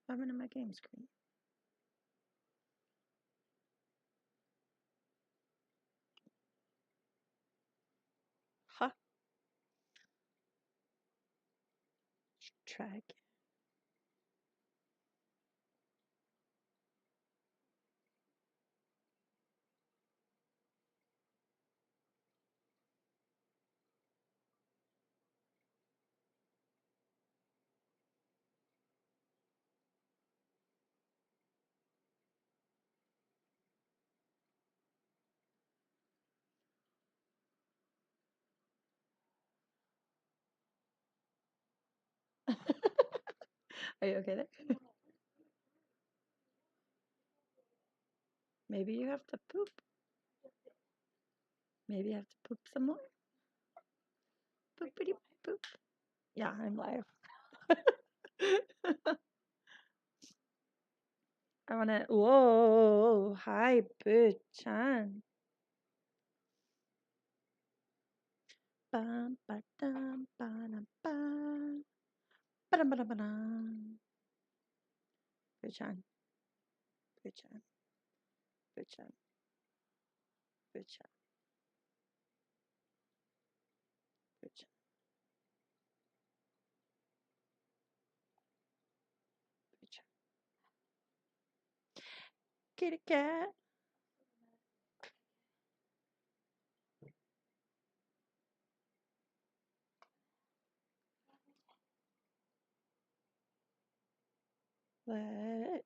What happened to my game screen? Huh? Track. Are you okay there? Maybe you have to poop. Maybe you have to poop some more. Poopity poop. Yeah, I'm live. I wanna. Whoa! Hi, Boo-chan. Bum ba dum ba dum bum. Ba dum ba dum ba dum. Boo-chan. Boo-chan. Boo-chan. Boo-chan. Boo-chan. Boo-chan. Kitty cat. What?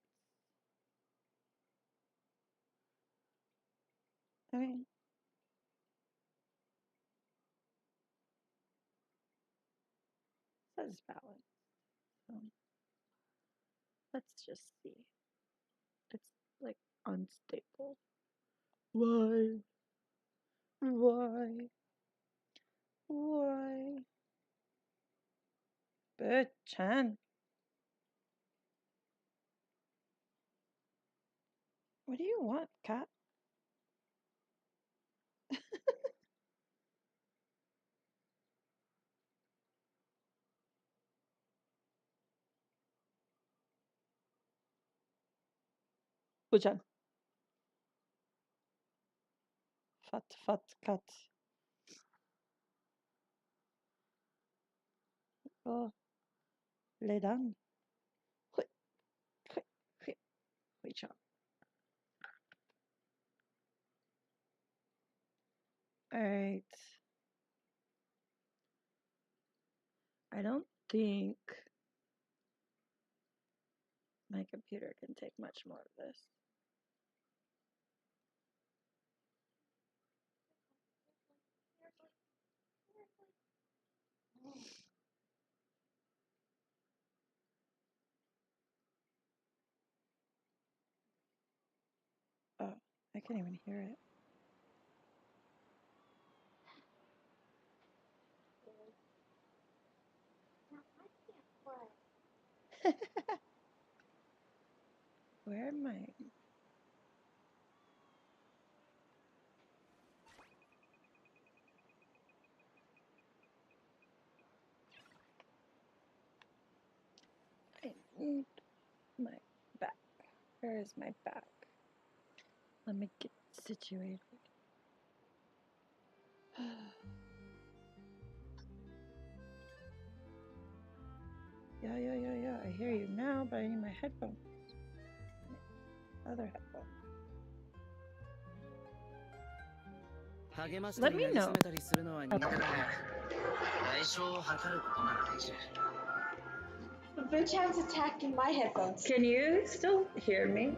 I mean, says balance. So let's just see. It's like unstable. Why? Why? Why? Boo-chan. What do you want, cat? Boo-chan. Fat, fat cat. Oh, lay down. Hui, hui, hui, hui-chan. Alright. I don't think my computer can take much more of this. Oh, I can't even hear it. Where am I? I need my back. Where is my back? Let me get situated. Yeah, I hear you now, but I need my headphones. Other headphones. Let me know. Boo-chan's attacking my headphones. Can you still hear me?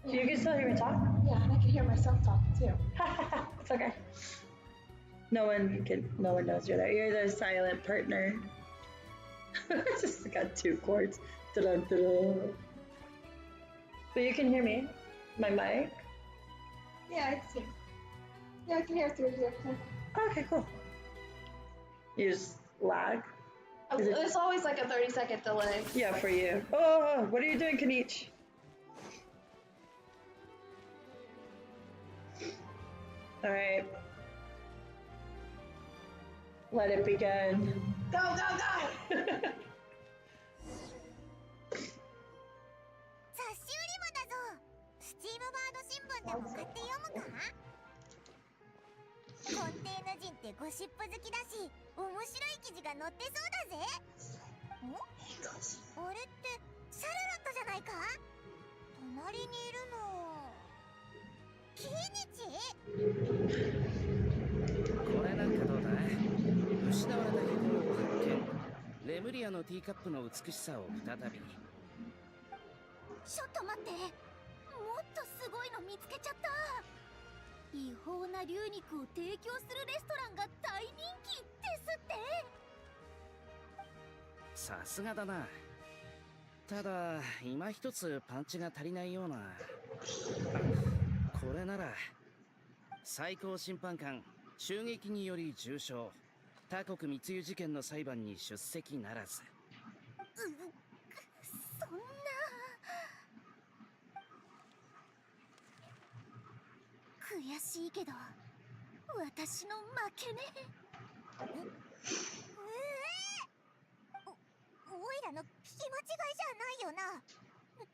You can still hear me talk? Yeah, and I can hear myself talking too. It's okay. No one knows you're there. You're the silent partner. Just got two chords. Da-dun, da-dun. But you can hear me. My mic. Yeah, I can see. Yeah, I can hear through here. Okay, cool. You just lag? There's always like a 30-second delay. Yeah, for you. Oh, what are you doing, Kanich? All right. Let it begin. Go, go, go! 雑誌売り場だぞ。スチームバード新聞でも買って読むか？コンテーヌ人ってゴシップ好きだし、面白い記事が載ってそうだぜ。ん？あれってシャルロットじゃないか？隣にいるのキイニチ？これなんかどうだ？失われた記号を発見。レムリアのティーカップの美しさを再び。ちょっと待って、もっとすごいの見つけちゃった。違法な龍肉を提供するレストランが大人気ですって。さすがだな。ただ今一つパンチが足りないような。これなら最高審判官襲撃により重傷、他国密輸事件の裁判に出席ならず。そんな。悔しいけど私の負けね。おいらの聞き間違いじゃないよな。ヌ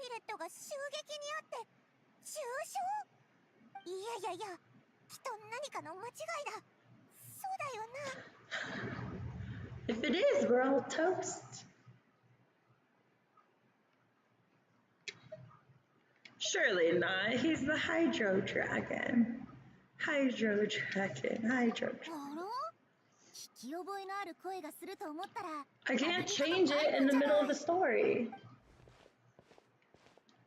ビレットが襲撃にあって重傷？いやいやいや、きっと何かの間違いだ。そうだよな。 If it is, we're all toast. Surely not. He's the Hydro Dragon. Hydro Dragon. Hydro Dragon. あら？聞き覚えのある声がすると思ったら I can't change it in the middle of the story.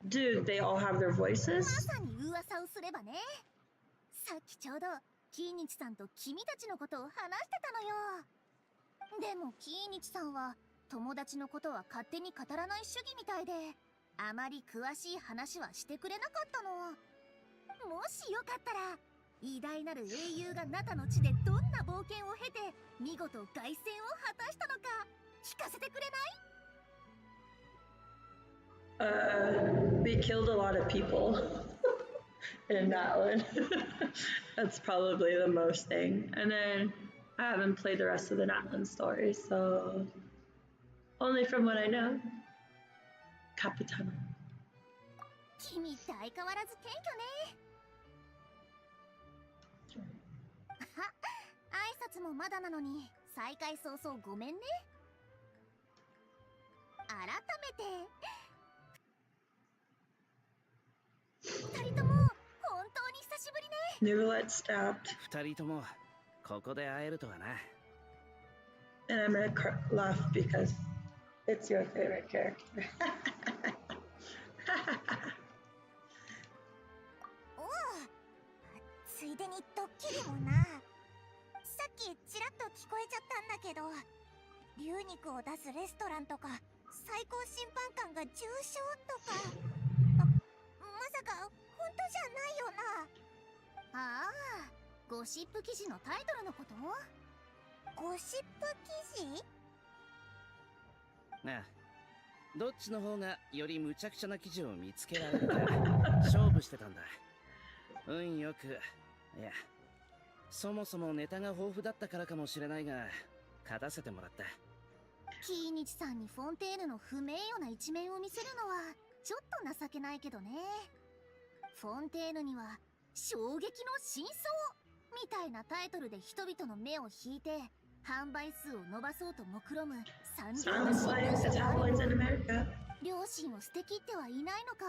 Dude, they all have their ま voices? さに噂をすればね。さっきちょうどキイニチさんと君たちのことを話してたのよ。でもキイニチさんは友達のことは勝手に語らない主義みたいで、あまり詳しい話はしてくれなかったの。もしよかったら偉大なる英雄がナタの地でどんな冒険を経て見事凱旋を果たしたのか聞かせてくれない？ We killed a lot of people in that one. That's probably the most thing. And then I haven't played the rest of the Natlan stories, so only from what I know. Capitano. 君って相変わらず謙虚ね。挨拶もまだなのに再会早々ごめんね。改めて二人とも本当に久しぶりね。 Nicolette stabbed. 二人ともここで会えるとはな。 And I'm gonna laugh because it's your favorite character. おう、ついでにドッキリもな。さっきちらっと聞こえちゃったんだけど、龍肉を出すレストランとか最高審判官が重傷とか、まさか本当じゃないよな。ああ、ゴシップ記事のタイトルのこと？ゴシップ記事？なあ、どっちの方がより無茶苦茶な記事を見つけられるか勝負してたんだ。運よく、いや、そもそもネタが豊富だったからかもしれないが勝たせてもらった。キイニチさんにフォンテーヌの不名誉な一面を見せるのはちょっと情けないけどね。フォンテーヌには衝撃の真相みたいなタイトルで人々の目を引いて販売数を伸ばそうと目論む惨状な Sounds 新 like 聞 the 社がある。 tabloids in America. 両親を捨てきってはいないのか。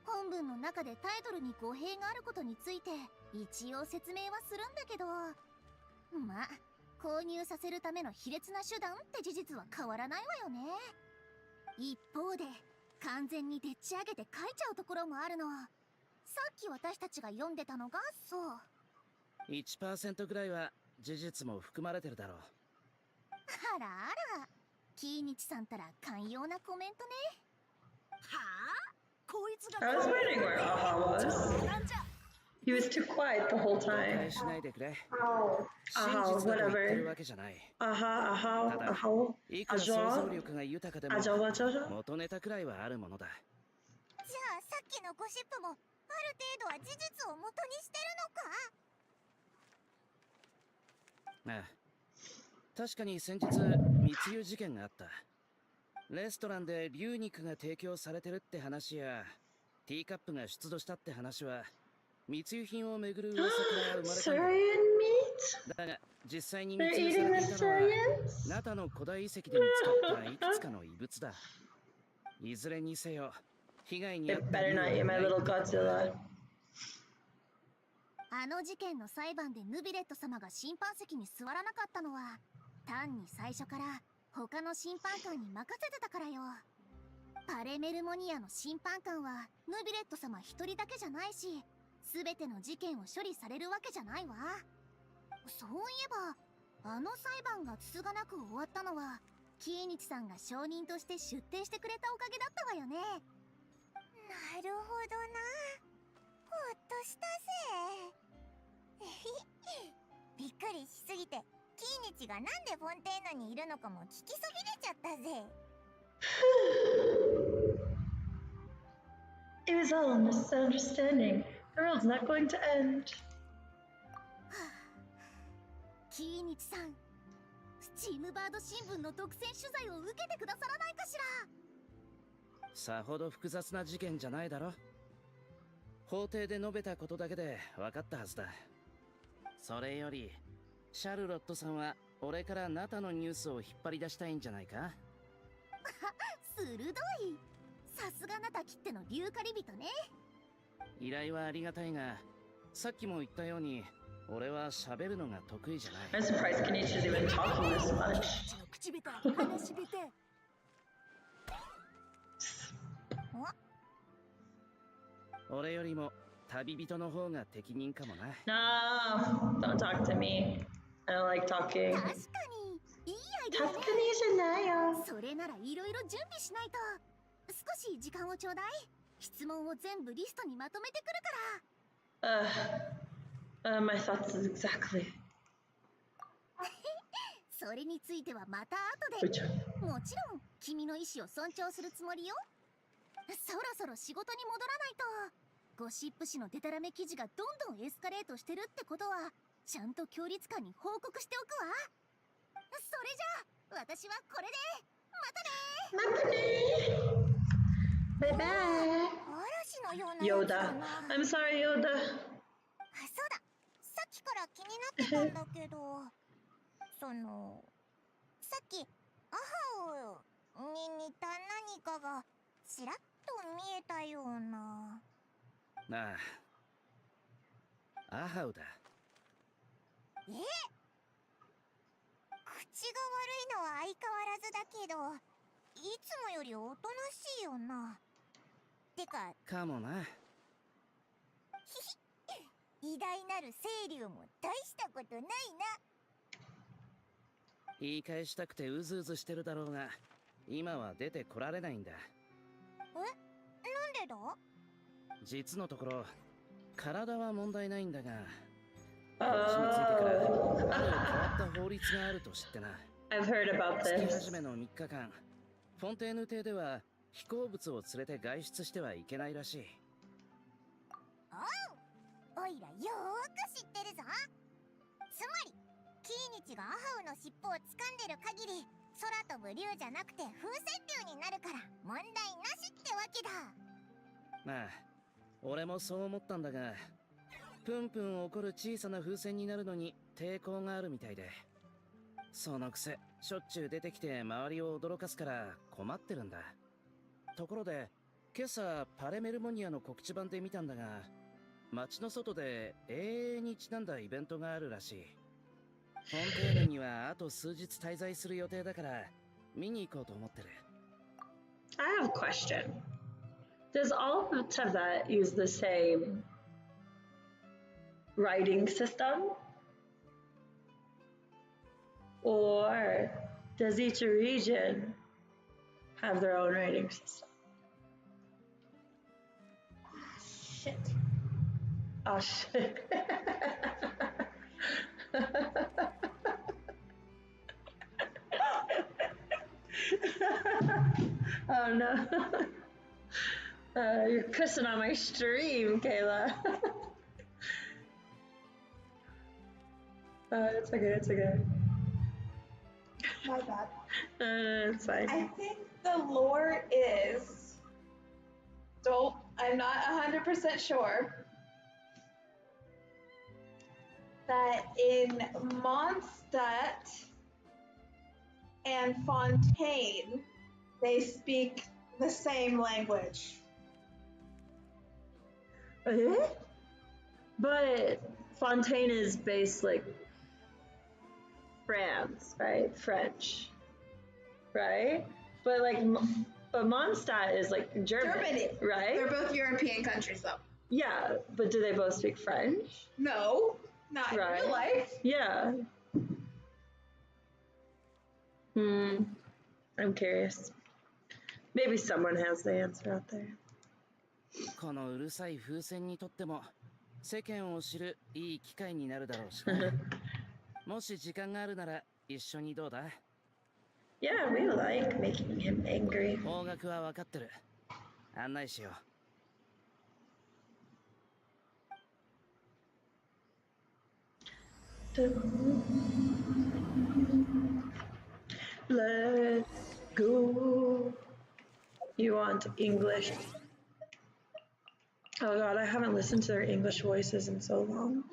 本文の中でタイトルに語弊があることについて一応説明はするんだけど、まあ購入させるための卑劣な手段って事実は変わらないわよね。一方で完全にでっち上げて書いちゃうところもあるの。さっき私たちが読んでたのがそう。 1% ぐらいは事実も含まれてるだろう。あらあら、キイニチさんたら寛容なコメントね。はあ、こいつが I was wondering where Aha was. He was too quiet the whole 誤 time. 解しないでくれ。 Aha, 真実だと言ってる whatever. わけじゃない。 Aha, aha, ただ aha. いくら想像 Aja, 力が豊かでも aja, aja. 元ネタくらいはあるものだ。じゃあさっきのゴシップもある程度は事実を元にしてるのか？ああ、確かに先日密輸事件があった。レストランで牛肉が提供されてるって話やティーカップが出土したって話は密輸品をめぐる噂から生まれたんだ。 Saurian meat? だが実際に They're 密輸 eating さ the れていたのは Saurians? ナタの古代遺跡で見つかったいくつかの遺物だ。いずれにせよ被害に遭 They った better 理由 not は eat な my い little ってことだ。 Godzilla. あの事件の裁判でヌビレット様が審判席に座らなかったのは単に最初から他の審判官に任せてたからよ。パレメルモニアの審判官はヌビレット様一人だけじゃないし、全ての事件を処理されるわけじゃないわ。そういえばあの裁判がつつがなく終わったのはキーニチさんが証人として出廷してくれたおかげだったわよね。なるほどな。ほっとしたぜ。びっくりしすぎてキーニチがなんでフォンテーヌにいるのかも聞きそびれちゃったぜ。It was all a misunderstanding. The world's not going to end. キーニチさん、スチームバード新聞の独占取材を受けてくださらないかしら。さほど複雑な事件じゃないだろ。法廷で述べたことだけで分かったはずだ。それよりシャルロットさんは俺からナタのニュースを引っ張り出したいんじゃないか。鋭い。さすがナタきっての竜狩り人ね。依頼はありがたいが、さっきも言ったように俺は喋るのが得意じゃない。 I'm surprised Kenichi's even talking this much. 口下手、話し下手。俺よりも旅人の方が適任かもな。 No, don't talk to me. I don't like talking. 確かにいいアイデアね。 Taskanija それならいろいろ準備しないと。少し時間をちょうだい。質問を全部リストにまとめてくるから。My thoughts exactly. それについてはまた後で。 Which もちろん君の意思を尊重するつもりよ。そろそろ仕事に戻らないと。ゴシップ誌のデタラメ記事がどんどんエスカレートしてるってことはちゃんと協律官に報告しておくわ。それじゃあ私はこれでまたね。 Bye bye. 嵐のようなやつだ Yoda. な。 I'm sorry, Yoda. そうだ、さっきから気になってたんだけどさっきアハウに似た何かがちらっと見えたような。ああ、アハウだ。口が悪いのは相変わらずだけどいつもよりおとなしいよな。てかかもな。偉大なる清流も大したことないな。言い返したくてうずうずしてるだろうが、今は出てこられないんだ。なんでだ？実のところ体は問題ないんだが、私についてからある変わった法律があると知ってな。 I've heard about 月 this. 始めの3日間、フォンテーヌ邸では飛行物を連れて外出してはいけないらしい。おいらよーく知ってるぞ。つまりキーニチがアハウの尻尾を掴んでる限り空飛ぶ竜じゃなくて風船竜になるから問題なしってわけだ。まあ俺もそう思ったんだが、プンプン怒る小さな風船になるのに抵抗があるみたいで、そのくせしょっちゅう出てきて周りを驚かすから困ってるんだ。ところで今朝パレメルモニアの告知板で見たんだが、街の外で永遠にちなんだイベントがあるらしい。フォンテーヌにはあと数日滞在する予定だから見に行こうと思ってる。 I have a question. Does all of that use the same writing system? Or does each region have their own writing system? Shit. Oh shit. Oh no. You're cussing on my stream, Kayla. It's okay, it's okay. My bad. It's fine. I think the lore is. I'm not 100% sure. That in Mondstadt and Fontaine, they speak the same language. Eh? But Fontaine is based like France, right? French, right? But like, but Mondstadt is like Germany. right? They're both European countries, though. Yeah, but do they both speak French? No, not in Right. real life. Yeah. I'm curious. Maybe someone has the answer out there. このうるさい風船にとっても世間を知るいい機会になるだろうしな。もし時間があるなら一緒にどうだ？ Yeah, we like making him angry. 方角は分かってる。案内しよう。Let's go. You want English? Oh god, I haven't listened to their English voices in so long.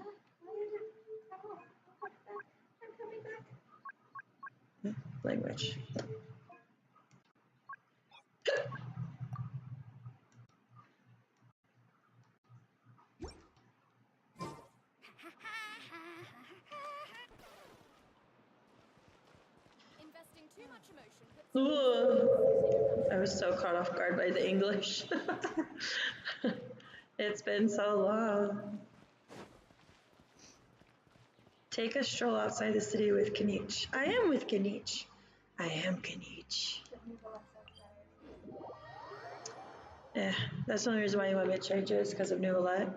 Language. Investing too much emotion puts Ooh. I was so caught off guard by the English. It's been so long. Take a stroll outside the city with Kanich. I am with Kanich. I am Kanich. Yeah, that's the only reason why you want me to change it is because of New Alette.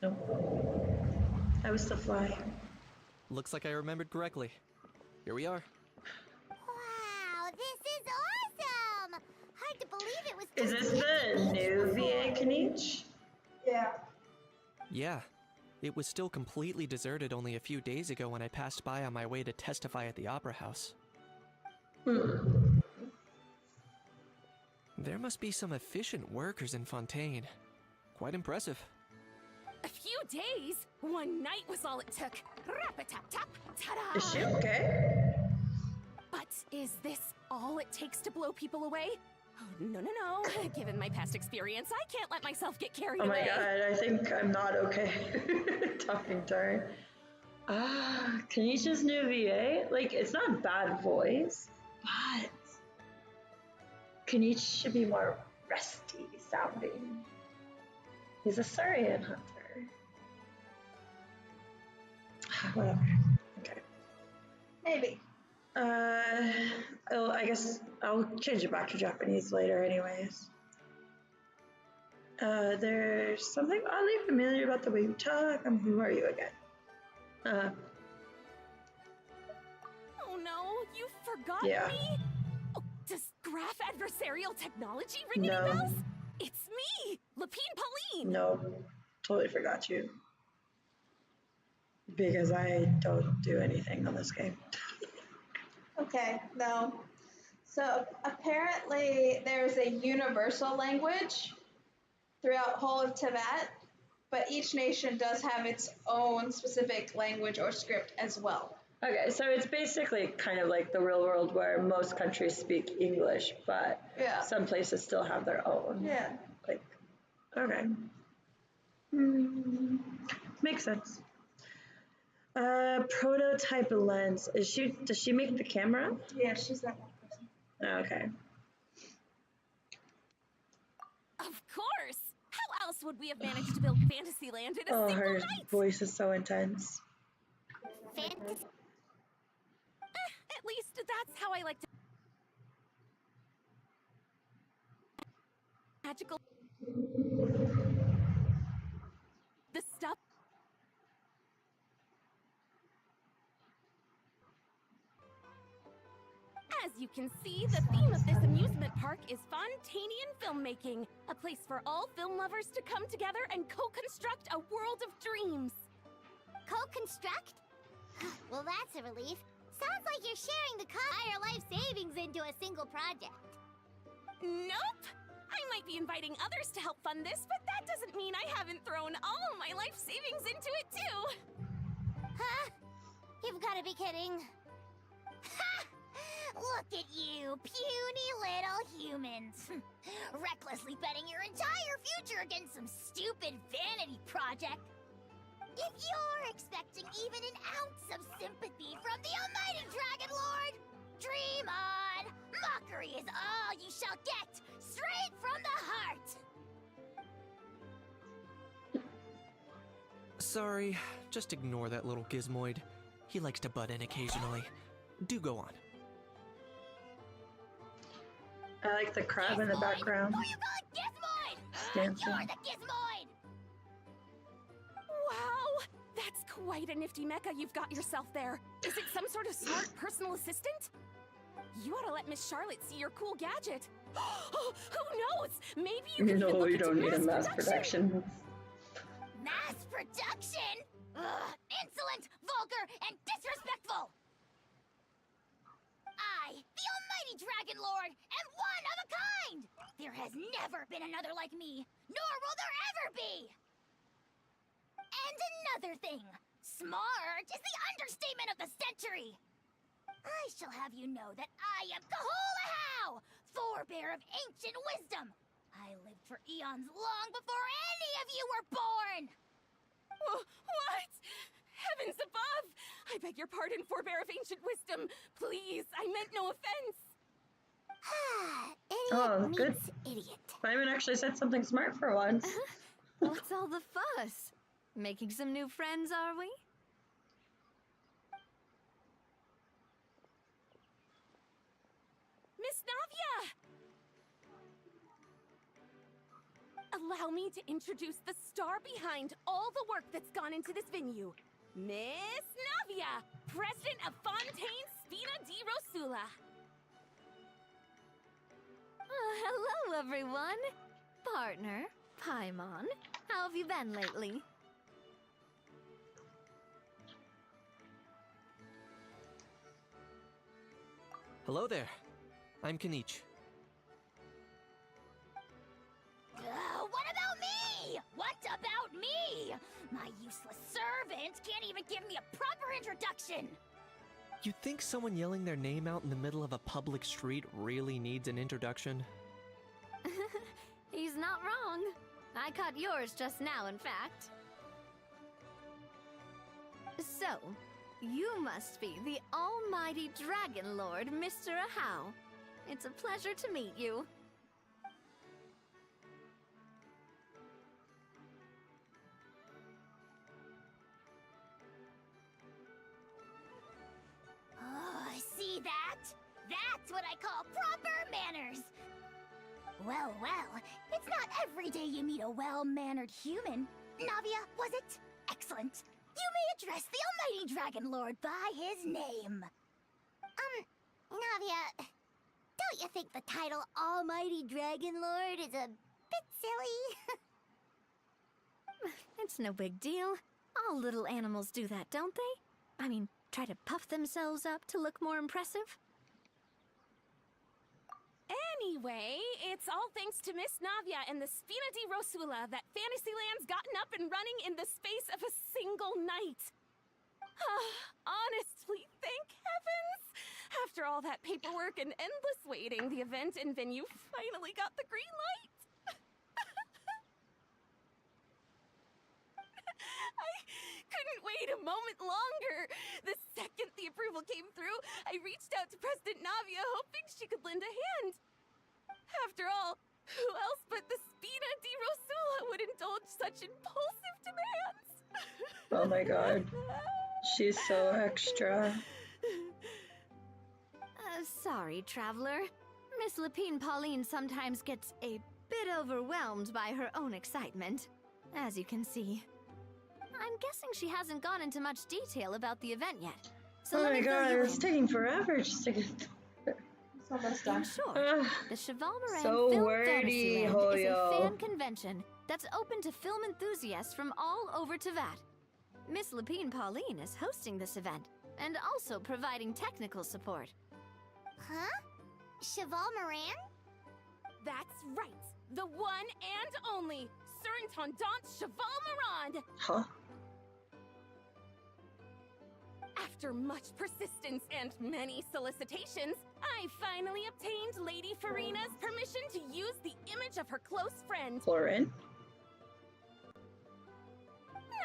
Nope. I was the fly. Looks like I remembered correctly. Here we are. Wow, this is awesome! Hard to believe it was Is just this me the new before. VA Kanich? Yeah. Yeah. It was still completely deserted only a few days ago when I passed by on my way to testify at the Opera House. There must be some efficient workers in Fontaine. Quite impressive. A few days? One night was all it took. Rap-a-tap-tap, ta-da! Is she okay? But is this all it takes to blow people away? Oh, no, no, no. Given my past experience, I can't let myself get carried Oh my away. god, I think I'm not okay talking to her. Kanisha's new VA? Like, it's not a bad voice, but Kanish should be more rusty sounding. He's a Surian hunter. Whatever. Okay. Maybe. I guess I'll change it back to Japanese later anyways. There's something oddly familiar about the way you talk. Who are you again? Oh no, you forgot Yeah. me? Oh, does graph adversarial technology ring No. any bells? It's me, Lapine Pauline. No, totally forgot you. Because I don't do anything on this game. Okay, no. So apparently there's a universal language throughout whole of Tibet, but each nation does have its own specific language or script as well. Okay, so it's basically kind of like the real world where most countries speak English, but Yeah. some places still have their own. Yeah. Like, okay. Makes sense. Prototype lens. Does she make the camera? Yeah, she's that one person. Okay. Of course! How else would we have managed to build Fantasyland in a Oh, single her night? voice is so intense. Fantasy. At least that's how I like to. magical. The stuff. As you can see, the theme of this amusement park is Fontanian filmmaking, a place for all film lovers to come together and co-construct a world of dreams. Co-construct? Well, that's a relief. Sounds like you're sharing the entire life savings into a single project. Nope! I might be inviting others to help fund this, but that doesn't mean I haven't thrown all of my life savings into it too! Huh? You've got to be kidding. Ha! Look at you, puny little humans. Recklessly betting your entire future against some stupid vanity project. If you're expecting even an ounce of sympathy from the almighty Dragon Lord, dream on! Mockery is all you shall get, straight from the heart! Sorry, just ignore that little gizmoid. He likes to butt in occasionally. Do go on. I like the crab in the background. Who you call it Gizmoid? Dancing. You're the Gizmoid! Wow! That's quite a nifty mecha you've got yourself there. Is it some sort of smart personal assistant? You ought to let Miss Charlotte see your cool gadget. Who knows? Maybe you can even No, look you don't into need a mass production. Mass production? Ugh, insolent, vulgar, and disrespectful! I, the almighty Dragon Lord, am one of a kind! There has never been another like me, nor will there ever be! And another thing, smart is the understatement of the century! I shall have you know that I am Kahulahau, forebear of ancient wisdom! I lived for eons long before any of you were born! What? Heavens above! I beg your pardon, forebear of ancient wisdom. Please, I meant no offense. Idiot Oh, meets good. idiot. Simon actually said something smart for once. What's all the fuss? Making some new friends, are we? Miss Navia! Allow me to introduce the star behind all the work that's gone into this venue. Miss Navia, president of Fontaine Spina di Rosula. Hello, everyone. Partner, Paimon, how have you been lately? Hello there. I'm Kanich. What about me? What about me? My useless servant can't even give me a proper introduction. You think someone yelling their name out in the middle of a public street really needs an introduction? He's not wrong. I caught yours just now, in fact. So, you must be the almighty Dragon Lord, Mr. Ahau. It's a pleasure to meet you. Oh, see that? That's what I call proper manners. Well, it's not every day you meet a well-mannered human. Navia, was it? Excellent. You may address the almighty Dragon Lord by his name. Navia, don't you think the title Almighty Dragon Lord is a bit silly? It's no big deal. All little animals do that, don't they? I mean, try to puff themselves up to look more impressive. Anyway, it's all thanks to Miss Navia and the Spina di Rosula that Fantasyland's gotten up and running in the space of a single night. Honestly, thank heavens! After all that paperwork and endless waiting, the event and venue finally got the green light. I couldn't wait a moment longer. The second the approval came through, I reached out to President Navia hoping she could lend a hand. After all, who else but the Spina di Rosula would indulge such impulsive demands? Oh my god. She's so extra. Sorry, traveler. Miss Lapine Pauline sometimes gets a bit overwhelmed by her own excitement, as you can see. I'm guessing she hasn't gone into much detail about the event yet. So Oh let my me fill god, you it's in. taking forever just to get. It's almost In done. short, Ugh, the Chevalmoran so Film wordy, Fantasyland is a Hoyo. fan convention that's open to film enthusiasts from all over Teyvat. Miss Lapine Pauline is hosting this event and also providing technical support. Huh? Cheval Moran? That's right. The one and only Surintendant Cheval Morand. Huh? After much persistence and many solicitations, I finally obtained Lady Farina's permission to use the image of her close friend. Florin?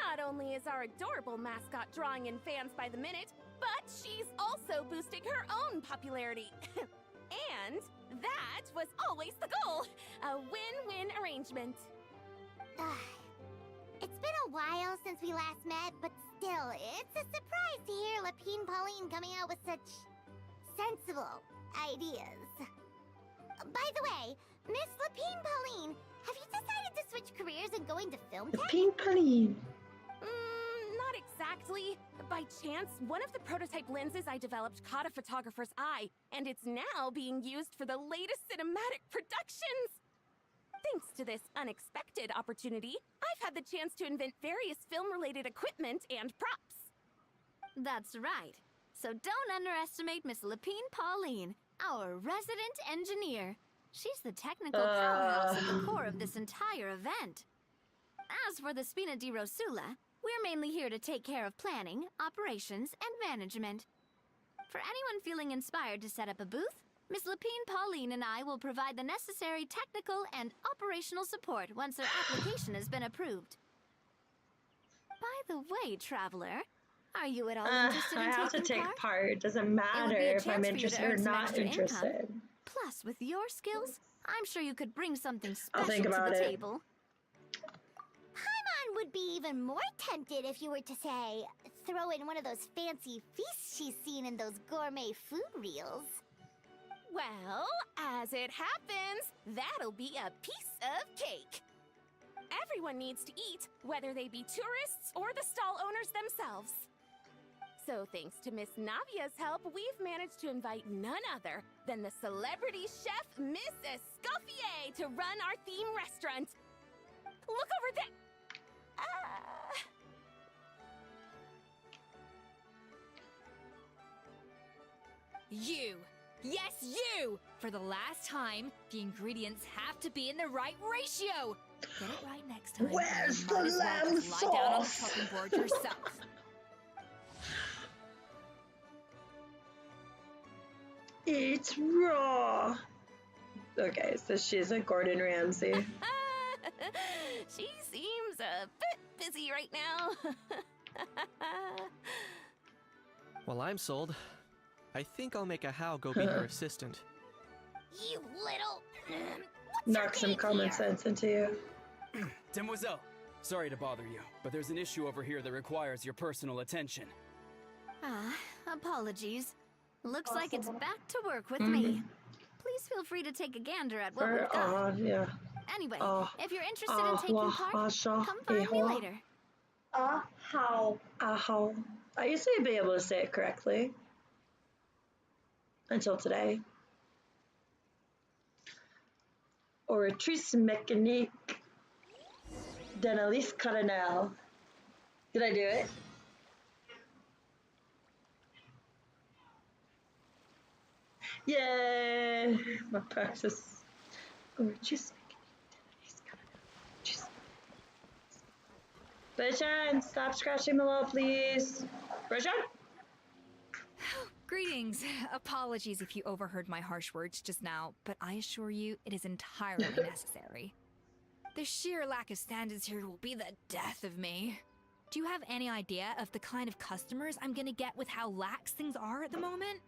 Not only is our adorable mascot drawing in fans by the minute, but she's also boosting her own popularity. And that was always the goal. A win-win arrangement. It's been a while since we last met, but still, it's a surprise to hear Lapine Pauline coming out with such sensible ideas. By the way, Miss Lapine Pauline, have you decided to switch careers and go into film The tech? pink Pauline. Not exactly. By chance, one of the prototype lenses I developed caught a photographer's eye, and it's now being used for the latest cinematic productions. Thanks to this unexpected opportunity, I've had the chance to invent various film-related equipment and props. That's right. So don't underestimate Miss Lapine Pauline, our resident engineer. She's the technical powerhouse at the core of this entire event. As for the Spina di Rosula, we're mainly here to take care of planning, operations, and management. For anyone feeling inspired to set up a booth, Miss Lapine Pauline and I will provide the necessary technical and operational support once their application has been approved. By the way, traveler, are you at all interested I in have to taking take part? part. It doesn't It would matter be a if I'm chance for you to interested or earn some not extra income. interested. Plus, with your skills, I'm sure you could bring something I'll special think to about the it. table. Paimon would be even more tempted if you were to say, throw in one of those fancy feasts she's seen in those gourmet food reels. Well, as it happens, that'll be a piece of cake. Everyone needs to eat, whether they be tourists or the stall owners themselves. So thanks to Miss Navia's help, we've managed to invite none other than the celebrity chef, Miss Escoffier, to run our theme restaurant. Look over there! You! Yes, you! For the last time, the ingredients have to be in the right ratio! Get it right next time. Where's You the might as well lamb just lie down on the sauce? chopping board yourself. It's raw. Okay, so she's a Gordon Ramsay. She seems a bit busy right now. Well, I'm sold. I think I'll make a How go be her assistant. You little... Knock some common sense into you. Demoiselle, sorry to bother you, but there's an issue over here that requires your personal attention. Apologies. Looks like it's back to work with me. Please feel free to take a gander at what we've got. Yeah. Anyway, Oh. if you're interested in taking part, come find me later. How? How? I used to be able to say it correctly. Until today. Oratrice mécanique d'analyse coronale. Did I do it? Yay! My practice. Oratrice mécanique d'analyse coronale. Rajan, stop scratching below, please. Rajan? Greetings. Apologies if you overheard my harsh words just now, but I assure you it is entirely necessary. The sheer lack of standards here will be the death of me. Do you have any idea of the kind of customers I'm gonna get with how lax things are at the moment?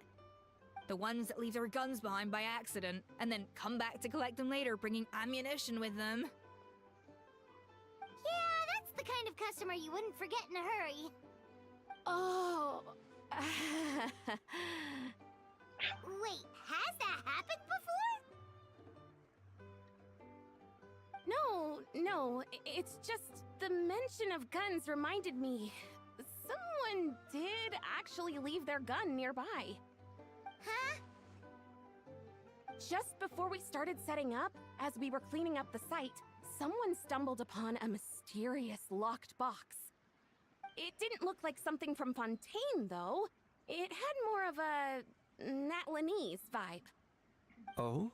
The ones that leave their guns behind by accident, and then come back to collect them later bringing ammunition with them. Yeah, that's the kind of customer you wouldn't forget in a hurry. Oh. Wait, has that happened before? no. It's just the mention of guns reminded me. Someone did actually leave their gun nearby. Huh? Just before we started setting up, as we were cleaning up the site, someone stumbled upon a mysterious locked box. It didn't look like something from Fontaine, though. It had more of a Natlanese vibe. Oh?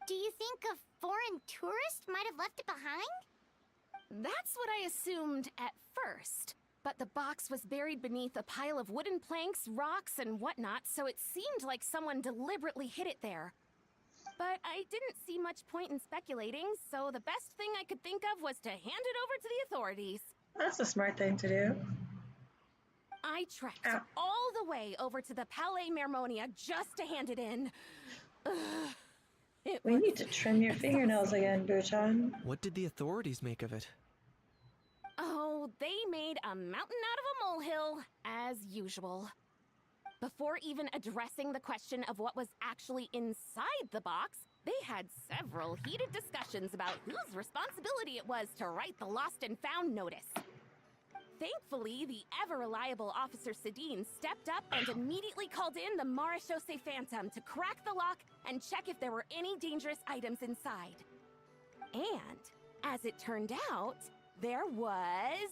Do you think a foreign tourist might have left it behind? That's what I assumed at first. But the box was buried beneath a pile of wooden planks, rocks, and whatnot, so it seemed like someone deliberately hid it there. But I didn't see much point in speculating, so the best thing I could think of was to hand it over to the authorities. That's a smart thing to do. I trekked Ow. all the way over to the Palais Mermonia just to hand it in. Ugh. We need to trim your fingernails again, Buchan. What did the authorities make of it? Oh, they made a mountain out of a molehill, as usual. Before even addressing the question of what was actually inside the box, they had several heated discussions about whose responsibility it was to write the lost and found notice. Thankfully, the ever-reliable Officer Sedine stepped up and immediately called in the Marechaussee Phantom to crack the lock and check if there were any dangerous items inside. And, as it turned out, there was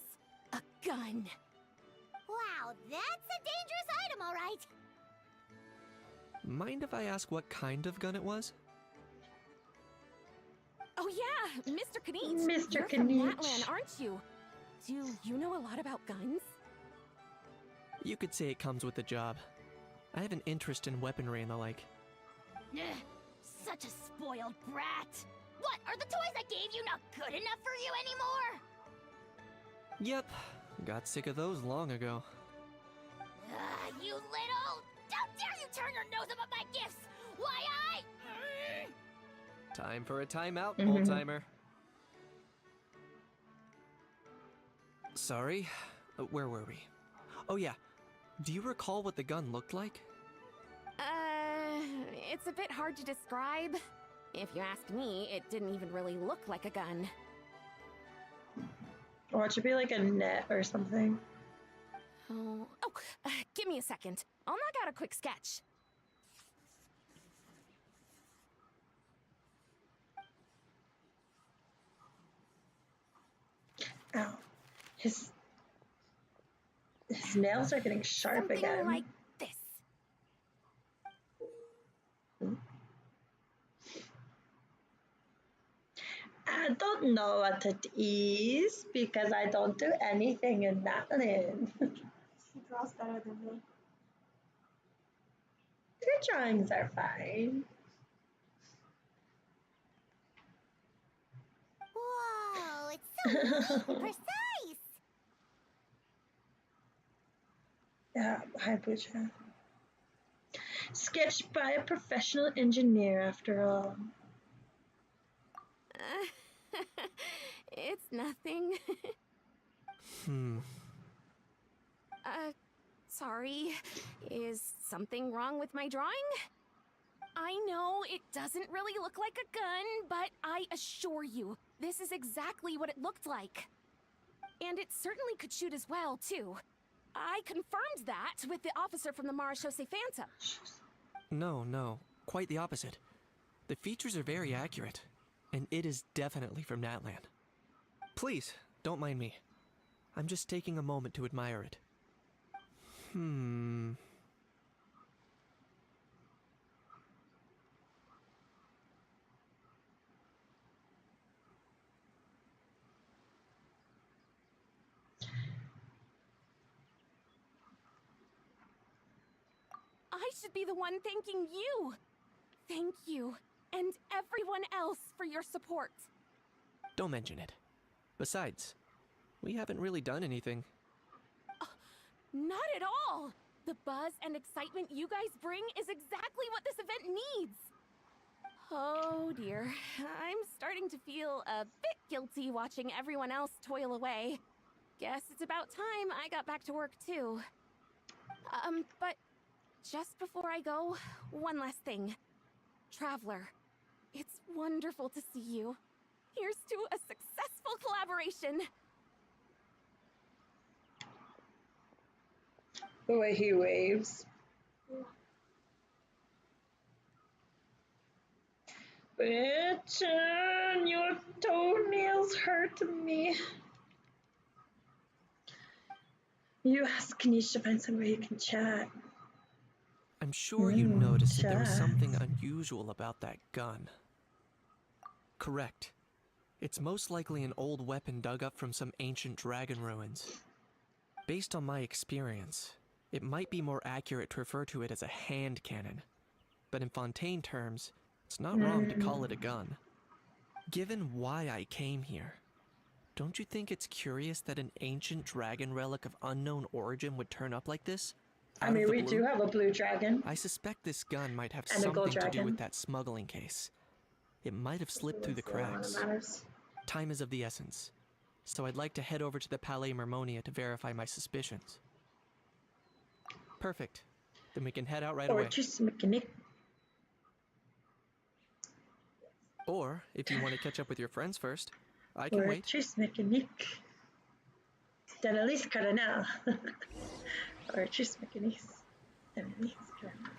a gun. Wow, that's a dangerous item, all right. Mind if I ask what kind of gun it was? Oh yeah, Mr. Knight. Mr. You're from Knight. Natlan, aren't you? Do you know a lot about guns? You could say it comes with the job. I have an interest in weaponry and the like. Ugh, such a spoiled brat. What, are the toys I gave you not good enough for you anymore? Yep, got sick of those long ago. You little... How dare you turn your nose up at my gifts? Why Time for a timeout, Mhm. old-timer. Sorry, where were we? Oh yeah, do you recall what the gun looked like? It's a bit hard to describe. If you ask me, it didn't even really look like a gun. Or it should be like a net or something. Give me a second. I'll knock out a quick sketch. Ow. His nails are getting sharp Something again. like this. I don't know what it is because I don't do anything in that land. She draws better than me. Your drawings are fine. Whoa, it's so neat and precise. Yeah, hi Pooja. Sketched by a professional engineer, after all. It's nothing. Sorry. Is something wrong with my drawing? I know it doesn't really look like a gun, but I assure you, this is exactly what it looked like. And it certainly could shoot as well, too. I confirmed that with the officer from the Marechaussee Phantom. No, quite the opposite. The features are very accurate, and it is definitely from Natlan. Please, don't mind me. I'm just taking a moment to admire it. I should be the one thanking you. Thank you, and everyone else for your support. Don't mention it. Besides, we haven't really done anything. Not at all! The buzz and excitement you guys bring is exactly what this event needs! Oh dear, I'm starting to feel a bit guilty watching everyone else toil away. Guess it's about time I got back to work too. But just before I go, one last thing. Traveler, it's wonderful to see you. Here's to a successful collaboration. The way he waves. Bitchin', your toenails hurt me. You ask Kanish to find somewhere you can chat. I'm sure you noticed that there was chat. something unusual about that gun. Correct. It's most likely an old weapon dug up from some ancient dragon ruins. Based on my experience, it might be more accurate to refer to it as a hand cannon. But in Fontaine terms, it's not wrong to call it a gun. Given why I came here, don't you think it's curious that an ancient dragon relic of unknown origin would turn up like this? I mean, we do have a blue dragon. I suspect this gun might have And a gold something to do dragon. with that smuggling case. It might have slipped through the cracks. Matters. Time is of the essence, so I'd like to head over to the Palais Mermonia to verify my suspicions. Perfect. Then we can head out right Or away. just mechanic. Or, if you want to catch up with your friends first, I can Or wait. just mechanic. D'analyse coronel. Or just mechanic. D'analyse coronel.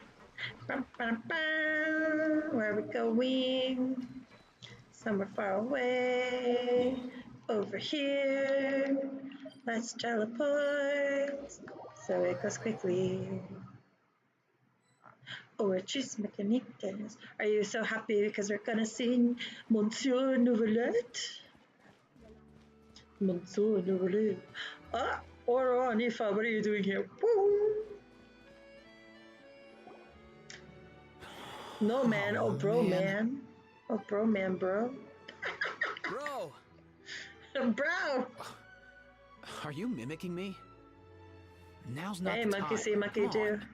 Bum, bum, bum. Where are we going? Somewhere far away. Over here. Let's teleport. So it goes quickly. Or just mechanic. Are you so happy because we're gonna sing Monsieur Nouvelette? Monsieur Nouvelette. Ah, or Anifa, what are you doing here? Woo! No man, oh bro man. Oh bro man, bro. Bro, Bro! are you mimicking me? Now's not Hey, the monkey time. see, monkey Come do. on.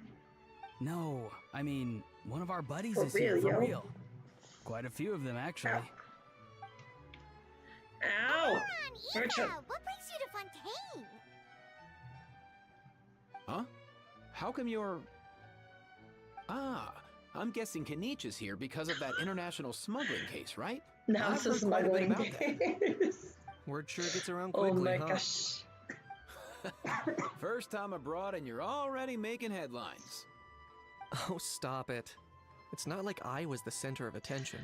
No, I mean, one of our buddies For is here, for real, yo. real. Quite a few of them, actually. Ow! Eva, Richard. what brings you to Fontaine? Huh? How come you're... Ah, I'm guessing Kanich is here because of that international smuggling case, right? Now I've it's a heard quite a bit smuggling about that. case. Word sure gets around Oh quickly, my huh? gosh. First time abroad and you're already making headlines. Oh, stop it. It's not like I was the center of attention.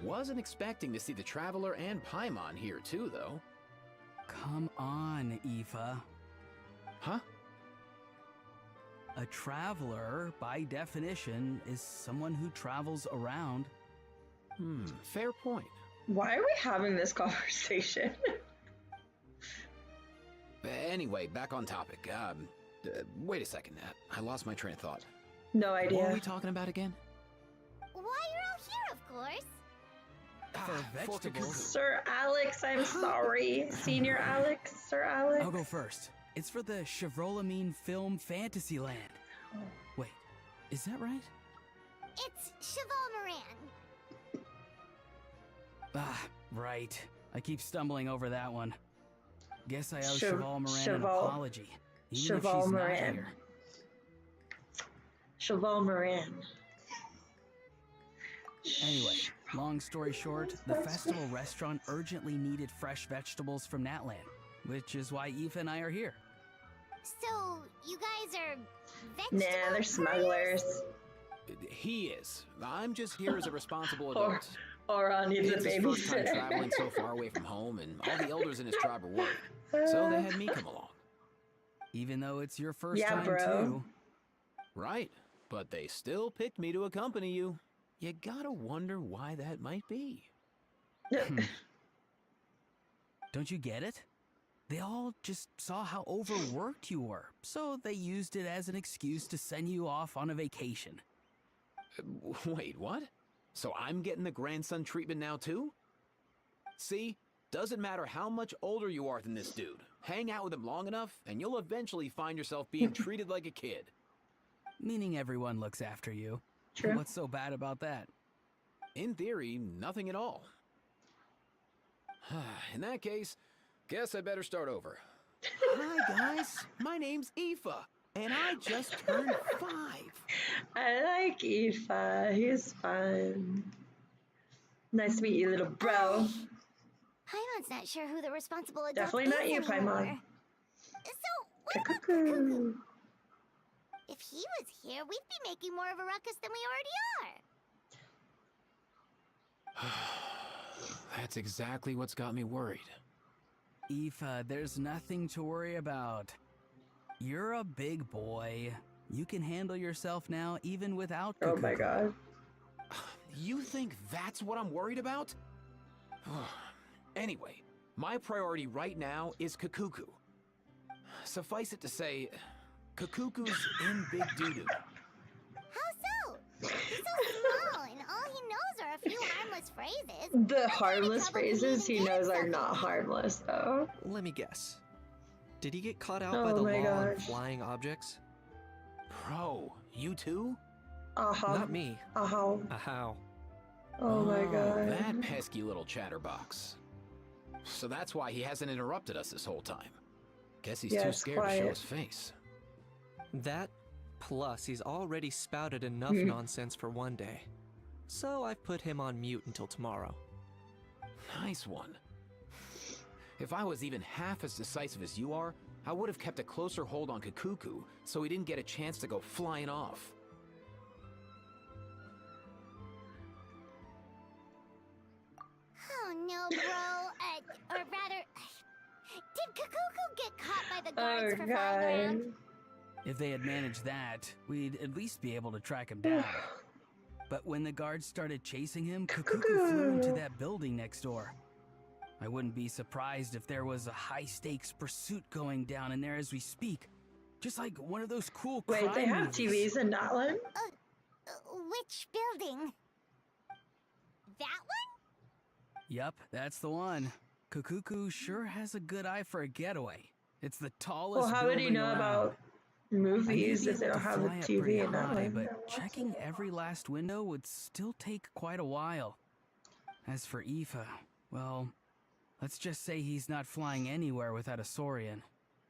Wasn't expecting to see the Traveler and Paimon here too, though. Come on, Aoife. Huh? A traveler, by definition, is someone who travels around. Fair point. Why are we having this conversation? Anyway, back on topic. Wait a second. I lost my train of thought. No What idea. were we talking about again? Why, you're all here, of course. For vegetables. Sir Alex, I'm sorry. Senior Alex, Sir Alex. I'll go first. It's for the Chevrolamine Film Fantasyland. Wait, is that right? It's Cheval Moran. Ah, right. I keep stumbling over that one. Guess I owe Chev- Cheval Moran an Cheval- apology. Even Cheval if she's Moran. not here. Cheval Moran. Anyway, long story short, the festival restaurant urgently needed fresh vegetables from Natland, which is why Aoife and I are here. So, you guys are Nah, vegetable they're smugglers. He is. I'm just here as a responsible Or, adult. or needs a It's his first time babysitter. traveling so far away from home, and all the elders in his tribe are worried. So they had me come along. Even though it's your first Yeah, time bro. too. Right, but they still picked me to accompany you. You gotta wonder why that might be. Don't you get it? They all just saw how overworked you were, so they used it as an excuse to send you off on a vacation. Wait, what? So I'm getting the grandson treatment now too? See, doesn't matter how much older you are than this dude. Hang out with him long enough, and you'll eventually find yourself being treated like a kid. Meaning everyone looks after you. True. What's so bad about that? In theory, nothing at all. In that case, guess I better start over. Hi guys, my name's Aoife, and I just turned 5. I like Aoife. He's fun. Nice to meet you, little bro. Paimon's not sure who the responsible adult Definitely not is you, anymore. Paimon. So, what about Kakuku? Cuckoo. If he was here, we'd be making more of a ruckus than we already are. That's exactly what's got me worried. Aoife, there's nothing to worry about. You're a big boy. You can handle yourself now even without Oh Kakuku. my god. You think that's what I'm worried about? Anyway, my priority right now is Kakuku. Suffice it to say, Kakuku's in big doo-doo. How so? He's so small, and all he knows are a few harmless phrases. The harmless phrases he knows are not harmless, though. Let me guess. Did he get caught out Oh by the my law on gosh. flying objects? Bro, you too? Not me. How? How? Oh my god. That pesky little chatterbox. So that's why he hasn't interrupted us this whole time. Guess he's Yeah, too it's scared to quiet. show his face. That, plus he's already spouted enough Mhm. nonsense for one day. So I've put him on mute until tomorrow. Nice one. If I was even half as decisive as you are, I would have kept a closer hold on Kakuku so he didn't get a chance to go flying off. Oh no, bro. Or rather, did Kakuku get caught by the guards Oh for flying around? god. If they had managed that, we'd at least be able to track him down. But when the guards started chasing him, Kakuku flew into that building next door. I wouldn't be surprised if there was a high-stakes pursuit going down in there as we speak. Just like one of those cool crime Wait, they have movies. TVs in Natlan? Which building? That one? Yup, that's the one. Kakuku sure has a good eye for a getaway. It's the tallest Well, how would he building know around. about I may movies be if they able don't to have a fly up pretty TV in high, Natlan? but checking every last window would still take quite a while. As for Aoife, well, let's just say he's not flying anywhere without a Saurian.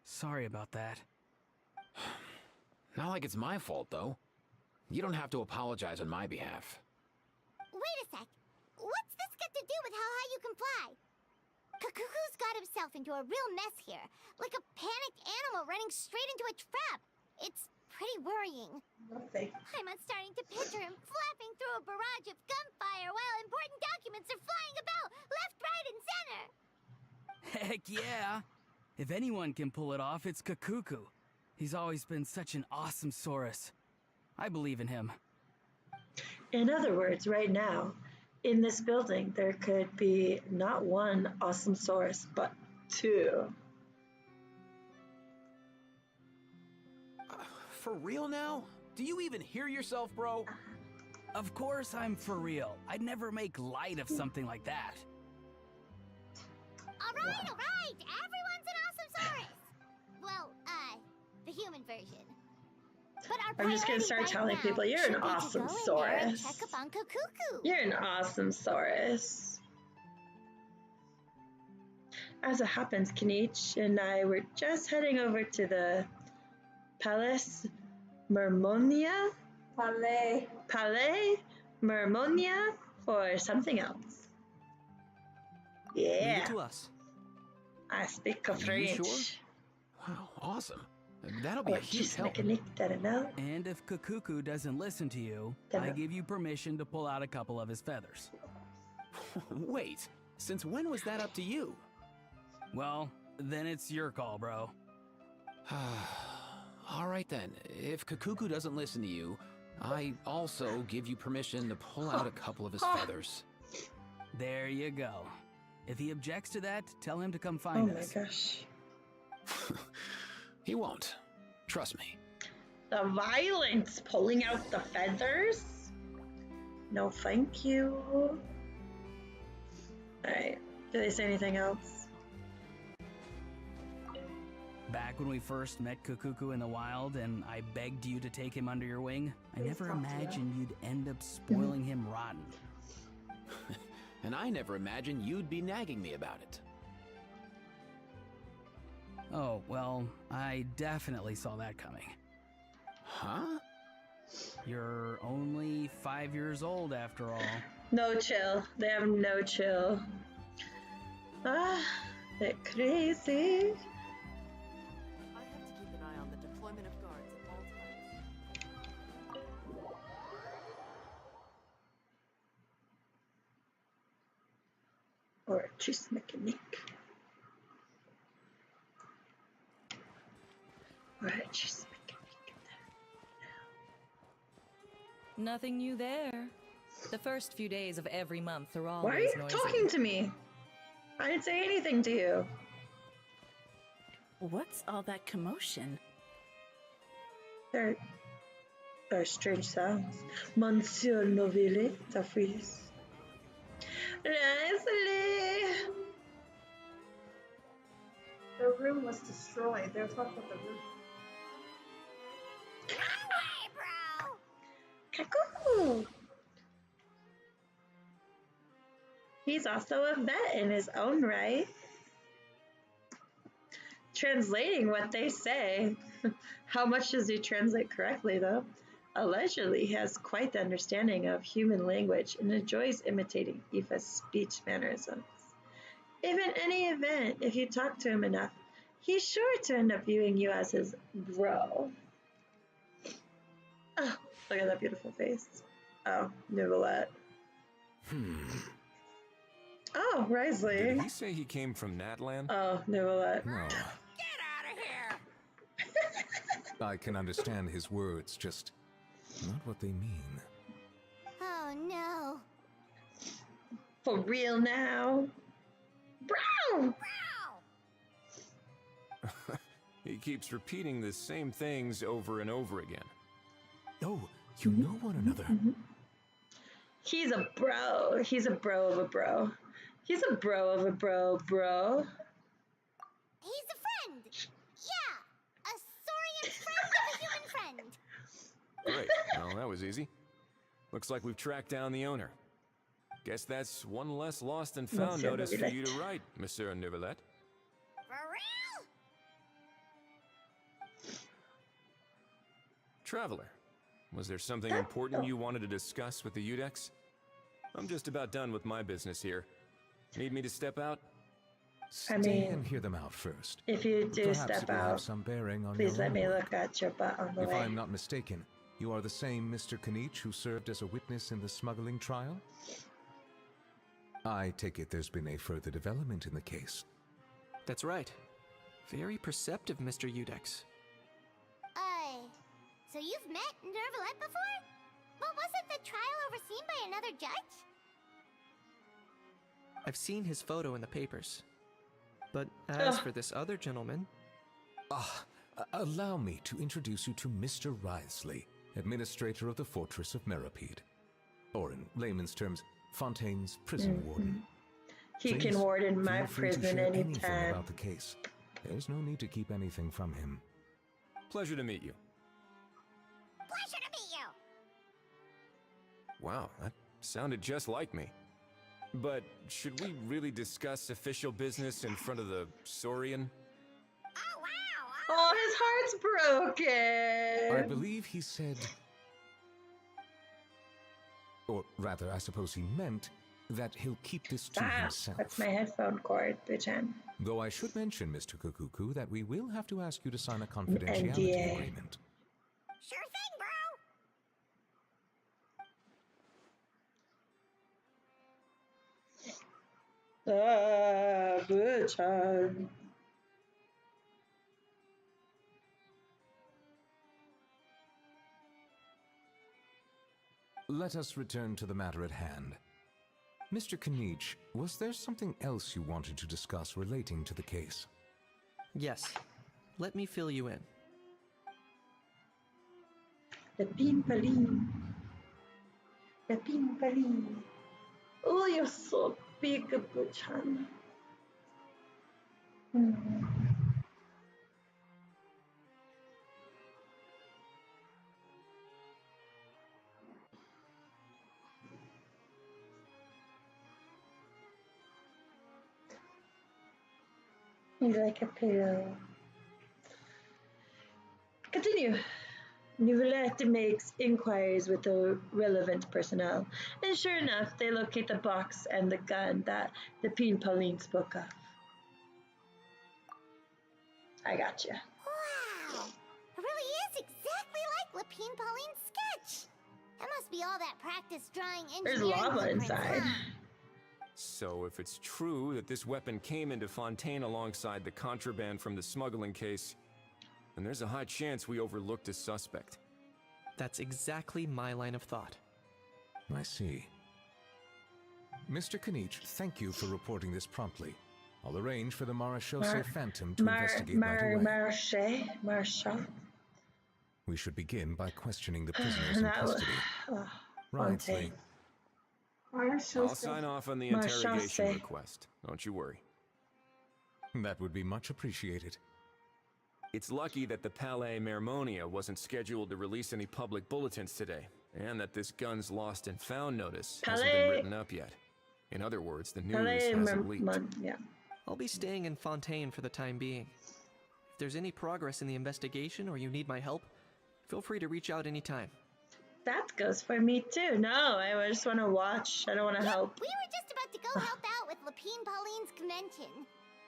Sorry about that. Not like it's my fault, though. You don't have to apologize on my behalf. Wait a sec. What's this got to do with how high you can fly? Kakuku's got himself into a real mess here, like a panicked animal running straight into a trap. It's pretty worrying. Nothing. I'm starting to picture him flapping through a barrage of gunfire while important documents are flying about left, right, and center. Heck yeah! If anyone can pull it off, it's Kakuku. He's always been such an awesome Saurus. I believe in him. In other words, right now, in this building, there could be not one awesome source, but two. For real now? Do you even hear yourself, bro? Of course I'm for real. I'd never make light of something like that. All right. Everyone's an awesome Saurus. Well, the human version. But our I'm just gonna priority start right telling now people you're should an be to awesome go in there and Saurus. check up on Kakuku. You're an awesome Saurus. As it happens, Kanich and I were just heading over to the Palace Mermonia? Palais Mermonia for something else. Leave Yeah, it to us. I speak of Are you French. sure? Wow, awesome. That'll be Or a huge just help. make a know. And if Kakuku doesn't listen to you, Then- I give you permission to pull out a couple of his feathers. Wait, since when was that up to you? Well, then it's your call, bro. All right then, if Kakuku doesn't listen to you, I also give you permission to pull out a couple of his feathers. There you go. If he objects to that, tell him to come Oh find my us. gosh. He won't. Trust me. The violence, pulling out the feathers? No, thank you. Alright, do they say anything else? Back when we first met Kakuku in the wild and I begged you to take him under your wing, I never imagined you'd end up spoiling him rotten. And I never imagined you'd be nagging me about it. Oh, well, I definitely saw that coming. Huh? You're only 5 years old after all. No chill. They have no chill. Ah, they're crazy. I have to keep an eye on the deployment of guards at all times. Or a cheese mechanic. Or a cheese mechanic. Nothing new there. The first few days of every month are always Why are you noisy. talking to me? I didn't say anything to you. What's all that commotion? There are strange sounds. Monsieur Noville, Tafris. Leslie! The room was destroyed. They were talking about the room. Cuckoo! He's also a vet in his own right. Translating what they say. How much does he translate correctly, though? Allegedly, he has quite the understanding of human language and enjoys imitating Aoife's speech mannerisms. If in any event, if you talk to him enough, he's sure to end up viewing you as his bro. Oh, look at that beautiful face. Oh, Nouvellette. Oh, Risley. Did he say he came from Natlan? Oh, Nouvellette. No. Get out of here! I can understand his words, just not what they mean. Oh no. For real now? Brown! He keeps repeating the same things over and over again. Oh, you know one another. He's a bro. He's a bro of a bro. He's a bro of a bro. He's a friend. Yeah, a saurian friend of a human friend. Great. Well, that was easy. Looks like we've tracked down the owner. Guess that's one less lost and found Monsieur notice for Neuvillette. you to write, Monsieur Neuvillette. For real? Traveler, was there something important you wanted to discuss with the Udex? I'm just about done with my business here. Need me to step out? I mean, and hear them out first. if you do Perhaps step it will have out, some bearing on please your let own me work. look at your butt on the If way. I'm not mistaken, you are the same Mr. Kanich who served as a witness in the smuggling trial? I take it there's been a further development in the case. That's right. Very perceptive, Mr. Udex. So you've met Neuvillette before? But wasn't the trial overseen by another judge? I've seen his photo in the papers. But as for this other gentleman... Allow me to introduce you to Mr. Risley, administrator of the Fortress of Meripede. Or in layman's terms, Fontaine's prison warden. He Please, can warden my feel free to prison share anything anytime. about the case. There's no need to keep anything from him. Pleasure to meet you. Pleasure to meet you. Wow, that sounded just like me. But should we really discuss official business in front of the Saurian? Oh, his heart's broken. I believe he said... Or rather, I suppose he meant that he'll keep this to himself. That's my headphone cord, bitchin'. Though I should mention, Mr. Kukuku, that we will have to ask you to sign a confidentiality NDA. agreement. Sure thing, bro. Bitchin'. Let us return to the matter at hand. Mr. Kanich, was there something else you wanted to discuss relating to the case? Yes. Let me fill you in. The pimpaline. The pimpaline. Oh, you're so big, bitchin'. He's like a pillow. Continue. Nivelette makes inquiries with the relevant personnel, and sure enough, they locate the box and the gun that the Peen Pauline spoke of. I gotcha. Wow! It really is exactly like Lapine Pauline's sketch. That must be all that practice drawing There's engineering lava blueprints, inside. huh? So, if it's true that this weapon came into Fontaine alongside the contraband from the smuggling case, then there's a high chance we overlooked a suspect. That's exactly my line of thought. I see. Mr. Kanich, thank you for reporting this promptly. I'll arrange for the Marechaussee Phantom to investigate right away. Marshal. We should begin by questioning the prisoners in custody. Rightly. I'll sign off on the interrogation request. Don't you worry. That would be much appreciated. It's lucky that the Palais Mermonia wasn't scheduled to release any public bulletins today, and that this gun's lost and found notice hasn't been written up yet. In other words, the news hasn't leaked. Yeah. I'll be staying in Fontaine for the time being. If there's any progress in the investigation or you need my help, feel free to reach out anytime. That goes for me too. No, I just want to watch. I don't want to help. We were just about to go help out with Lapine Pauline's convention.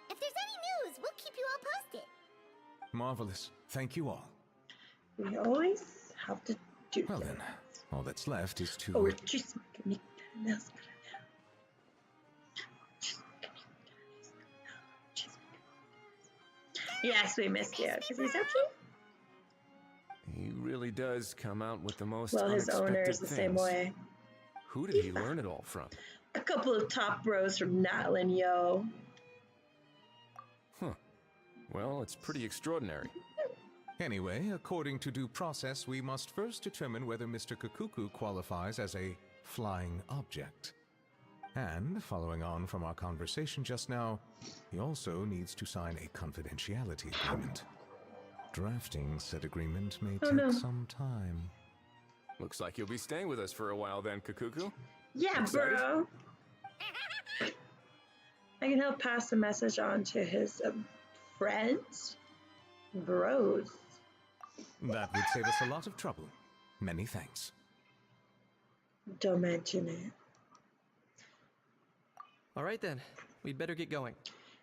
If there's any news, we'll keep you all posted. Marvelous. Thank you all. We always have to do Well then, all that's left is to... Oh, just... Yes, we missed you. Is he so cute? He really does come out with the most Well, his unexpected owner is the same things. way. Who did he learn it all from? A couple of top bros from Natlin, yo. Huh. Well, it's pretty extraordinary. Anyway, according to due process, we must first determine whether Mr. Kakuku qualifies as a flying object. And, following on from our conversation just now, he also needs to sign a confidentiality agreement. Drafting said agreement may take some time. Looks like you'll be staying with us for a while then, Kakuku. Yeah, Excited? bro. I can help pass the message on to his friends. Bros. That would save us a lot of trouble. Many thanks. Don't mention it. All right then, we'd better get going.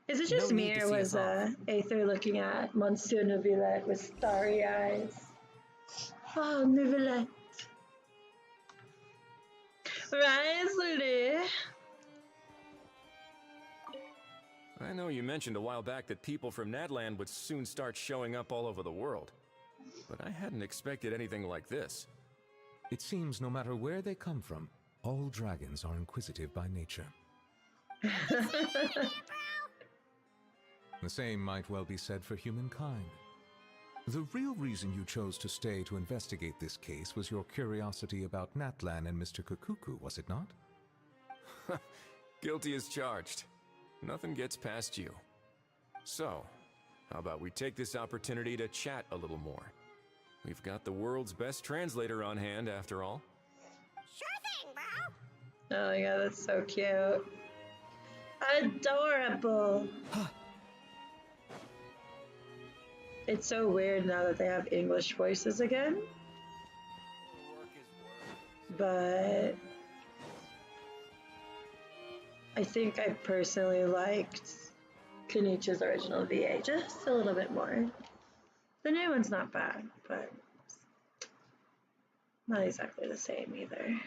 Is it just No me need to or see was us off. Aether looking at Monsieur Neuvillette with starry eyes? Oh, Neuvillette. Risley. I know you mentioned a while back that people from Nadland would soon start showing up all over the world. But I hadn't expected anything like this. It seems no matter where they come from, all dragons are inquisitive by nature. The same might well be said for humankind. The real reason you chose to stay to investigate this case was your curiosity about Natlan and Mr. Kakuku, was it not? Guilty as charged. Nothing gets past you. So, how about we take this opportunity to chat a little more? We've got the world's best translator on hand, after all. Sure thing, bro. Oh yeah, that's so cute. Adorable. It's so weird now that they have English voices again. But I think I personally liked Kenichi's original VA just a little bit more. The new one's not bad, but not exactly the same either.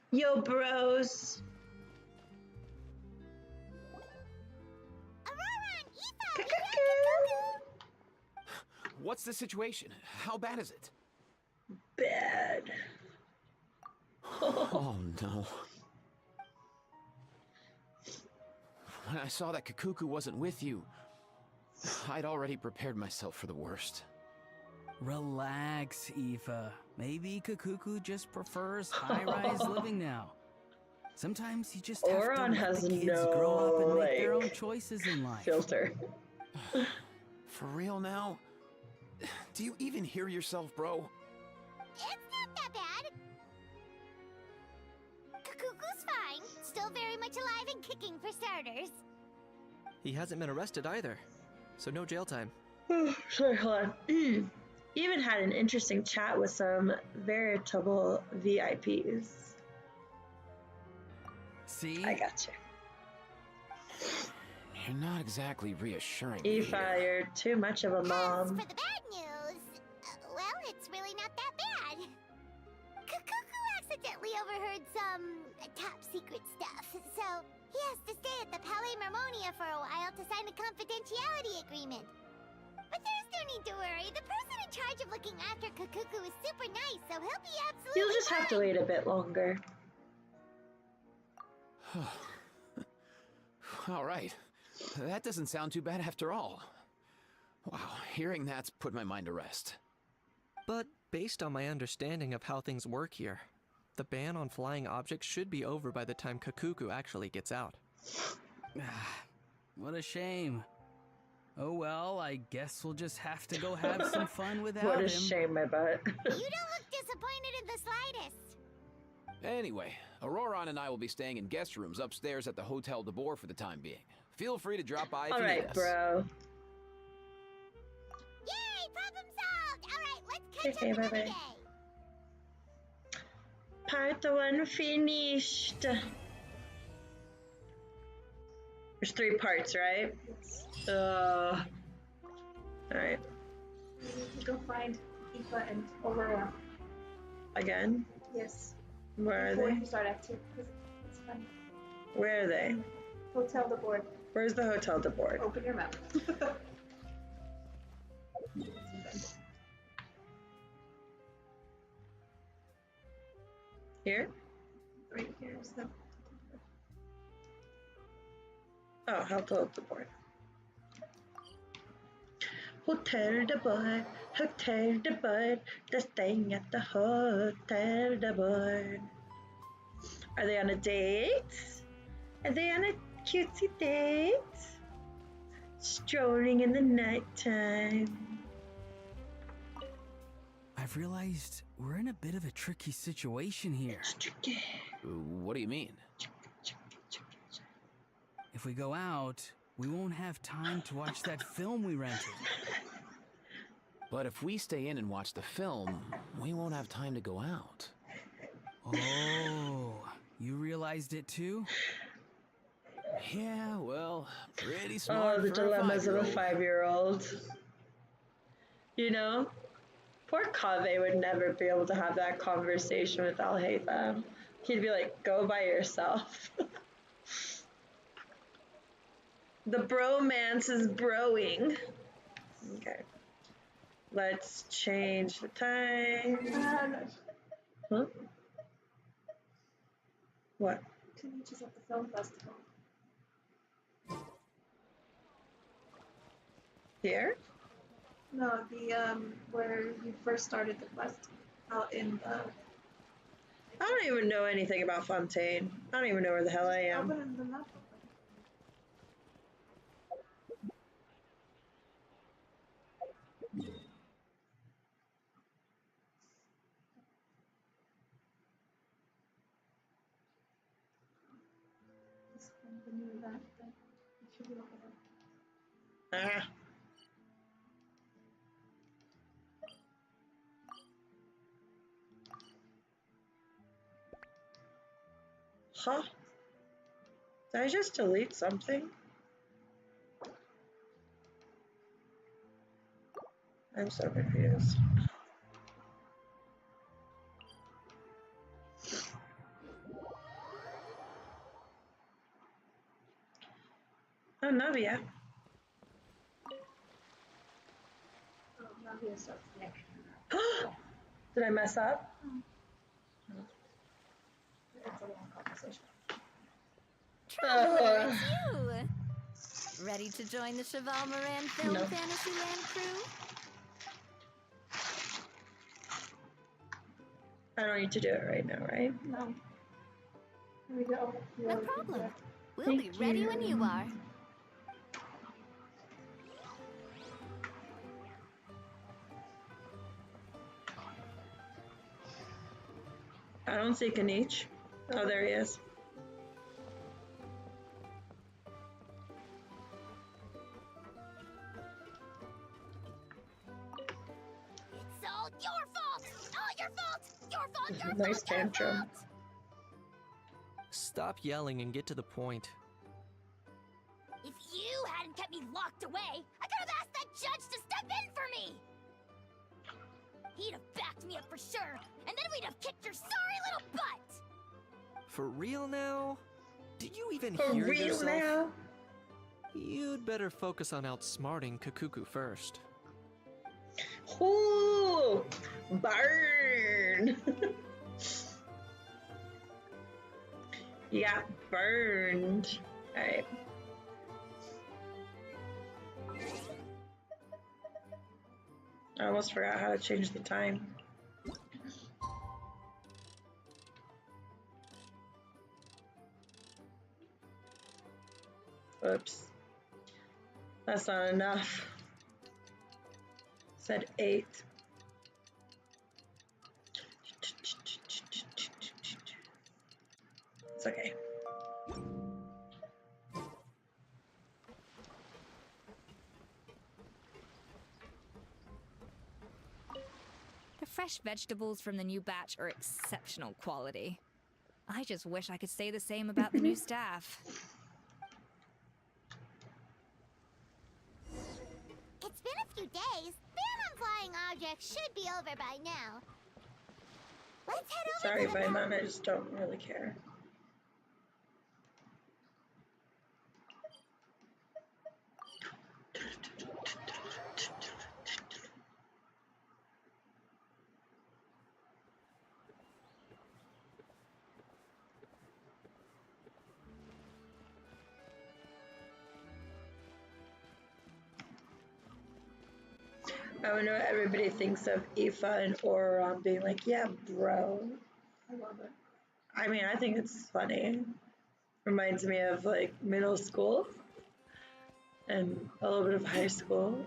Yo, bros. What's the situation? How bad is it? Bad. Oh no. When I saw that Kakuku wasn't with you, I'd already prepared myself for the worst. Relax, Aoife. Maybe Kakuku just prefers high-rise living now. Sometimes you just have Oron to let has the kids no, grow up and make their own like, choices in life. Filter. For real now? Do you even hear yourself, bro? It's not that bad. Kakuku's fine. Still very much alive and kicking for starters. He hasn't been arrested either, so no jail time. Sorry, hold on. Even had an interesting chat with some veritable VIPs. See? I got you. You're not exactly reassuring me Aoife, here. you're too much of a mom. As for the bad news, well, it's really not that bad. Kukuku accidentally overheard some top secret stuff, so he has to stay at the Palais Marmonia for a while to sign a confidentiality agreement. But there's no need to worry. The person in charge of looking after Kukuku is super nice, so he'll be absolutely You'll just have to wait a bit longer. All right. That doesn't sound too bad after all. Wow, hearing that's put my mind to rest. But based on my understanding of how things work here, the ban on flying objects should be over by the time Kakuku actually gets out. What a shame. Oh well, I guess we'll just have to go have some fun without What a him. shame, my butt. You don't look disappointed in the slightest. Anyway, Auroron and I will be staying in guest rooms upstairs at the Hotel de Boer for the time being. Feel free to drop by if you need Alright, us. bro. Yay, problem solved! Alright, let's catch Okay, up another bye-bye. day. Part 1 finished. There's 3 parts, right? Alright. Go find Aoife and Aurora. Again? Yes. Where are Before they? you start Act 2, because it's fun. Where are they? Hotel de Board. Where's the Hotel de Boer? Open your mouth. Here? Right here is the. Oh, Hotel de Boer. Hotel de Boer, Hotel de Boer, they're staying at the Hotel de Boer. Are they on a date? Are they on a cutesy date? Strolling in the nighttime. I've realized we're in a bit of a tricky situation here. It's tricky. What do you mean? If we go out, we won't have time to watch that film we rented. But if we stay in and watch the film, we won't have time to go out. Oh, you realized it too? Yeah, well, pretty smart. Oh, the for a dilemmas of a 5-year-old. 5-year-old. You know? Poor Kaveh would never be able to have that conversation with Al-Haytham. He'd be like, go by yourself. The bromance is broing. Okay. Let's change the time. Huh? What? Kanichi's at the film festival. Here? No, the where you first started the quest, out in the. I don't even know anything about Fontaine. I don't even know where the hell I am. Open the map. Just find the new event that you should be over there. Ah. Huh? Did I just delete something? I'm so confused. Oh, Navia. Oh, Navia starts next. Did I mess up? It's a long conversation. Traveler, it's you! Ready to join the Cheval Moran Film No. Fantasyland crew? I don't need to do it right now, right? No. Here we go. No problem. We'll be ready when you are. I don't see Kanich. Oh, there he is. Your fault, your Nice fault, your tantrum. fault! Stop yelling and get to the point. If you hadn't kept me locked away, I could have asked that judge to step in for me! He'd have backed me up for sure, and then we'd have kicked your sorry little butt! For real now? Do you even For hear real yourself? now? You'd better focus on outsmarting Kakuku first. Ooh, burn! You got burned. Alright. I almost forgot how to change the time. Oops. That's not enough. Said 8. It's okay. The fresh vegetables from the new batch are exceptional quality. I just wish I could say the same about the new staff. It's been a few days. Ban on flying objects should be over by now. Let's head over Sorry to the if I'm on, I just don't really care. I wonder what everybody thinks of Aoife and Auron being like, yeah, bro. I love it. I mean, I think it's funny. Reminds me of like middle school and a little bit of high school.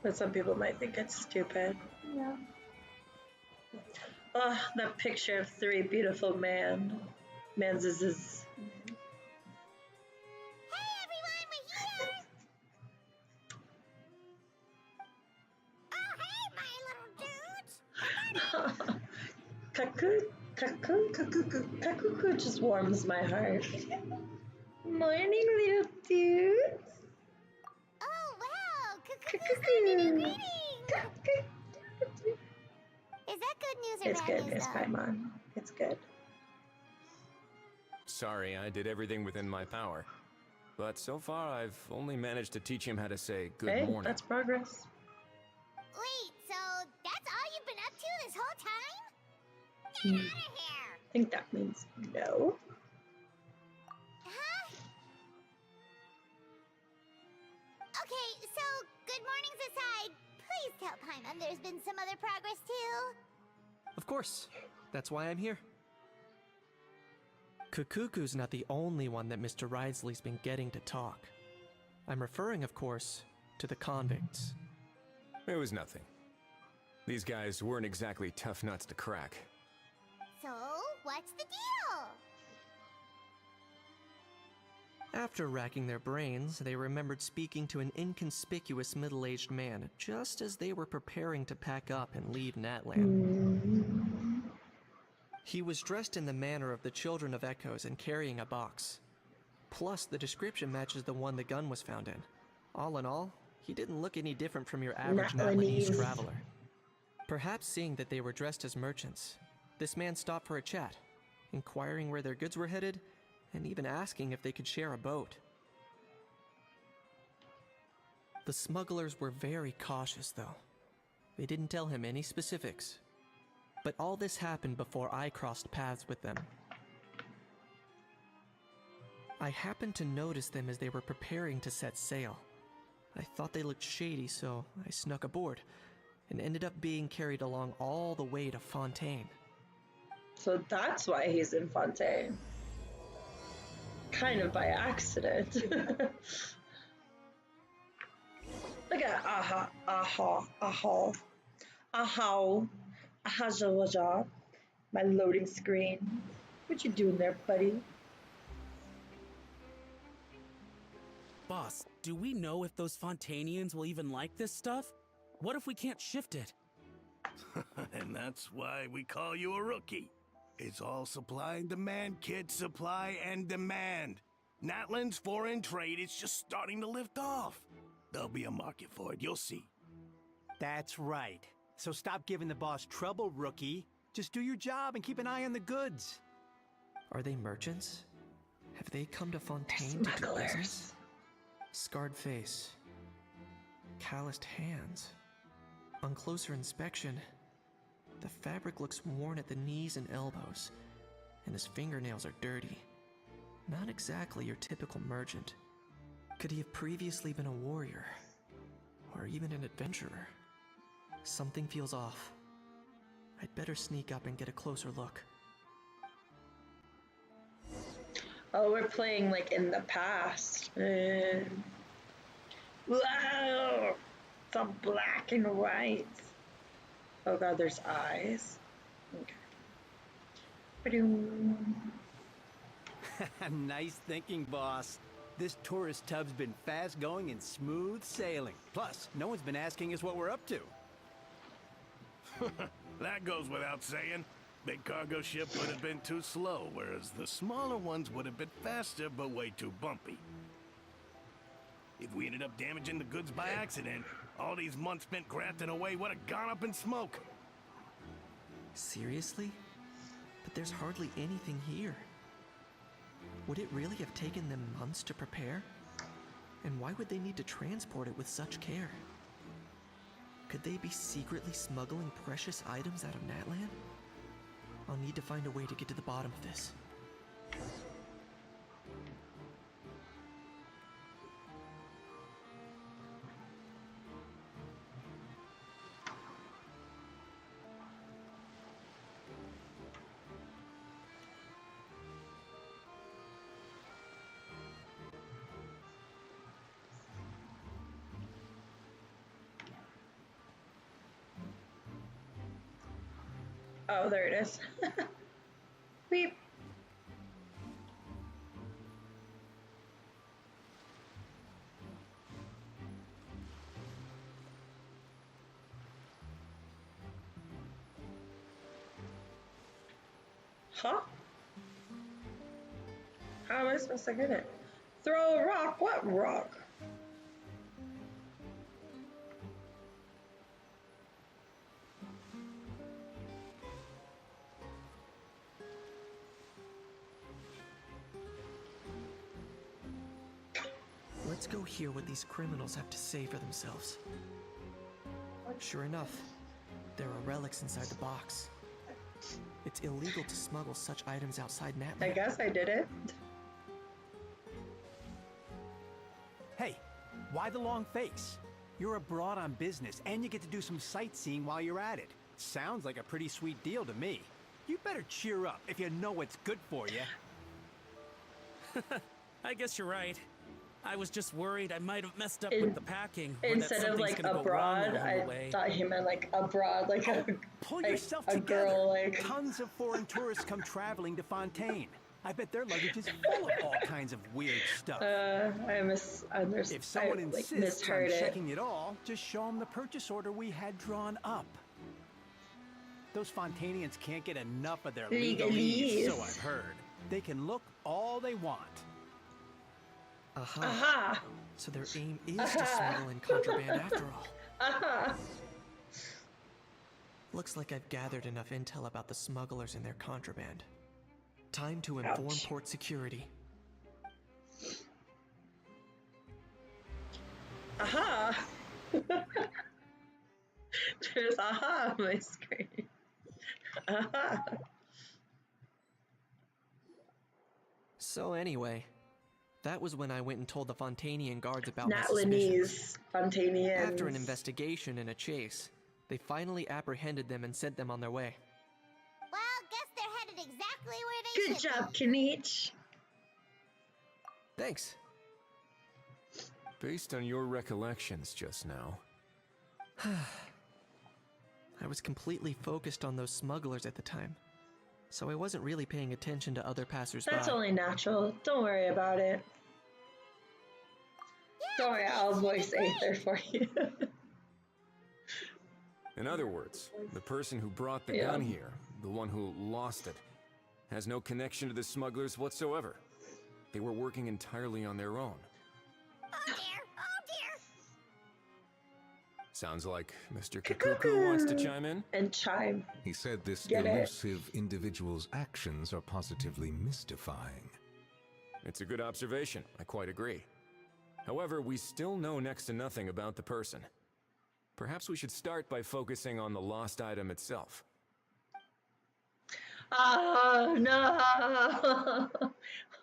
But some people might think it's stupid. Yeah. Oh, that picture of 3 beautiful mans is. Hey everyone, we're here! Oh, hey, my little dudes! Kakuku just warms my heart. Morning, little dudes. Oh, wow! Kukuku's sending you greetings! Is that good news or It's bad good, news, Miss though? Paimon. It's good. Sorry, I did everything within my power. But so far, I've only managed to teach him how to say good Hey, morning. that's progress. Wait, so that's all you've been up to this whole time? Get Hmm. out of here! I think that means no. Huh? Okay, so good mornings aside, please tell Paimon there's been some other progress too. Of course. That's why I'm here. Kakuku's not the only one that Mr. Ridesley's been getting to talk. I'm referring, of course, to the convicts. It was nothing. These guys weren't exactly tough nuts to crack. So, what's the deal? After racking their brains, they remembered speaking to an inconspicuous middle-aged man just as they were preparing to pack up and leave Natlan. He was dressed in the manner of the Children of Echoes and carrying a box. Plus, the description matches the one the gun was found in. All in all, he didn't look any different from your average Natlanese traveler. Perhaps seeing that they were dressed as merchants, this man stopped for a chat, inquiring where their goods were headed, and even asking if they could share a boat. The smugglers were very cautious, though. They didn't tell him any specifics. But all this happened before I crossed paths with them. I happened to notice them as they were preparing to set sail. I thought they looked shady, so I snuck aboard, and ended up being carried along all the way to Fontaine. So that's why he's in Fontaine. Kind of by accident. Look at Ahajawaja, my loading screen. What you doing there, buddy? Boss, do we know if those Fontanians will even like this stuff? What if we can't shift it? And that's why we call you a rookie. It's all supply and demand, kid. Supply and demand. Natlan's foreign trade is just starting to lift off. There'll be a market for it, you'll see. That's right. So stop giving the boss trouble, rookie. Just do your job and keep an eye on the goods. Are they merchants? Have they come to Fontaine to do business? Scarred face. Calloused hands. On closer inspection, the fabric looks worn at the knees and elbows, and his fingernails are dirty. Not exactly your typical merchant. Could he have previously been a warrior? Or even an adventurer? Something feels off. I'd better sneak up and get a closer look. Oh, we're playing like in the past. Wow! It's all black and white. Oh god, there's eyes. Okay. Ba-doom. Nice thinking, boss. This tourist tub's been fast going and smooth sailing. Plus, no one's been asking us what we're up to. That goes without saying. Big cargo ship would have been too slow, whereas the smaller ones would have been faster but way too bumpy. If we ended up damaging the goods by accident, all these months spent grafting away would have gone up in smoke. Seriously? But there's hardly anything here. Would it really have taken them months to prepare? And why would they need to transport it with such care? Could they be secretly smuggling precious items out of Natlan? I'll need to find a way to get to the bottom of this. Oh, there it is. Beep. Huh? How am I supposed to get it? Throw a rock? What rock? Let's go hear what these criminals have to say for themselves. Sure enough, there are relics inside the box. It's illegal to smuggle such items outside Natlan. I guess I did it. Hey, why the long face? You're abroad on business, and you get to do some sightseeing while you're at it. Sounds like a pretty sweet deal to me. You better cheer up if you know what's good for you. I guess you're right. I was just worried I might have messed up with the packing. Instead of like abroad, I thought he meant like abroad, like Pull like yourself a together. girl, like Tons of foreign tourists come traveling to Fontaine. I bet their luggage is full of all kinds of weird stuff. If someone insists on misheard it. checking it all, just show them the purchase order we had drawn up. Those Fontanians can't get enough of their legalese, so I've heard. They can look all they want. Aha. Aha. So their aim is to smuggle in contraband after all. Aha. Looks like I've gathered enough intel about the smugglers and their contraband. Time to inform Ouch. port security. Aha. There's aha on my screen. Aha. So anyway, that was when I went and told the Fontanian guards about my suspicions. Natlanese Fontanians. After an investigation and a chase, they finally apprehended them and sent them on their way. Well, guess they're headed exactly where they Good should job, go. Kanich. Thanks. Based on your recollections just now, I was completely focused on those smugglers at the time, so I wasn't really paying attention to other passersby. That's only natural. Don't worry about it. Don't worry, I'll voice Aether for you. In other words, the person who brought the gun here, the one who lost it, has no connection to the smugglers whatsoever. They were working entirely on their own. Oh dear, oh dear. Sounds like Mr. Kakuku wants to chime in? And chime. He said this Get it. elusive individual's actions are positively mystifying. It's a good observation. I quite agree. However, we still know next to nothing about the person. Perhaps we should start by focusing on the lost item itself. Oh no!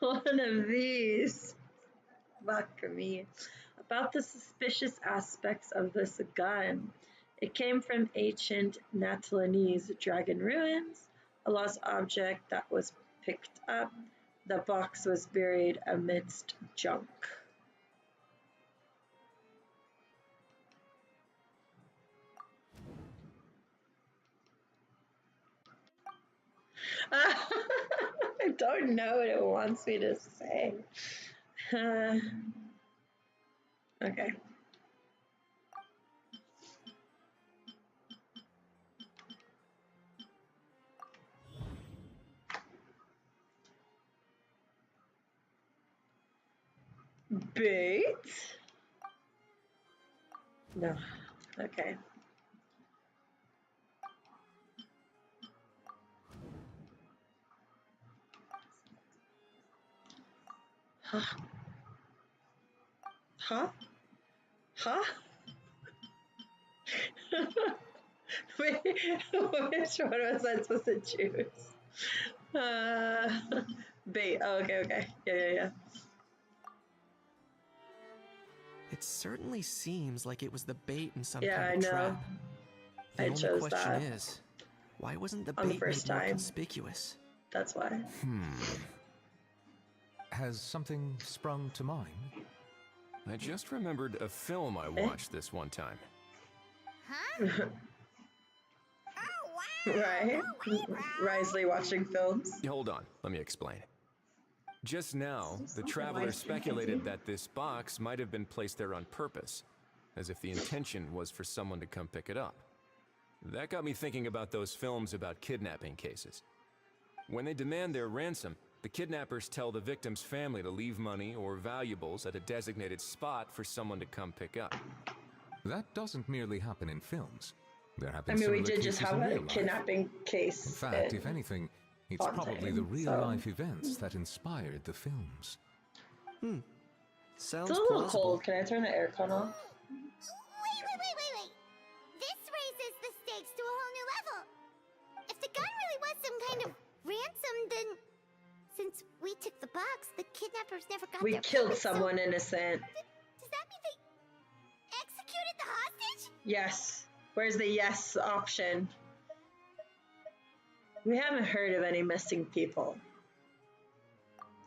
One of these. Fuck me. About the suspicious aspects of this gun. It came from ancient Natalanese dragon ruins, a lost object that was picked up. The box was buried amidst junk. I don't know what it wants me to say. Okay. Bait? No. Okay. Huh? Huh? Huh? Wait, which one was I supposed to choose? Bait. Oh, okay. Yeah. It certainly seems like it was the bait in some Yeah, kind I of know. trap. The I only chose question that. is, why wasn't the On the bait first made more time. conspicuous? That's why. Has something sprung to mind? I just remembered a film I watched this one time. Right? Risley watching films. Hold on, let me explain. Just now, the traveler speculated that this box might have been placed there on purpose, as if the intention was for someone to come pick it up. That got me thinking about those films about kidnapping cases. When they demand their ransom, the kidnappers tell the victim's family to leave money or valuables at a designated spot for someone to come pick up. That doesn't merely happen in films. There have I been mean, we similar did just cases have in a real life. kidnapping case. In fact, in if anything, it's Fontaine, probably the so- real-life events that inspired the films. Sounds It's a little plausible. cold. Can I turn the aircon off? Wait. This raises the stakes to a whole new level. If the gun really was some kind of ransom, then since we took the box, the kidnappers never got We their killed payment, so someone innocent. does that mean they executed the hostage? Yes. Where's the yes option? We haven't heard of any missing people.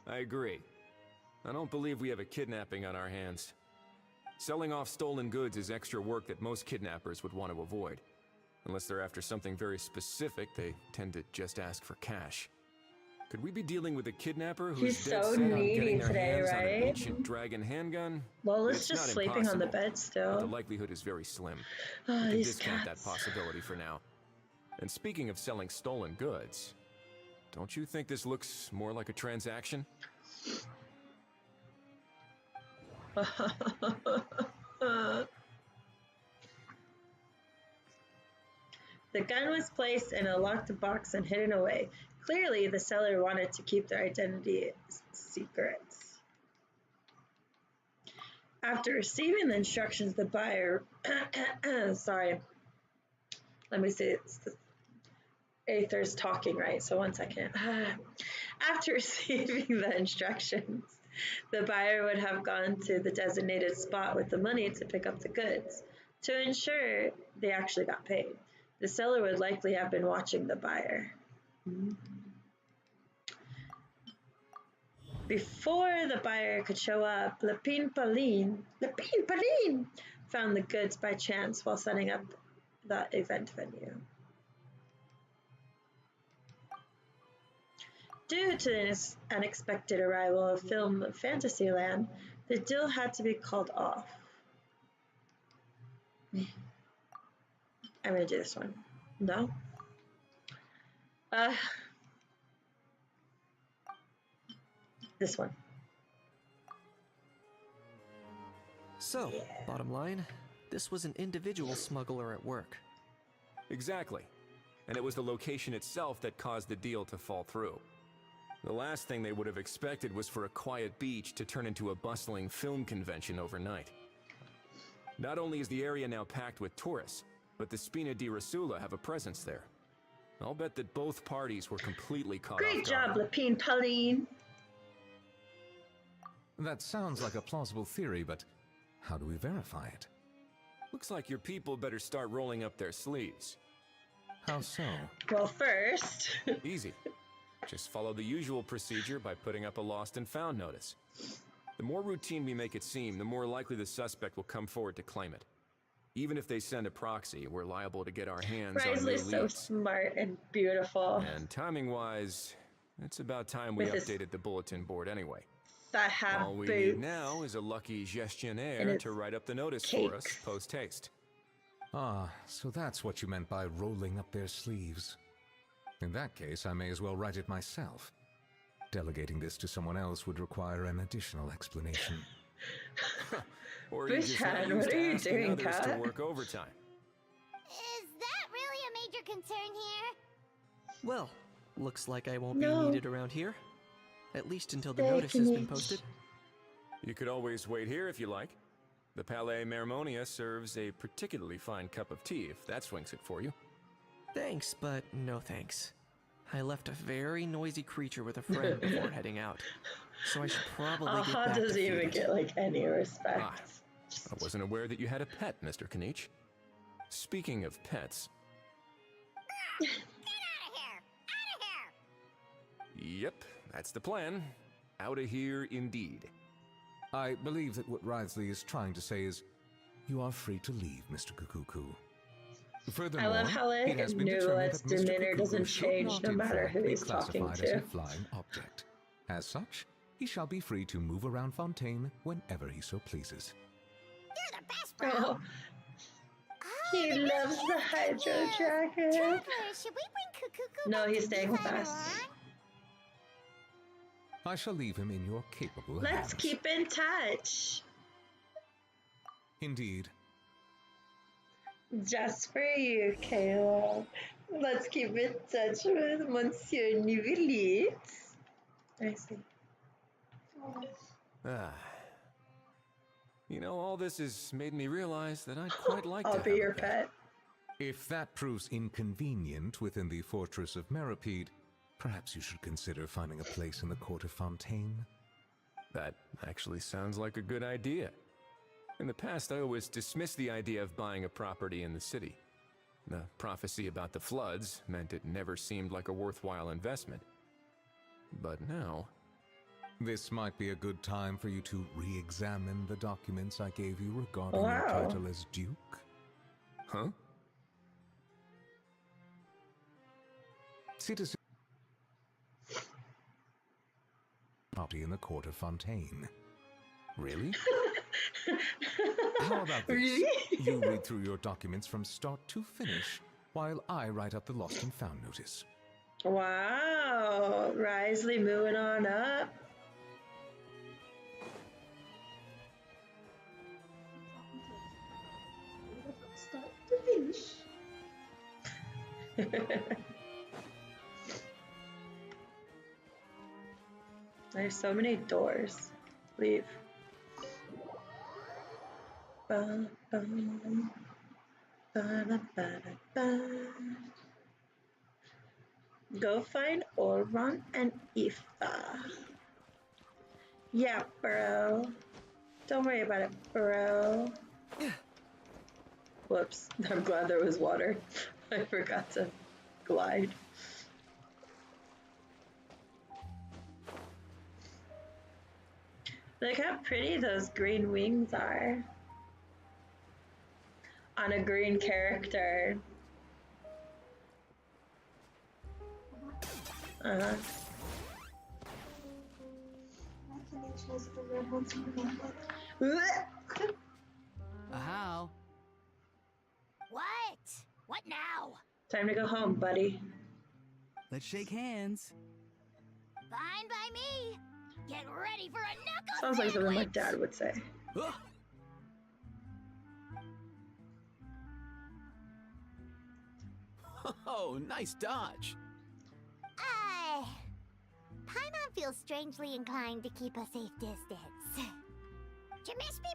I agree. I don't believe we have a kidnapping on our hands. Selling off stolen goods is extra work that most kidnappers would want to avoid. Unless they're after something very specific, they tend to just ask for cash. Could we be dealing with a kidnapper who's He's dead so set on needy getting their today, hands on an right? ancient dragon handgun? Lola's It's just not sleeping on the impossible, bed but still. the likelihood is very slim. Oh, We can these discount cats. that possibility for now. And speaking of selling stolen goods, don't you think this looks more like a transaction? The gun was placed in a locked box and hidden away. Clearly, the seller wanted to keep their identity secrets. After receiving the instructions, the buyer, sorry, let me see, it's the Aether's talking, right? So 1 second. After receiving the instructions, the buyer would have gone to the designated spot with the money to pick up the goods. To ensure they actually got paid, the seller would likely have been watching the buyer. Before the buyer could show up, Lepine Pauline found the goods by chance while setting up the event venue. Due to the unexpected arrival of film Fantasyland, The deal had to be called off. I'm gonna do this one. No? This one. So, bottom line, this was an individual smuggler at work. Exactly. And it was the location itself that caused the deal to fall through. The last thing they would have expected was for a quiet beach to turn into a bustling film convention overnight. Not only is the area now packed with tourists, but the Spina di Rosula have a presence there. I'll bet that both parties were completely caught off guard. Great job, Lapine Pauline. That sounds like a plausible theory, but how do we verify it? Looks like your people better start rolling up their sleeves. How so? Well, first... Easy. Just follow the usual procedure by putting up a lost and found notice. The more routine we make it seem, the more likely the suspect will come forward to claim it. Even if they send a proxy, we're liable to get our hands on new Risley's so leads. smart and beautiful. And timing-wise, it's about time we updated the bulletin board anyway. All we need now is a lucky gestionnaire to write up the notice for us post-haste. Ah, so that's what you meant by rolling up their sleeves. In that case, I may as well write it myself. Delegating this to someone else would require an additional explanation. Or you just not used to asking others to work overtime. Is that really a major concern here? Well, looks like I won't be needed around here. At least until the notice has been posted. You could always wait here if you like. The Palais Mermonia serves a particularly fine cup of tea, if that swings it for you. Thanks, but no thanks. I left a very noisy creature with a friend before heading out, so I should probably get back to doesn't even get like any respect. I wasn't aware that you had a pet, Mr. Kanich. Speaking of pets... Get out of here! Out of here! Yep, that's the plan. Out of here indeed. I believe that what Risley is trying to say is, you are free to leave, Mr. Kukuku. Furthermore, I love how it has been determined that Mr. demeanor Kukuku doesn't should change not no in matter fact who be he's talking classified as to. a flying object. As such, he shall be free to move around Fontaine whenever he so pleases. You're the best, bro! Oh. He loves the Hydro Dragon. Trevor, should we bring Kukuku No, back he's to staying be with later us. on? I shall leave him in your capable hands. Let's keep in touch. Indeed. Just for you, Caleb. Let's keep in touch with Monsieur Nivelit. I see. You know, all this has made me realize that I'd quite like to I'll have be a your pet. pet. If that proves inconvenient within the fortress of Meripede, perhaps you should consider finding a place in the court of Fontaine. That actually sounds like a good idea. In the past, I always dismissed the idea of buying a property in the city. The prophecy about the floods meant it never seemed like a worthwhile investment. But now... This might be a good time for you to re-examine the documents I gave you regarding your Wow. title as Duke. Huh? Citizen... property in the court of Fontaine. Really? How about this? Really? You read through your documents from start to finish, while I write up the lost and found notice. Wow. Risley moving on up. Start to finish. There's so many doors. Leave. Ba, ba, ba, da, ba, da, ba. Go find Oron and Aoife. Yeah, bro. Don't worry about it, bro. Whoops. I'm glad there was water. I forgot to glide. Look how pretty those green wings are. On a green character. How? What? What now? Time to go home, buddy. Let's shake hands. Fine by me. Get ready for a knuckle Sounds like something my sandwich. dad would say. Oh, nice dodge. Paimon feels strangely inclined to keep a safe distance. Did you miss me,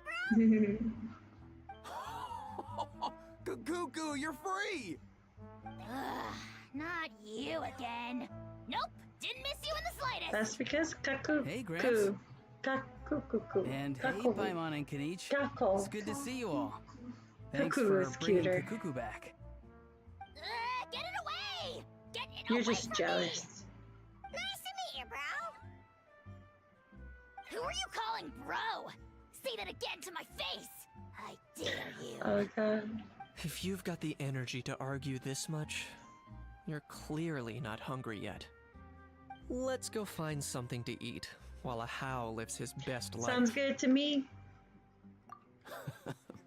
bro? Cuckoo, you're free! Ugh, not you again. Nope, didn't miss you in the slightest. That's because Kaku. Hey, Gramps. Kaku. And hey, Paimon and Kanich. Kako. It's good to see you all. Thanks Cuckoo for is bringing cuter. Cuckoo back. Get it away! Get it You're away just from jealous. Me. Nice to meet you, bro. Who are you calling bro? Say that again to my face. I dare you. Oh god. If you've got the energy to argue this much, you're clearly not hungry yet. Let's go find something to eat while a How lives his best life. Sounds good to me.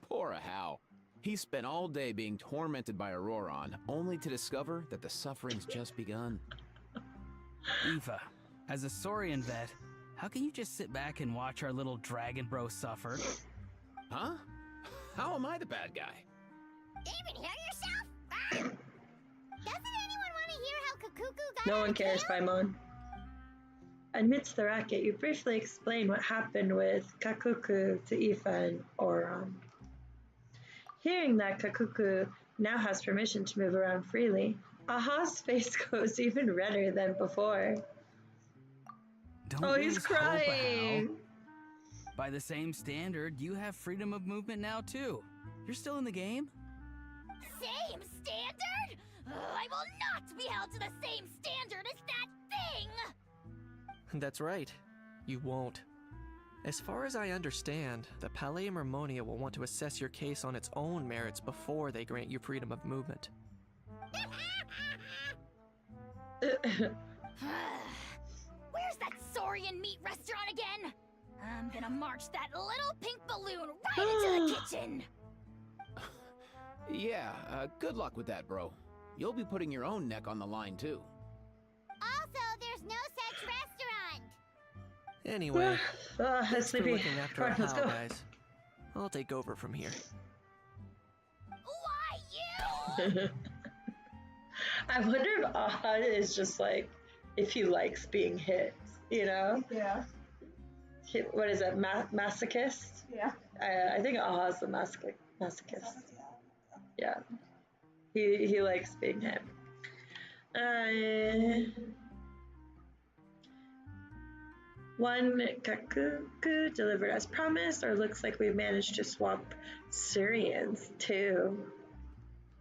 Poor Ahau. He spent all day being tormented by Auroron, only to discover that the suffering's just begun. Aoife, as a Saurian vet, how can you just sit back and watch our little dragon bro suffer? Huh? How am I the bad guy? Even hear yourself? Doesn't anyone want to hear how Kakuku got No one cares, Paimon. Amidst the racket, you briefly explain what happened with Kakuku to Aoife and Auron. Hearing that Kakuku now has permission to move around freely, Aha's face goes even redder than before. Don't He's lose hope, crying. Ahau. By the same standard, you have freedom of movement now too. You're still in the game? Same standard? I will not be held to the same standard as that thing! That's right. You won't. As far as I understand, the Palais Mermonia will want to assess your case on its own merits before they grant you freedom of movement. Where's that Saurian meat restaurant again? I'm gonna march that little pink balloon right into the kitchen! Yeah, good luck with that, bro. You'll be putting your own neck on the line, too. Also, there's no such restaurant! Anyway, thanks for sleepy. looking after Come our on, let's How, go. guys. I'll take over from here. Why you? I wonder if Aha is just like, if he likes being hit, you know? Yeah. What is that, masochist? Yeah. I think Aha's the masochist. Yeah. He likes being hit. One Kakuku delivered as promised, or looks like we've managed to swap Syrians too.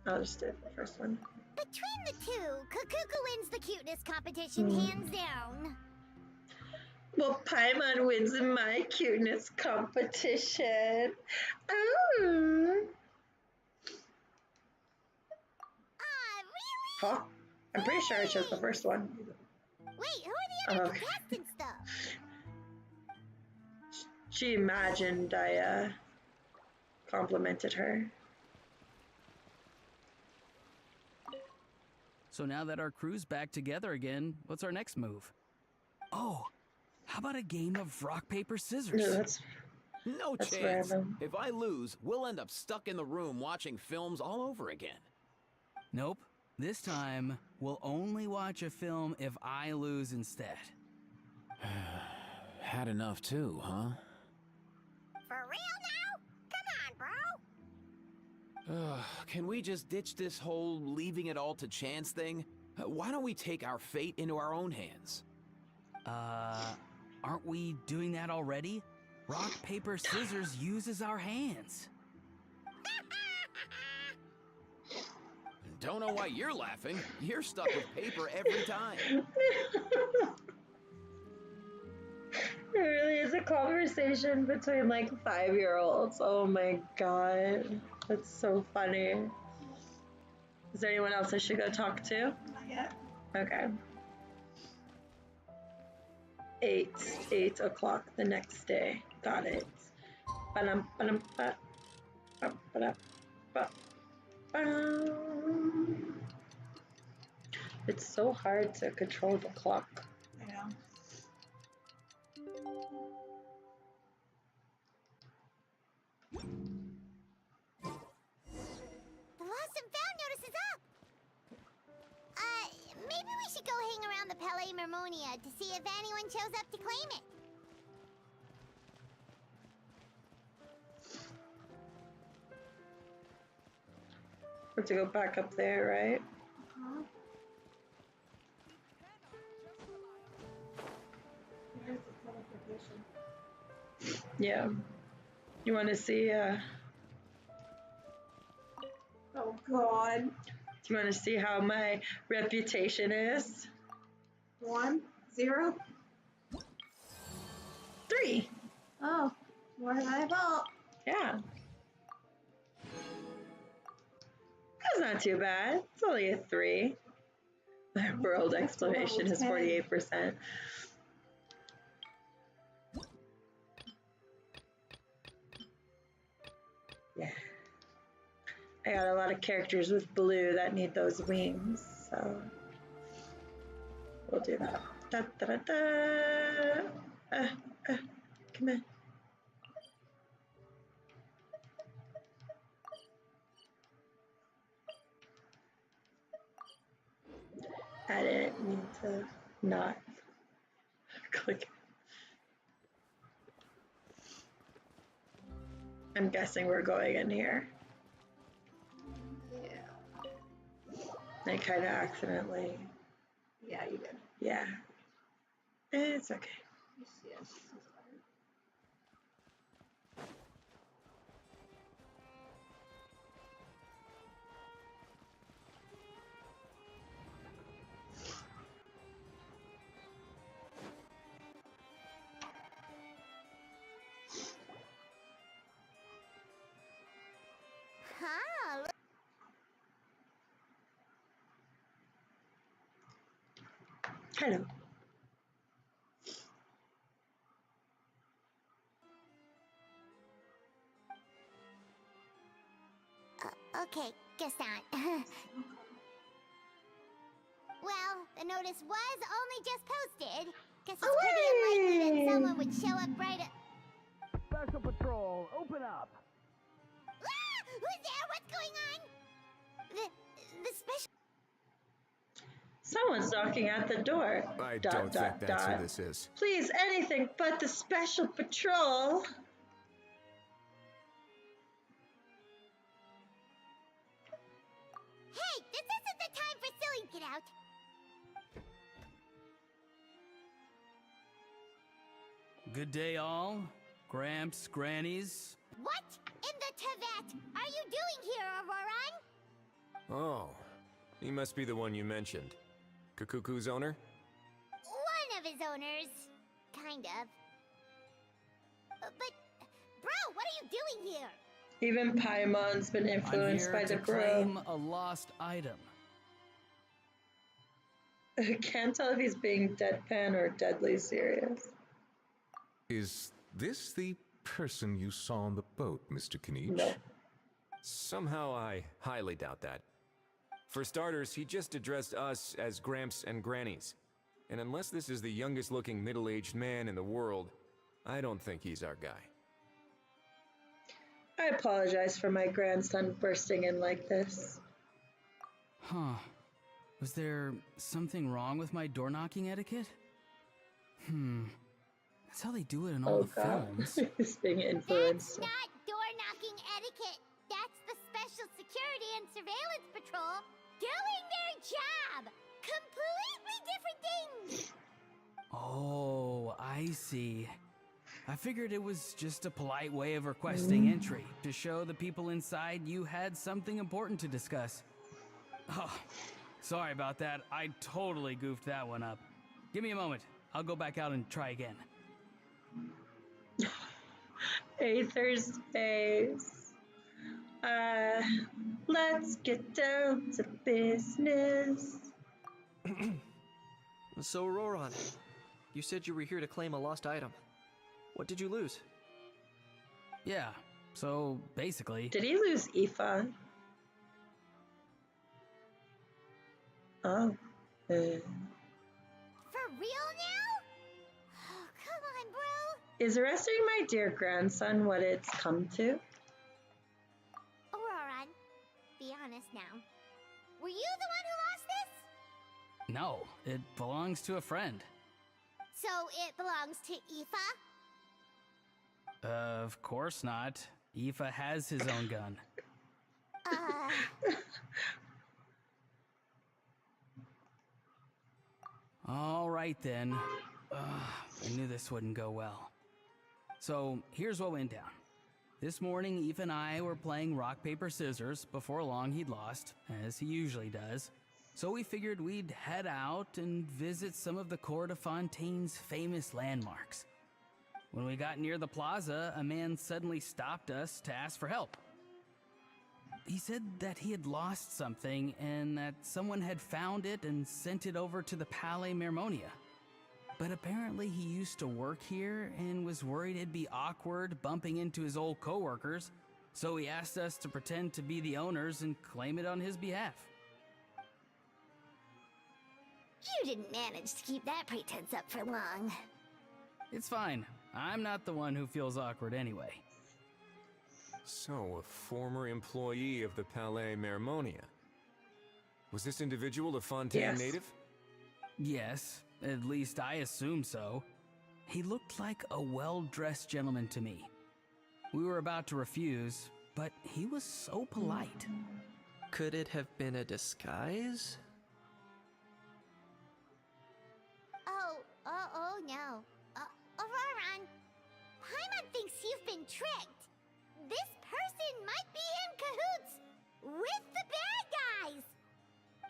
I'll just do the first one. Between the two, Kakuku wins the cuteness competition hands down. Well, Paimon wins in my cuteness competition. Oh. Really? Huh? I'm pretty sure I chose the first one. Wait, who are the other contestants, though? She imagined I complimented her. So now that our crew's back together again, what's our next move? Oh, how about a game of rock, paper, scissors? No, that's chance. random. If I lose, we'll end up stuck in the room watching films all over again. Nope. This time, we'll only watch a film if I lose instead. Had enough too, huh? For real now? Come on, bro. Can we just ditch this whole leaving it all to chance thing? Why don't we take our fate into our own hands? Aren't we doing that already? Rock, paper, scissors uses our hands. Don't know why you're laughing. You're stuck with paper every time. It really is a conversation between like 5-year-olds. Oh my god. That's so funny. Is there anyone else I should go talk to? Not yet. Okay. 8 o'clock the next day. Got it. Ba-dum, ba-dum, ba. Ba-ba-da, ba. It's so hard to control the clock. I know. The lost and found notice is up! Maybe we should go hang around the Palais Mermonia to see if anyone shows up to claim it. We have to go back up there, right? Yeah. You want to see, Oh God. Do you want to see how my reputation is? 1, 0. 3. Oh, more than I thought. Yeah. That's not too bad. It's only a 3. My world exclamation is 48%. Yeah. I got a lot of characters with blue that need those wings, so we'll do that. Da, da, da, da. Come in. I didn't mean to not click. I'm guessing we're going in here. Yeah. I kind of accidentally. Yeah, you did. Yeah. It's okay. Yes. Huh, look. Hello. Okay, guess not. Well, the notice was only just posted. Guess it's pretty unlikely that someone would show up right at... Special Patrol, open up! Ah! Who's there? What's going on? The special... Someone's knocking at the door. I don't think that's who this is. Please, anything but the special patrol. Hey, this isn't the time for silly get out. Good day, all. Gramps, Grannies. What in the Tevat are you doing here, Auroron? Oh, he must be the one you mentioned. Kukuku's owner? One of his owners. Kind of. But, bro, what are you doing here? Even Paimon's been influenced by the bro. Claim a lost item. I can't tell if he's being deadpan or deadly serious. Is this the person you saw on the boat, Mr. Kniech? No. Somehow I highly doubt that. For starters, he just addressed us as Gramps and Grannies. And unless this is the youngest looking middle-aged man in the world, I don't think he's our guy. I apologize for my grandson bursting in like this. Huh. Was there something wrong with my door-knocking etiquette? That's how they do it in all the films. He's being influenced. That's not door-knocking etiquette. That's the Special Security and Surveillance Patrol doing their job. Completely different things. Oh, I see. I figured it was just a polite way of requesting entry to show the people inside you had something important to discuss. Oh, sorry about that. I totally goofed that one up. Give me a moment. I'll go back out and try again. Aether's face. Let's get down to business. So, Roran, You said you were here to claim a lost item. What did you lose? Yeah, so basically... Did he lose Aoife? Oh. For real now? Oh, come on, bro. Is arresting my dear grandson what it's come to? Auroran, be honest now. Were you the one who lost this? No, it belongs to a friend. So it belongs to Aoife? Of course not. Aoife has his own gun. All right then. I knew this wouldn't go well. So here's what went down. This morning, Aoife and I were playing rock, paper, scissors. Before long, he'd lost, as he usually does. So we figured we'd head out and visit some of the Cour de Fontaine's famous landmarks. When we got near the plaza, a man suddenly stopped us to ask for help. He said that he had lost something and that someone had found it and sent it over to the Palais Mermonia. But apparently he used to work here and was worried it'd be awkward bumping into his old coworkers, so he asked us to pretend to be the owners and claim it on his behalf. You didn't manage to keep that pretense up for long. It's fine. I'm not the one who feels awkward anyway. So, a former employee of the Palais Mermonia. Was this individual a Fontaine native? Yes, at least I assume so. He looked like a well-dressed gentleman to me. We were about to refuse, but he was so polite. Could it have been a disguise? Oh no. Auroran, Paimon thinks you've been tricked. This person might be in cahoots with the bad guys.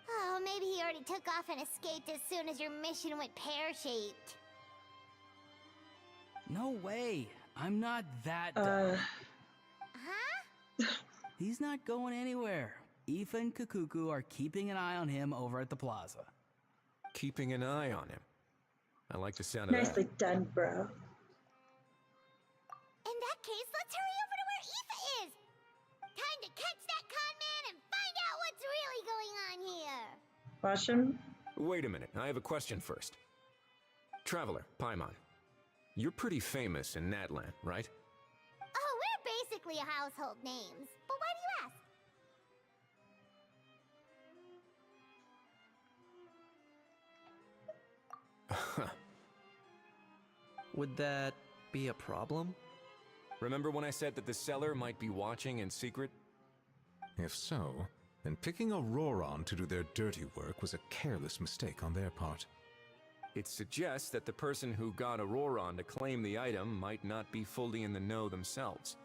Oh, maybe he already took off and escaped as soon as your mission went pear-shaped. No way. I'm not that dumb. Huh? He's not going anywhere. Aoife and Kakuku are keeping an eye on him over at the plaza. Keeping an eye on him. I like the sound of that. Nicely done, bro. In that case, let's hurry over to where Aoife is. Time to catch that con man and find out what's really going on here. Watch him. Wait a minute, I have a question first. Traveler, Paimon, you're pretty famous in Natlan, right? Oh, we're basically household names. But why do you ask? Would that be a problem? Remember when I said that the seller might be watching in secret? If so, then picking Auroran to do their dirty work was a careless mistake on their part. It suggests that the person who got Auroran to claim the item might not be fully in the know themselves.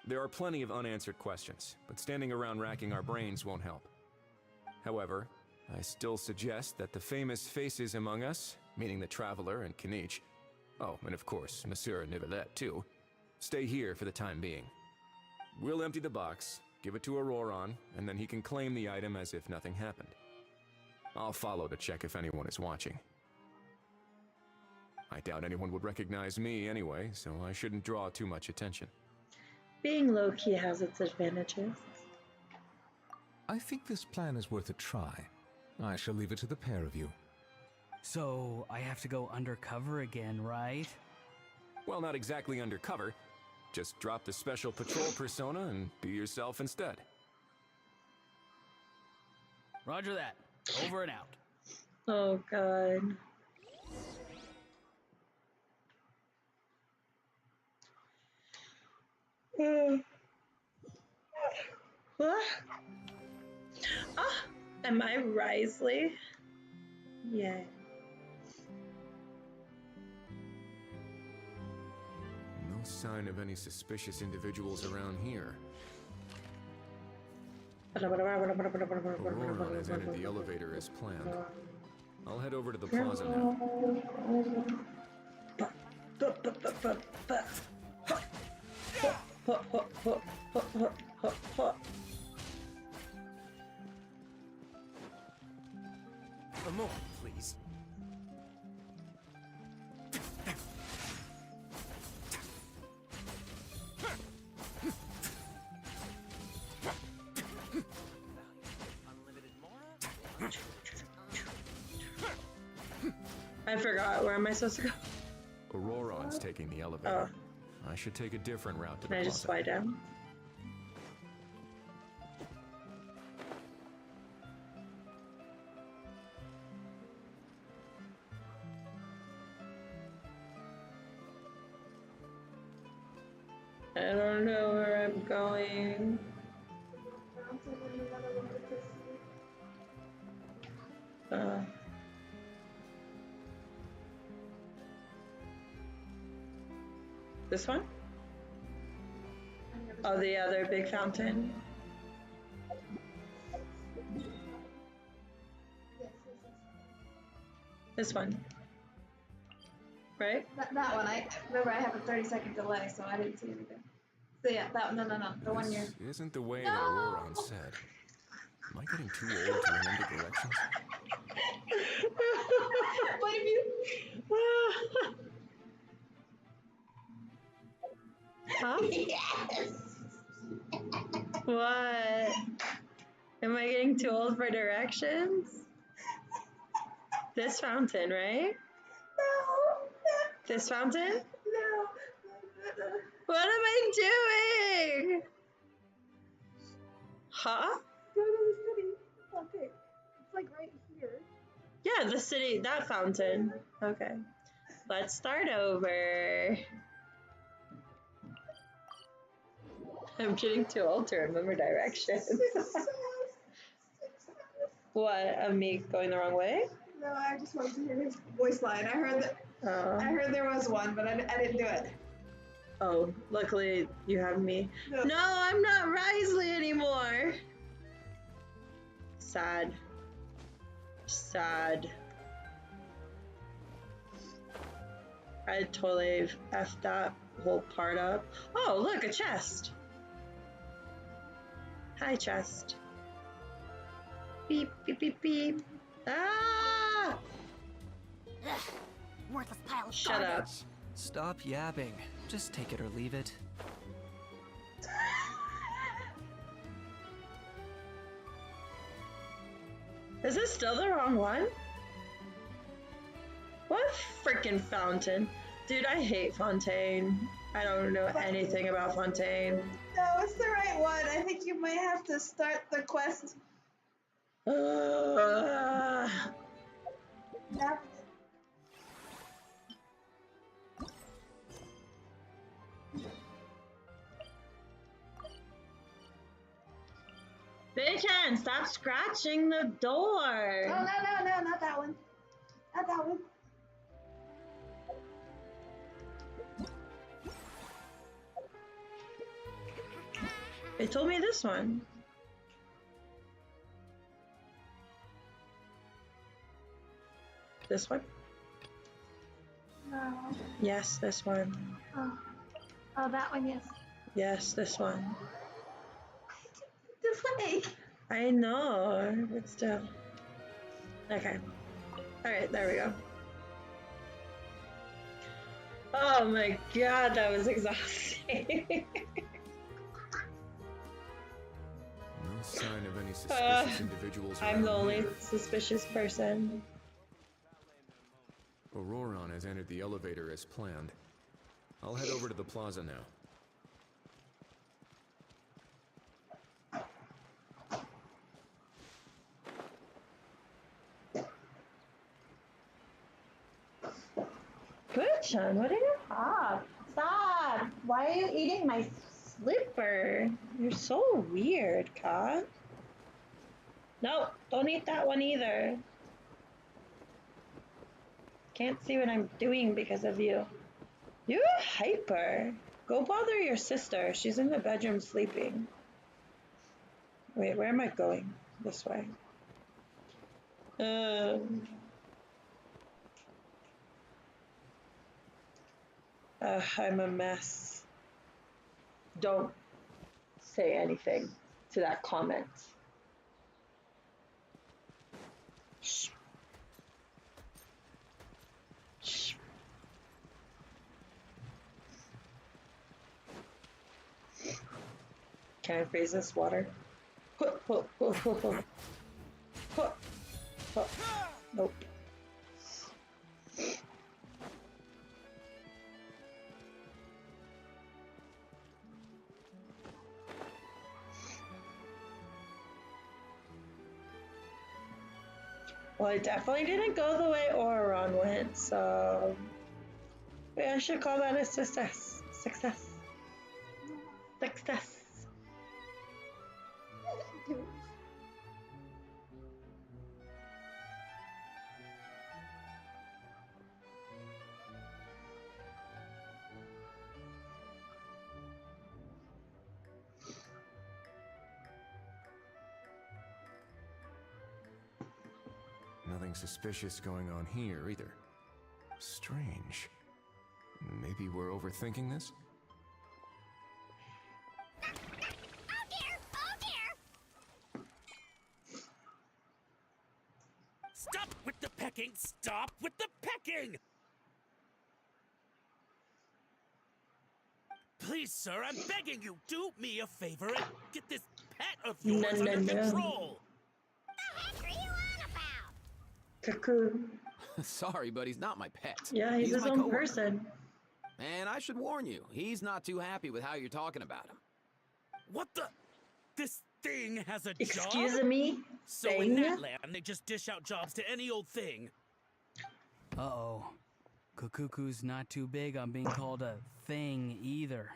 There are plenty of unanswered questions, but standing around racking our brains won't help. However, I still suggest that the famous faces among us, meaning the Traveler and Kinich, oh, and of course, Monsieur Nivelette too, stay here for the time being. We'll empty the box, give it to Auroran, and then he can claim the item as if nothing happened. I'll follow to check if anyone is watching. I doubt anyone would recognize me anyway, so I shouldn't draw too much attention. Being low-key has its advantages. I think this plan is worth a try. I shall leave it to the pair of you. So, I have to go undercover again, right? Well, not exactly undercover. Just drop the special patrol persona and be yourself instead. Roger that. Over and out. Oh, God. What? Oh, am I Risley? Yeah. No sign of any suspicious individuals around here. Auroran has entered the elevator as planned. I'll head over to the plaza now. A moment, please. I forgot. Where am I supposed to go? Auroron's taking the elevator. I should take a different route to the Can I just plaza. fly down? I don't know where I'm going. This one? Oh, the other big fountain. This one. Right? That one. I remember I have a 30-second delay, so I didn't see anything. So yeah, that one. No. The one you're. This isn't the way that Auroron said. Am I getting too old to remember directions? What if you? Huh? Yes. What? Am I getting too old for directions? This fountain, right? No. This fountain? No. What am I doing? Huh? Go to the city. Okay. It's like right here. Yeah, the city, that fountain. Okay. Let's start over. I'm getting too old to remember directions. What, of me going the wrong way? No, I just wanted to hear his voice line. I heard that. I heard there was one, but I didn't do it. Oh, luckily you have me. No. No, I'm not Risley anymore. Sad. Sad. I totally effed that whole part up. Oh, look, a chest. Hi, chest. Beep, beep, beep, beep. Ah! Ugh, worthless pile of Shut up. garbage. Stop yapping. Just take it or leave it. Is this still the wrong one? What freaking fountain? Dude, I hate Fontaine. I don't know anything about Fontaine. No, it's the right one. I think you might have to start the quest. Yeah. Bacon, stop scratching the door. No, not that one. Not that one. They told me this one. This one? No. Yes, this one. Oh, that one, yes. Yes, this one. Delay. I know, but still. Okay. Alright, there we go. Oh my god, that was exhausting. No sign of any suspicious individuals. I'm the around only here. suspicious person. Auroron has entered the elevator as planned. I'll head over to the plaza now. Gretchen, what do you have? Stop! Why are you eating my slipper? You're so weird, Kat. No, don't eat that one either. Can't see what I'm doing because of you. You're hyper. Go bother your sister. She's in the bedroom sleeping. Wait, where am I going? This way. I'm a mess. Don't say anything to that comment. Shh. Shh. Can I freeze this water? Nope. Well, I definitely didn't go the way Oron went, so I should call that a success. Success. Success. Nothing suspicious going on here either. Strange. Maybe we're overthinking this? Oh dear! Oh dear! Stop with the pecking! Stop with the pecking! Please, sir, I'm begging you, do me a favor and get this pet of yours under control! The heck are you on about? Cuckoo. Sorry, but he's not my pet. Yeah, he's his my own coworker. person. And I should warn you, he's not too happy with how you're talking about him. What the? This thing has a job? Excuse me? So in that land, they just dish out jobs to any old thing. Uh-oh. Kukuku's not too big on being called a thing either.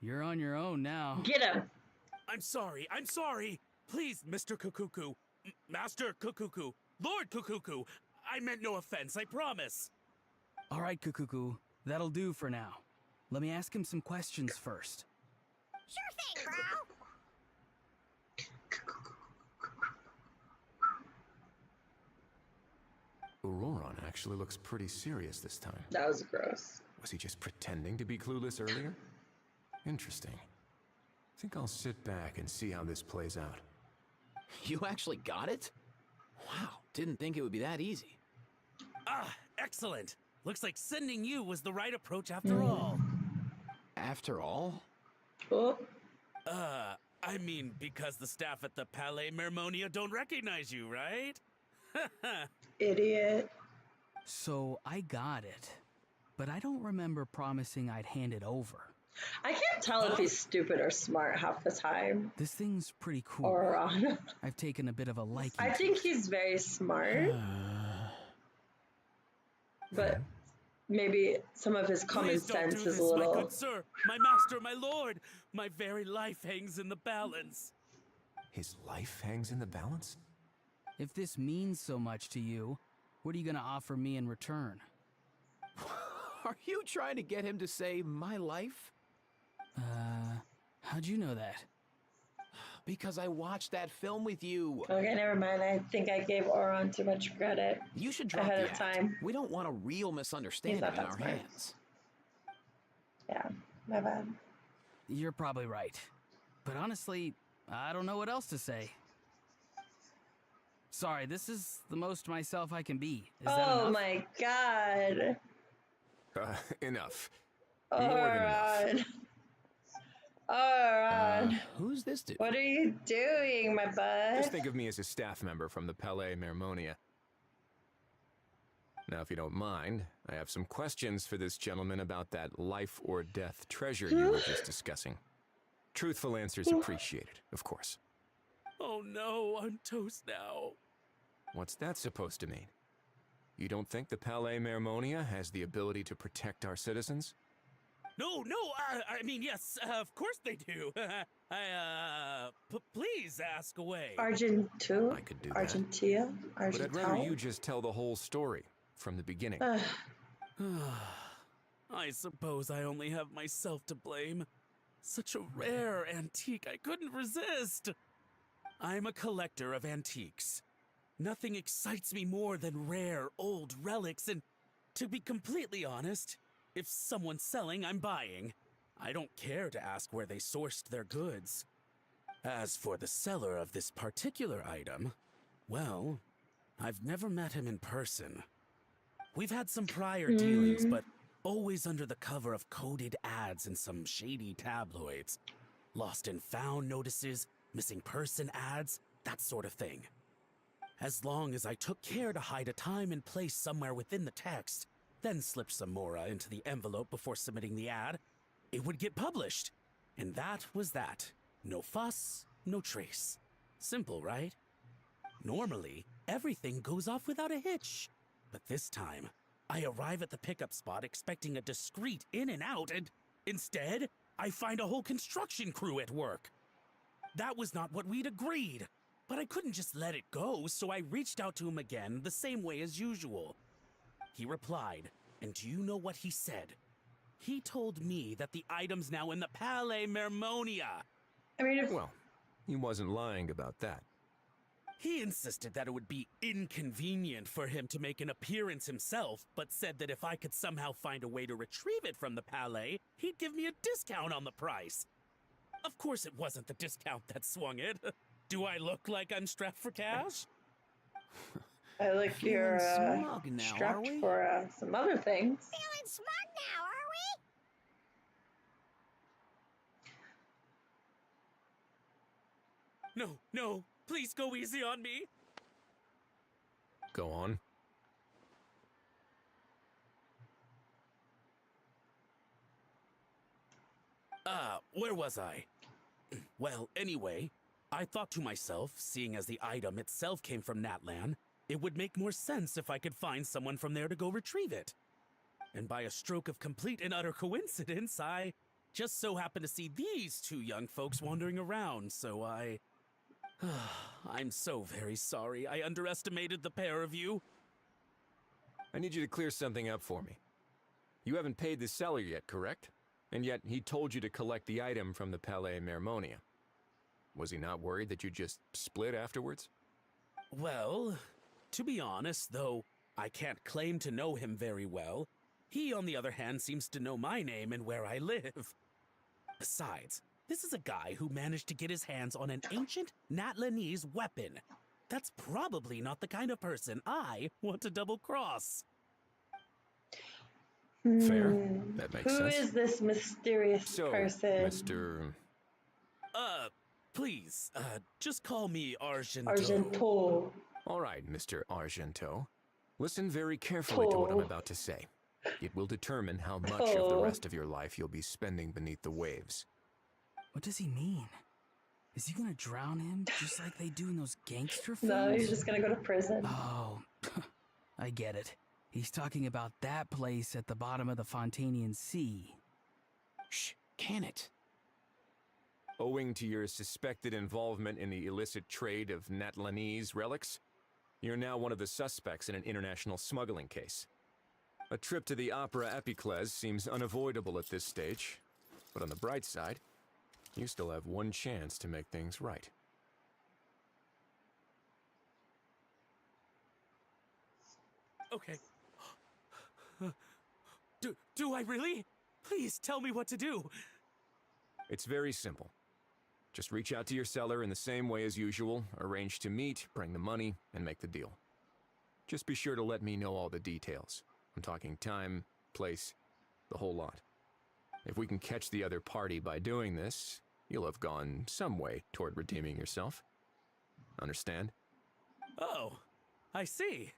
You're on your own now. Get him. I'm sorry. I'm sorry. Please, Mr. Kukuku. Master Kukuku. Lord Kukuku. I meant no offense, I promise. All right, Kukuku. That'll do for now. Let me ask him some questions first. Sure thing, bro. Auroron actually looks pretty serious this time. That was gross. Was he just pretending to be clueless earlier? Interesting. I think I'll sit back and see how this plays out. You actually got it? Wow, didn't think it would be that easy. Ah, excellent. Looks like sending you was the right approach after all. After all? Oh. I mean, because the staff at the Palais Mermonia don't recognize you, right? Idiot. So I got it, but I don't remember promising I'd hand it over. I can't tell if he's stupid or smart half the time. This thing's pretty cool. Auron. I've taken a bit of a liking. I think he's very smart. But maybe some of his common Please don't sense do is this, a little... my good sir, my master, my lord. My very life hangs in the balance. His life hangs in the balance? If this means so much to you, what are you gonna offer me in return? Are you trying to get him to say my life? How'd you know that? Because I watched that film with you. Okay, never mind. I think I gave Auron too much credit. You should drop ahead the of act. time. We don't want a real misunderstanding not in that our smart. hands. Yeah, my bad. You're probably right. But honestly, I don't know what else to say. Sorry, this is the most myself I can be. Is that Oh enough? my god. Enough. More than enough. Auron. Auron. Who's this dude? What are you doing, my bud? Just think of me as a staff member from the Palais Mermonia. Now, if you don't mind, I have some questions for this gentleman about that life or death treasure you were just discussing. Truthful answers appreciated, of course. Oh no, I'm toast now. What's that supposed to mean? You don't think the Palais Mermonia has the ability to protect our citizens? No, I mean, yes, of course they do. Please ask away. Argentu? I could do that. Argentia? But I'd rather Argentile? you just tell the whole story from the beginning. I suppose I only have myself to blame. Such a rare antique, I couldn't resist. I'm a collector of antiques. Nothing excites me more than rare, old relics, and to be completely honest, if someone's selling, I'm buying. I don't care to ask where they sourced their goods. As for the seller of this particular item, well, I've never met him in person. We've had some prior dealings, but always under the cover of coded ads in some shady tabloids. Lost and found notices, missing person ads, that sort of thing. As long as I took care to hide a time and place somewhere within the text, then slip some mora into the envelope before submitting the ad, it would get published. And that was that. No fuss, no trace. Simple, right? Normally, everything goes off without a hitch. But this time, I arrive at the pickup spot expecting a discreet in and out, and instead, I find a whole construction crew at work. That was not what we'd agreed, but I couldn't just let it go, so I reached out to him again the same way as usual. He replied, and do you know what he said? He told me that the item's now in the Palais Mermonia. I mean, Well, he wasn't lying about that. He insisted that it would be inconvenient for him to make an appearance himself, but said that if I could somehow find a way to retrieve it from the Palais, he'd give me a discount on the price. Of course it wasn't the discount that swung it. Do I look like I'm strapped for cash? I like you're strapped for some other things. Feeling smug now, are we? No, please go easy on me. Go on. Where was I? Well, anyway, I thought to myself, seeing as the item itself came from Natlan, it would make more sense if I could find someone from there to go retrieve it. And by a stroke of complete and utter coincidence, I just so happened to see these two young folks wandering around, so I'm so very sorry. I underestimated the pair of you. I need you to clear something up for me. You haven't paid the seller yet, correct? And yet he told you to collect the item from the Palais Mermonia. Was he not worried that you just split afterwards? Well, to be honest, though I can't claim to know him very well, he, on the other hand, seems to know my name and where I live. Besides, this is a guy who managed to get his hands on an ancient Natlanese weapon. That's probably not the kind of person I want to double-cross. Fair. That makes sense. Who is this mysterious person? Mr. Please, just call me Argento. Argento. All right, Mr. Argento. Listen very carefully to what I'm about to say. It will determine how much of the rest of your life you'll be spending beneath the waves. What does he mean? Is he gonna drown him just like they do in those gangster films? No, he's just gonna go to prison. Oh, I get it. He's talking about that place at the bottom of the Fontanian Sea. Shh, can it? Owing to your suspected involvement in the illicit trade of Natlanese relics, you're now one of the suspects in an international smuggling case. A trip to the Opera Epiclese seems unavoidable at this stage, but on the bright side, you still have one chance to make things right. Okay. Do I really? Please tell me what to do. It's very simple. Just reach out to your seller in the same way as usual, arrange to meet, bring the money, and make the deal. Just be sure to let me know all the details. I'm talking time, place, the whole lot. If we can catch the other party by doing this, you'll have gone some way toward redeeming yourself. Understand? Oh, I see.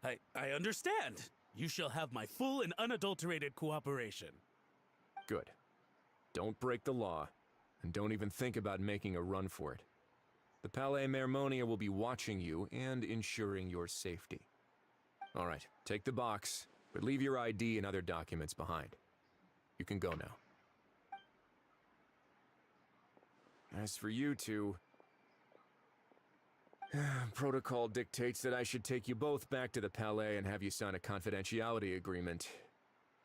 I understand. You shall have my full and unadulterated cooperation. Good. Don't break the law, and don't even think about making a run for it. The Palais Mermonia will be watching you and ensuring your safety. All right, take the box, but leave your ID and other documents behind. You can go now. As for you two, protocol dictates that I should take you both back to the Palais and have you sign a confidentiality agreement.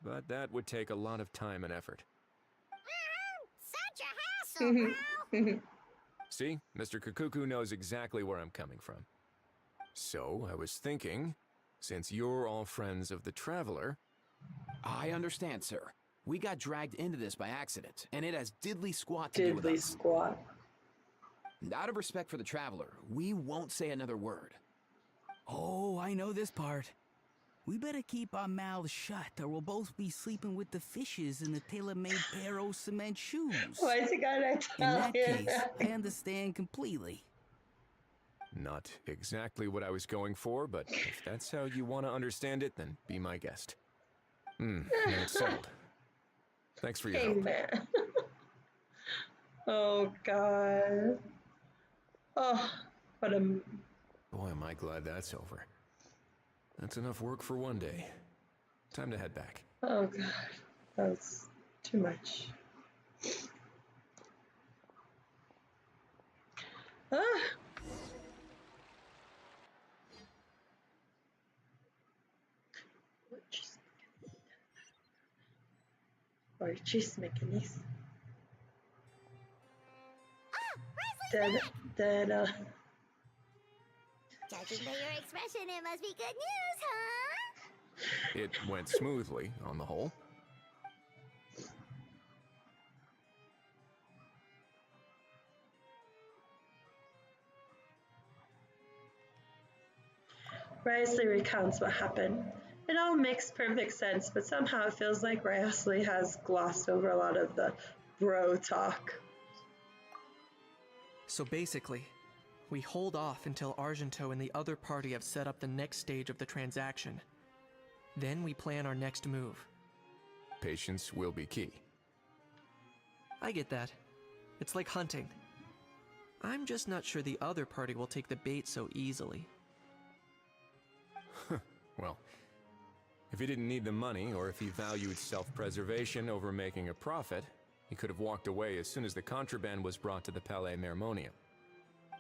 But that would take a lot of time and effort. Such a hassle, bro. See, Mr. Kakuku knows exactly where I'm coming from. So, I was thinking, since you're all friends of the Traveler... I understand, sir. We got dragged into this by accident, and it has diddly squat to do with us. Diddly squat. And out of respect for the Traveler, we won't say another word. Oh, I know this part. We better keep our mouths shut, or we'll both be sleeping with the fishes in the tailor-made pair of cement shoes. Why is he gonna tell In that you? case, I understand completely. Not exactly what I was going for, but if that's how you want to understand it, then be my guest. Then it's settled. Thanks for your help. Amen. Oh, God. Oh, what a Boy, am I glad that's over. That's enough work for one day. Time to head back. Oh god, that's too much. Ah. Or cheese mechanism. Then, Judging by your expression, it must be good news, huh? It went smoothly, on the whole. Risley recounts what happened. It all makes perfect sense, but somehow it feels like Risley has glossed over a lot of the bro talk. So basically, we hold off until Argento and the other party have set up the next stage of the transaction. Then we plan our next move. Patience will be key. I get that. It's like hunting. I'm just not sure the other party will take the bait so easily. Well, if he didn't need the money, or if he valued self-preservation over making a profit, he could have walked away as soon as the contraband was brought to the Palais Mermonia.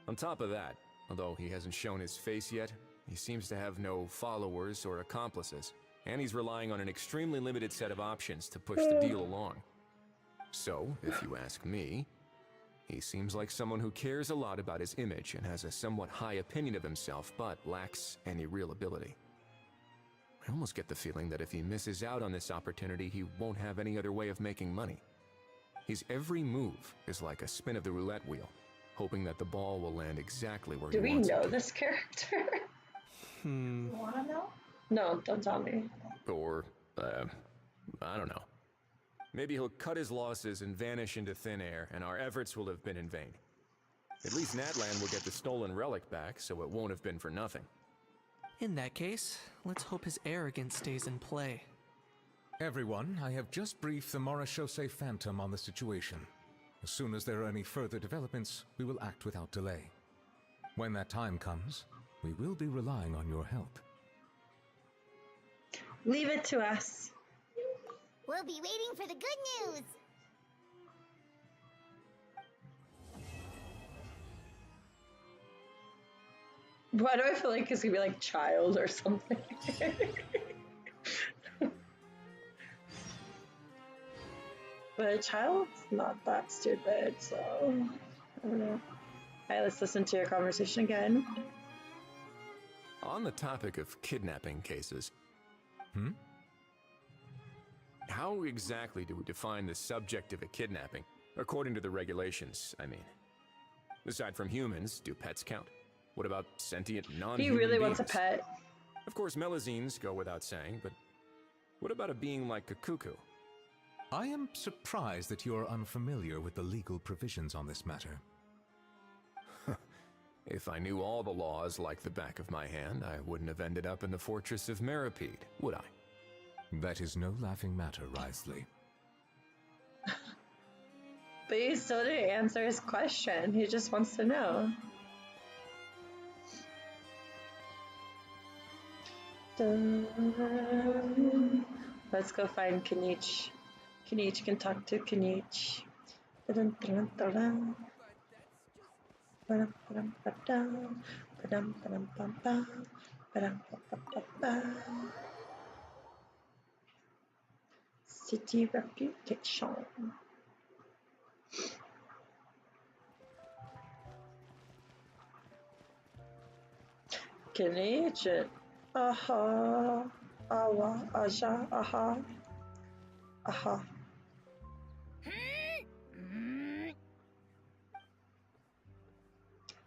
On top of that, although he hasn't shown his face yet, he seems to have no followers or accomplices, and he's relying on an extremely limited set of options to push the deal along. So, if you ask me, he seems like someone who cares a lot about his image and has a somewhat high opinion of himself, but lacks any real ability. I almost get the feeling that if he misses out on this opportunity, he won't have any other way of making money. His every move is like a spin of the roulette wheel, hoping that the ball will land exactly where he wants it. Do we know this character? You wanna know? No, don't tell me. Or, I don't know. Maybe he'll cut his losses and vanish into thin air, and our efforts will have been in vain. At least Natlan will get the stolen relic back, so it won't have been for nothing. In that case, let's hope his arrogance stays in play. Everyone, I have just briefed the Marechaussee Phantom on the situation. As soon as there are any further developments, we will act without delay. When that time comes, we will be relying on your help. Leave it to us. We'll be waiting for the good news. Why do I feel like it's gonna be like child or something? But a child's not that stupid, so I don't know. Alright, let's listen to your conversation again. On the topic of kidnapping cases, how exactly do we define the subject of a kidnapping? According to the regulations, I mean. Aside from humans, do pets count? What about sentient non-human He really beings? wants a pet. Of course, Melazines go without saying, but what about a being like Kakuku? I am surprised that you are unfamiliar with the legal provisions on this matter. If I knew all the laws like the back of my hand, I wouldn't have ended up in the fortress of Meripede, would I? That is no laughing matter, Risley. But he still didn't answer his question. He just wants to know. Let's go find Kanich. Kanich can talk to Kanich. City reputation. Kanich. Aha. Awa. Aja. Aha. Aha.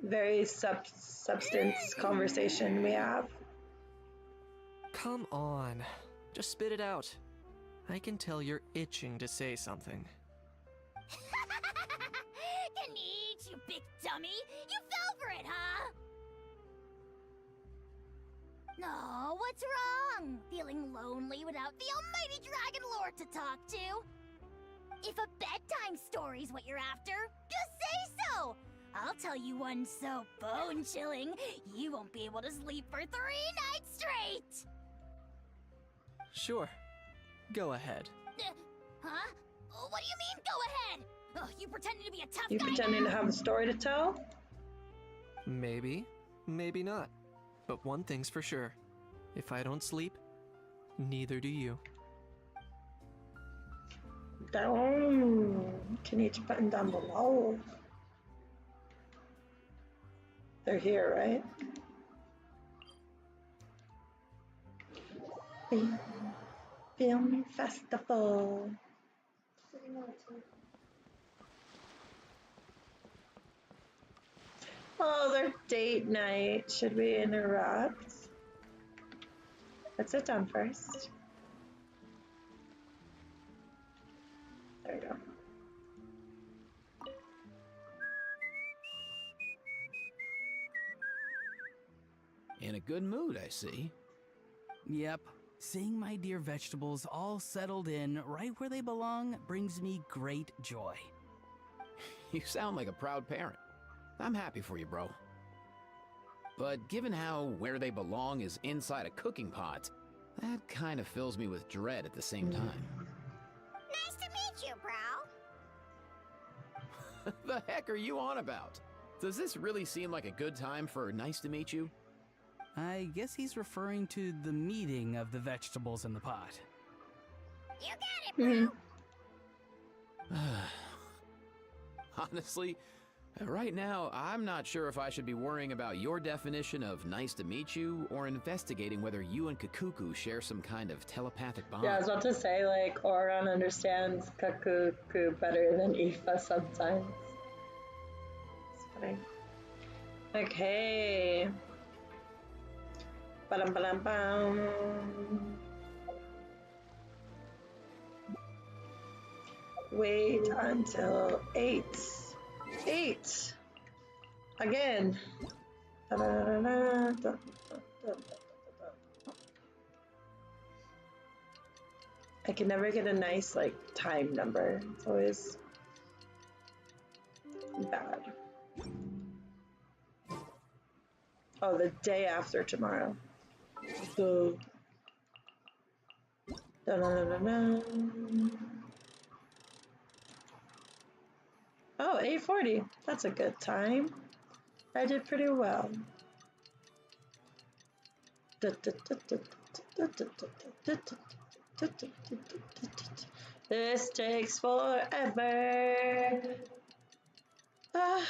Very substance conversation we have. Come on. Just spit it out. I can tell you're itching to say something. Kanich, you big dummy! You fell for it, huh? No, what's wrong? Feeling lonely without the almighty Dragon Lord to talk to? If a bedtime story's what you're after, just say so! I'll tell you one so bone-chilling, you won't be able to sleep for 3 nights straight! Sure. Go ahead. Huh? What do you mean, go ahead? Oh, you pretending to be a tough You guy pretending now? to have a story to tell? Maybe, maybe not. But one thing's for sure. If I don't sleep, neither do you. Down. Can each button down below. They're here, right? Film festival. Oh, their date night. Should we interrupt? Let's sit down first. There we go. In a good mood, I see. Yep. Seeing my dear vegetables all settled in right where they belong brings me great joy. You sound like a proud parent. I'm happy for you, bro. But given how where they belong is inside a cooking pot, that kind of fills me with dread at the same time. Nice to meet you, bro. The heck are you on about? Does this really seem like a good time for nice to meet you? I guess he's referring to the meeting of the vegetables in the pot. You got it, bro. Honestly, right now, I'm not sure if I should be worrying about your definition of nice to meet you or investigating whether you and Kakuku share some kind of telepathic bond. Yeah, I was about to say, like, Oron understands Kakuku better than Aoife sometimes. It's funny. Okay. Ba-dum-ba-dum-bum. Wait until 8. 8. Again. Da-da-da-da-da. I can never get a nice, like, time number. It's always bad. Oh, the day after tomorrow. So. Da-da-da-da-da. Oh, 8:40. That's a good time. I did pretty well. This takes forever. Ah.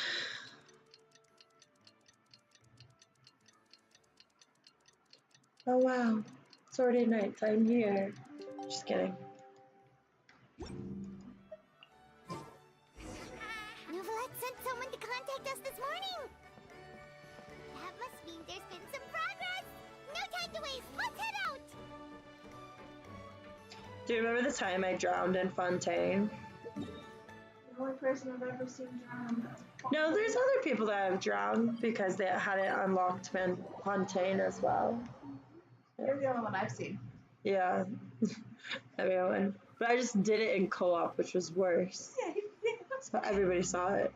Oh wow, it's already nighttime here. Just kidding. Novelette sent someone to contact us this morning. That must mean there's been some progress. No time to waste. Let's head out. Do you remember the time I drowned in Fontaine? The only person I've ever seen drown. No, there's other people that have drowned because they had it unlocked in Fontaine as well. You're the only one I've seen. Yeah, everyone. But I just did it in co-op, which was worse. So everybody saw it.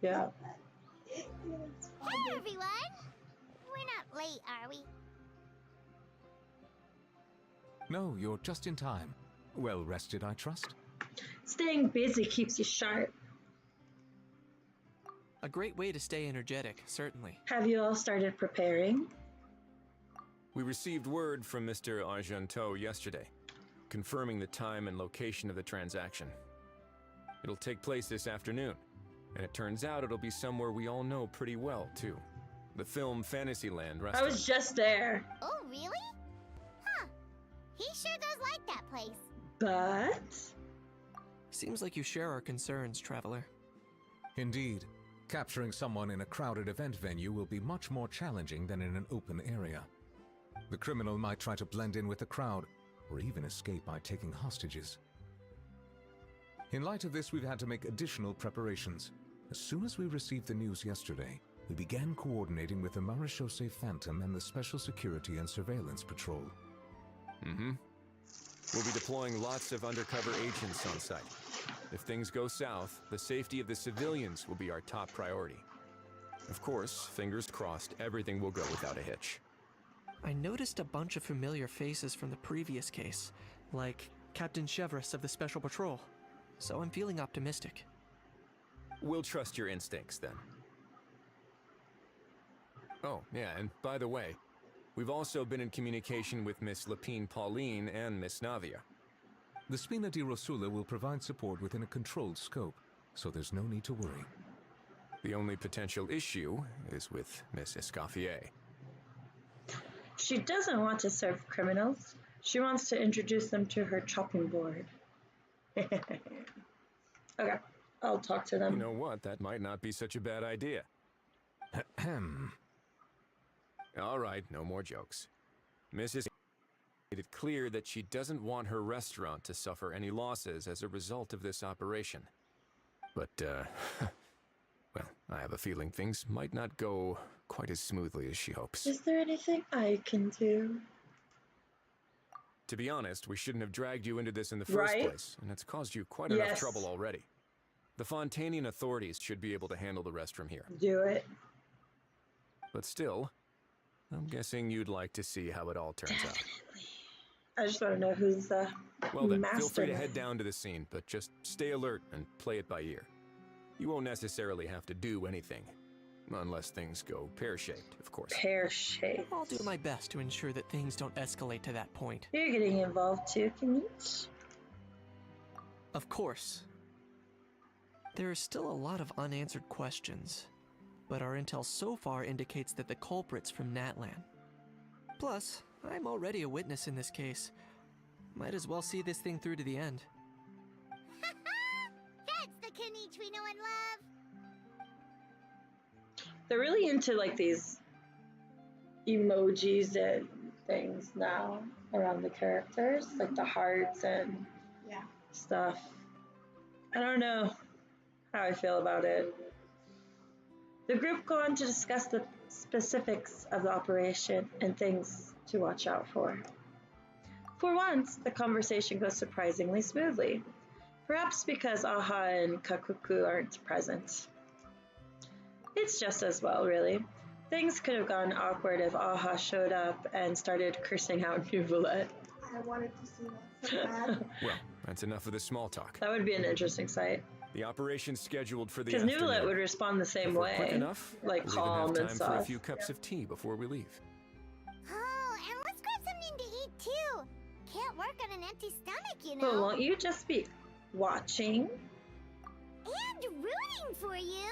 Yeah. Hey, everyone. We're not late, are we? No, you're just in time. Well rested, I trust? Staying busy keeps you sharp. A great way to stay energetic, certainly. Have you all started preparing? We received word from Mr. Argenteau yesterday, confirming the time and location of the transaction. It'll take place this afternoon, and it turns out it'll be somewhere we all know pretty well, too. The film Fantasyland restaurant. I was just there. Oh, really? Huh. He sure does like that place. But? Seems like you share our concerns, Traveler. Indeed. Capturing someone in a crowded event venue will be much more challenging than in an open area. The criminal might try to blend in with the crowd, or even escape by taking hostages. In light of this, we've had to make additional preparations. As soon as we received the news yesterday, we began coordinating with the Marechaussee Phantom and the Special Security and Surveillance Patrol. Mm-hmm. We'll be deploying lots of undercover agents on site. If things go south, the safety of the civilians will be our top priority. Of course, fingers crossed, everything will go without a hitch. I noticed a bunch of familiar faces from the previous case, like Captain Chevrolet of the Special Patrol, so I'm feeling optimistic. We'll trust your instincts, then. Oh, yeah, and by the way, we've also been in communication with Miss Lapine Pauline and Miss Navia. The Spina di Rosula will provide support within a controlled scope, so there's no need to worry. The only potential issue is with Miss Escoffier. She doesn't want to serve criminals. She wants to introduce them to her chopping board. Okay, I'll talk to them. You know what? That might not be such a bad idea. All right, no more jokes. Mrs. made it clear that she doesn't want her restaurant to suffer any losses as a result of this operation. But, well, I have a feeling things might not go quite as smoothly as she hopes. Is there anything I can do? To be honest, we shouldn't have dragged you into this in the first place, and it's caused you quite enough trouble already. The Fontanian authorities should be able to handle the rest from here. Do it. But still, I'm guessing you'd like to see how it all turns out. I just want to know who's the Well then, master. feel free to head down to the scene, but just stay alert and play it by ear. You won't necessarily have to do anything, unless things go pear-shaped, of course. Pear-shaped. I'll do my best to ensure that things don't escalate to that point. You're getting involved too, Kanich? Of course. There are still a lot of unanswered questions, but our intel so far indicates that the culprit's from Natlan. Plus, I'm already a witness in this case. Might as well see this thing through to the end. That's the Kanich we know and love. They're really into like these emojis and things now around the characters, like the hearts and stuff. I don't know how I feel about it. The group go on to discuss the specifics of the operation and things to watch out for. For once, the conversation goes surprisingly smoothly, perhaps because Aha and Kakuku aren't present. It's just as well, really. Things could have gone awkward if Aha showed up and started cursing out Nuvolet. I wanted to see that so bad. Well, that's enough of the small talk. That would be an interesting sight. The operation's scheduled for the Because afternoon. Nuvolet would respond the same If we're way. quick enough, like we'll calm even and have time for a stuff. few cups of tea before we leave. Oh, and let's grab something to eat too. Can't work on an empty stomach, you know. But won't you just be watching? And rooting for you.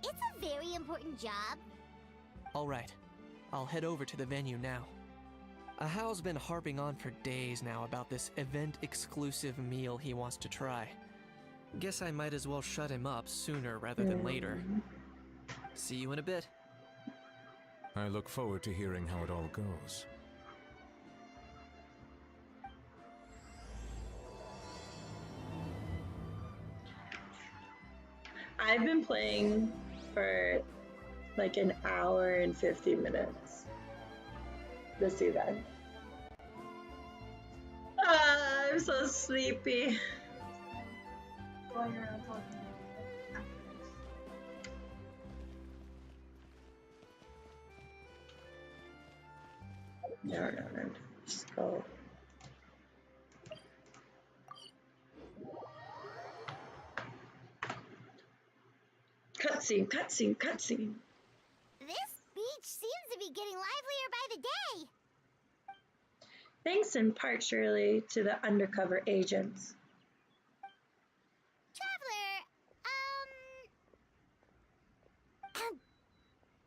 It's a very important job. Alright, I'll head over to the venue now. Ahao's been harping on for days now about this event-exclusive meal he wants to try. Guess I might as well shut him up sooner rather than later. See you in a bit. I look forward to hearing how it all goes. I've been playing for like an hour and 50 minutes this event. I'm so sleepy. Going around talking. No. Just go. Cutscene. This beach seems to be getting livelier by the day. Thanks in part, surely, to the undercover agents. Traveler,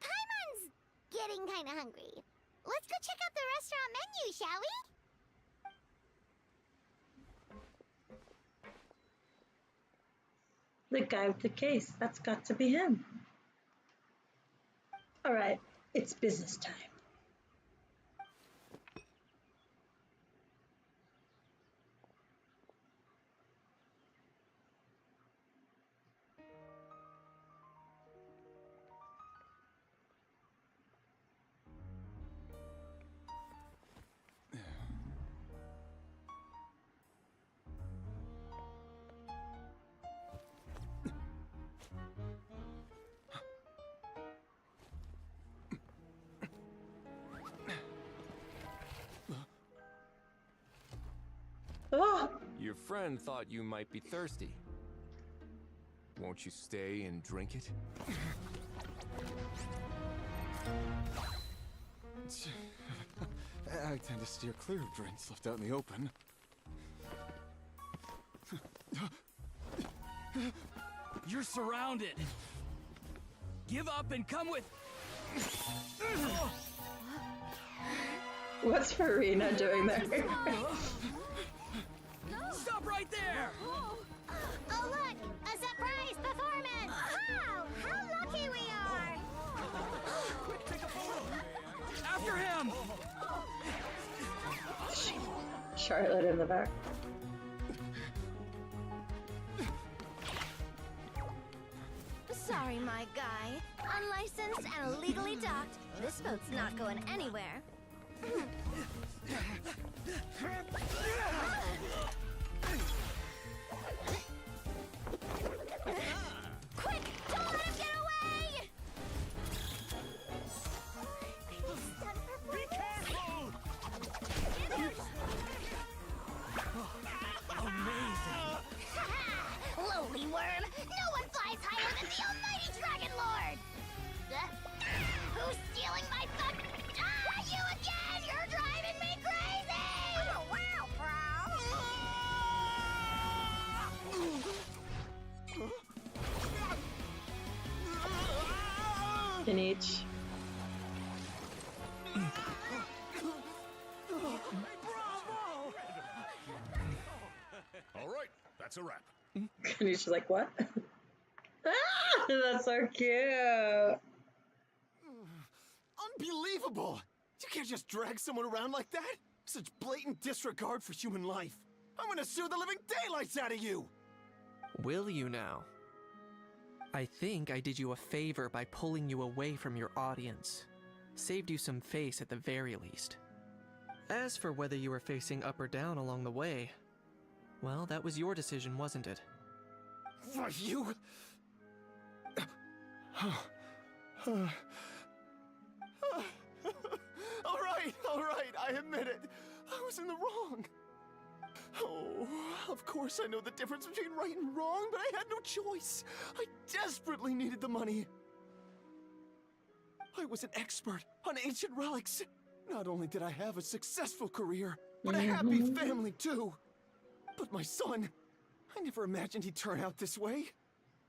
Paimon's getting kinda hungry. Let's go check out the restaurant menu, shall we? The guy with the case. That's got to be him. All right, it's business time. Your friend thought you might be thirsty. Won't you stay and drink it? I tend to steer clear of drinks left out in the open. You're surrounded. Give up and come with. What's Farina doing there? Stop right there! Oh, look! A surprise performance! Wow! How lucky we are! After him! Charlotte in the back. Sorry, my guy. Unlicensed and illegally docked. This boat's not going anywhere. Quick! Don't let him get away! Be careful! Amazing! Lowly worm! No one flies higher than the almighty Dragon Lord! Who's stealing my fuck? Ah, you again! You're driving me crazy! Oh, wow, In each. All right, that's a wrap. And he's just like, what? Ah, that's so cute. Unbelievable! You can't just drag someone around like that! Such blatant disregard for human life! I'm gonna sue the living daylights out of you! Will you now? I think I did you a favor by pulling you away from your audience. Saved you some face at the very least. As for whether you were facing up or down along the way, well, that was your decision, wasn't it? Why, you... All right, I admit it. I was in the wrong. Oh, of course I know the difference between right and wrong, but I had no choice. I desperately needed the money. I was an expert on ancient relics. Not only did I have a successful career, but a happy family too. But my son, I never imagined he'd turn out this way.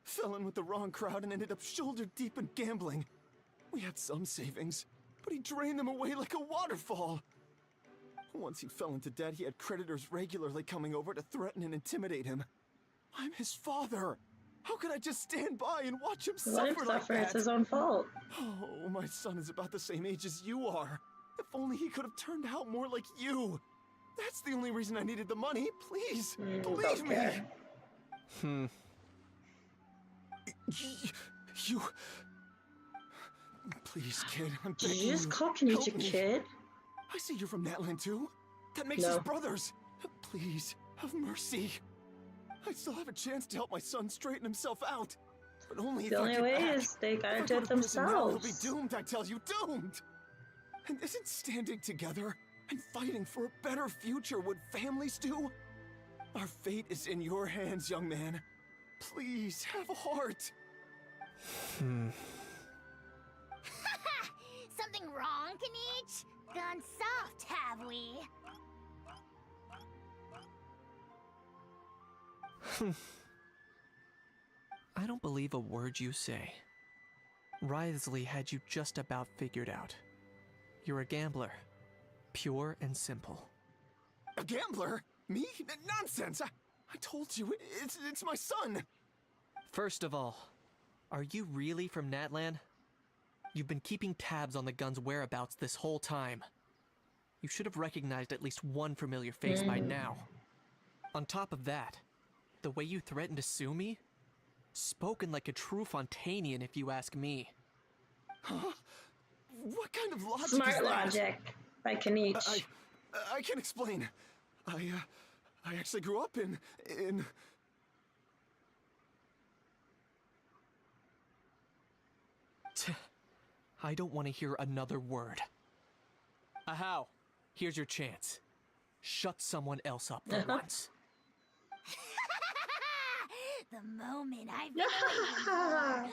Fell in with the wrong crowd and ended up shoulder deep in gambling. We had some savings, but he drained them away like a waterfall. Once he fell into debt, he had creditors regularly coming over to threaten and intimidate him. I'm his father. How could I just stand by and watch him suffer like that? It's his own fault. Oh, my son is about the same age as you are. If only he could have turned out more like you. That's the only reason I needed the money. Please, believe me. You... Please, kid, I'm begging you. Did you just call Kenichi a kid? I see you're from Natlan too. That makes us brothers. Please, have mercy. I still have a chance to help my son straighten himself out. But only if I get back. The only way is they gotta do it themselves. He'll be doomed, I tell you, doomed! And isn't standing together and fighting for a better future what families do? Our fate is in your hands, young man. Please, have a heart. Something wrong, Kanich? Gone soft, have we? I don't believe a word you say. Wriothesley had you just about figured out. You're a gambler. Pure and simple. A gambler? Me? Nonsense! I told you, it's my son! First of all, are you really from Natlan? You've been keeping tabs on the gun's whereabouts this whole time. You should have recognized at least one familiar face by now. On top of that, the way you threatened to sue me? Spoken like a true Fontanian, if you ask me. Huh? What kind of logic Smart is that? logic by Kanich. I can explain. I actually grew up in... I don't want to hear another word. Ahau, here's your chance. Shut someone else up for once. The moment I've been waiting for.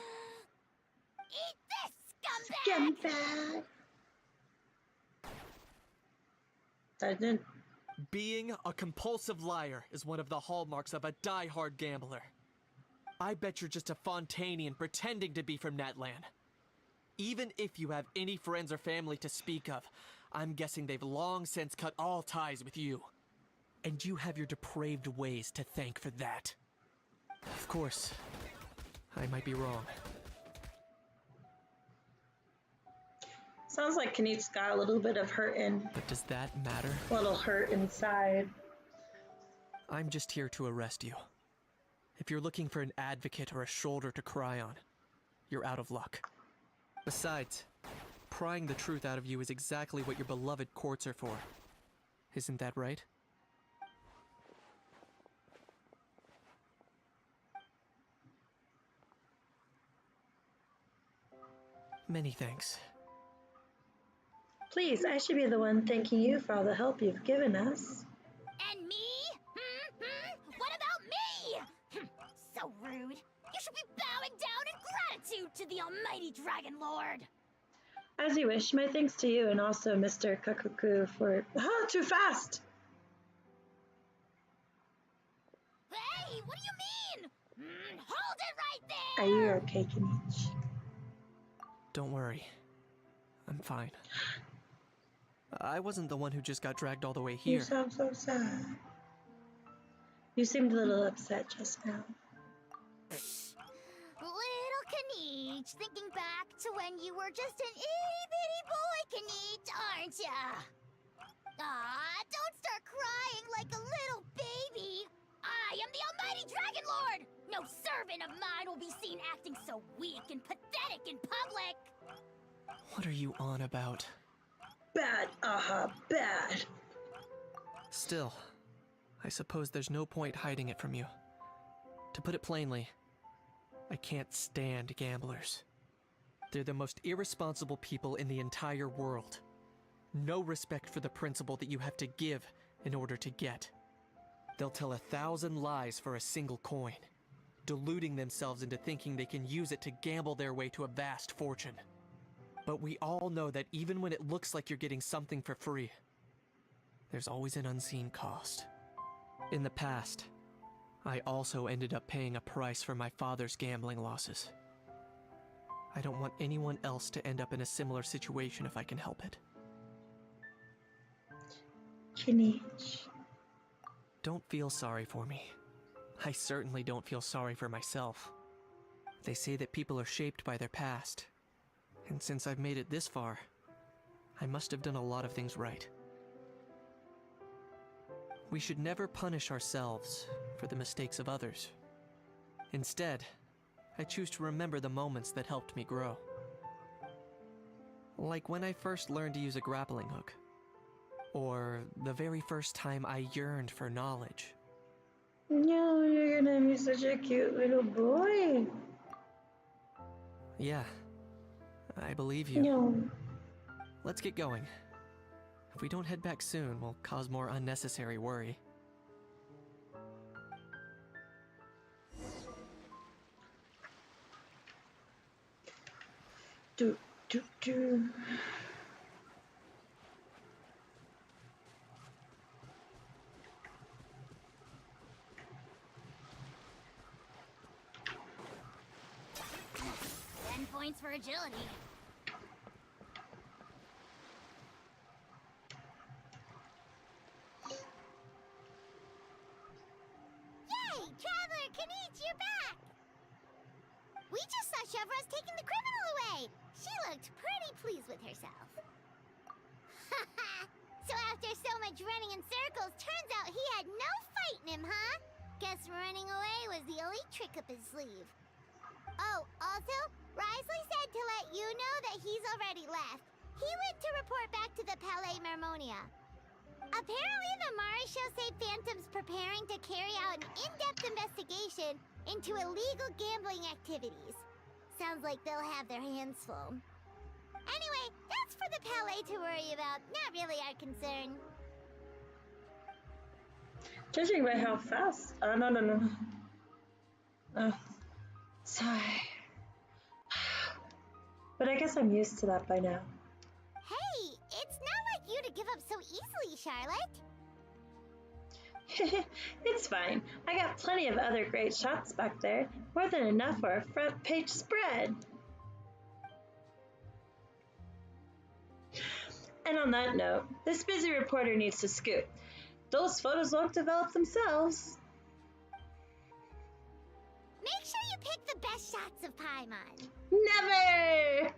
Eat this, scumbag! Sergeant. Being a compulsive liar is one of the hallmarks of a die-hard gambler. I bet you're just a Fontanian pretending to be from Natlan. Even if you have any friends or family to speak of, I'm guessing they've long since cut all ties with you. And you have your depraved ways to thank for that. Of course, I might be wrong. Sounds like Kanich's got a little bit of hurt But does that matter? A little hurt inside. I'm just here to arrest you. If you're looking for an advocate or a shoulder to cry on, you're out of luck. Besides, prying the truth out of you is exactly what your beloved courts are for. Isn't that right? Many thanks. Please, I should be the one thanking you for all the help you've given us. And me? What about me? So rude. You should be bowing down in gratitude to the almighty Dragon Lord. As you wish, my thanks to you and also Mr. Kakuku for... too fast! Hey, what do you mean? Hold it right there! Are you okay, Kanich? Don't worry. I'm fine. I wasn't the one who just got dragged all the way here. You sound so sad. You seemed a little upset just now. Little Kanich, thinking back to when you were just an itty-bitty boy, Kanich, aren't ya? Aw, don't start crying like a little baby. I am the almighty Dragon Lord! No servant of mine will be seen acting so weak and pathetic in public! What are you on about? Bad, bad. Still, I suppose there's no point hiding it from you. To put it plainly, I can't stand gamblers. They're the most irresponsible people in the entire world. No respect for the principle that you have to give in order to get. They'll tell 1,000 lies for a single coin, deluding themselves into thinking they can use it to gamble their way to a vast fortune. But we all know that even when it looks like you're getting something for free, there's always an unseen cost. In the past, I also ended up paying a price for my father's gambling losses. I don't want anyone else to end up in a similar situation if I can help it. Kanich. Don't feel sorry for me. I certainly don't feel sorry for myself. They say that people are shaped by their past. And since I've made it this far, I must have done a lot of things right. We should never punish ourselves for the mistakes of others. Instead, I choose to remember the moments that helped me grow. Like when I first learned to use a grappling hook. Or the very first time I yearned for knowledge. No, you're gonna be such a cute little boy. Yeah, I believe you. No. Let's get going. If we don't head back soon, we'll cause more unnecessary worry. Do. Points for agility. Yay! Traveler, Kanich, you're back! We just saw Chevro's taking the criminal away. She looked pretty pleased with herself. So after so much running in circles, turns out he had no fight in him, huh? Guess running away was the only trick up his sleeve. Oh, also, Risley said to let you know that he's already left. He went to report back to the Palais Mermonia. Apparently, the Maréchaux say Phantom's preparing to carry out an in-depth investigation into illegal gambling activities. Sounds like they'll have their hands full. Anyway, that's for the Palais to worry about, not really our concern. Judging by how fast. Oh, no, no, no. Oh, sorry. But I guess I'm used to that by now. Hey, it's not like you to give up so easily, Charlotte. It's fine. I got plenty of other great shots back there. More than enough for a front page spread. And on that note, this busy reporter needs to scoot. Those photos won't develop themselves. Make sure you pick the best shots of Paimon. Never!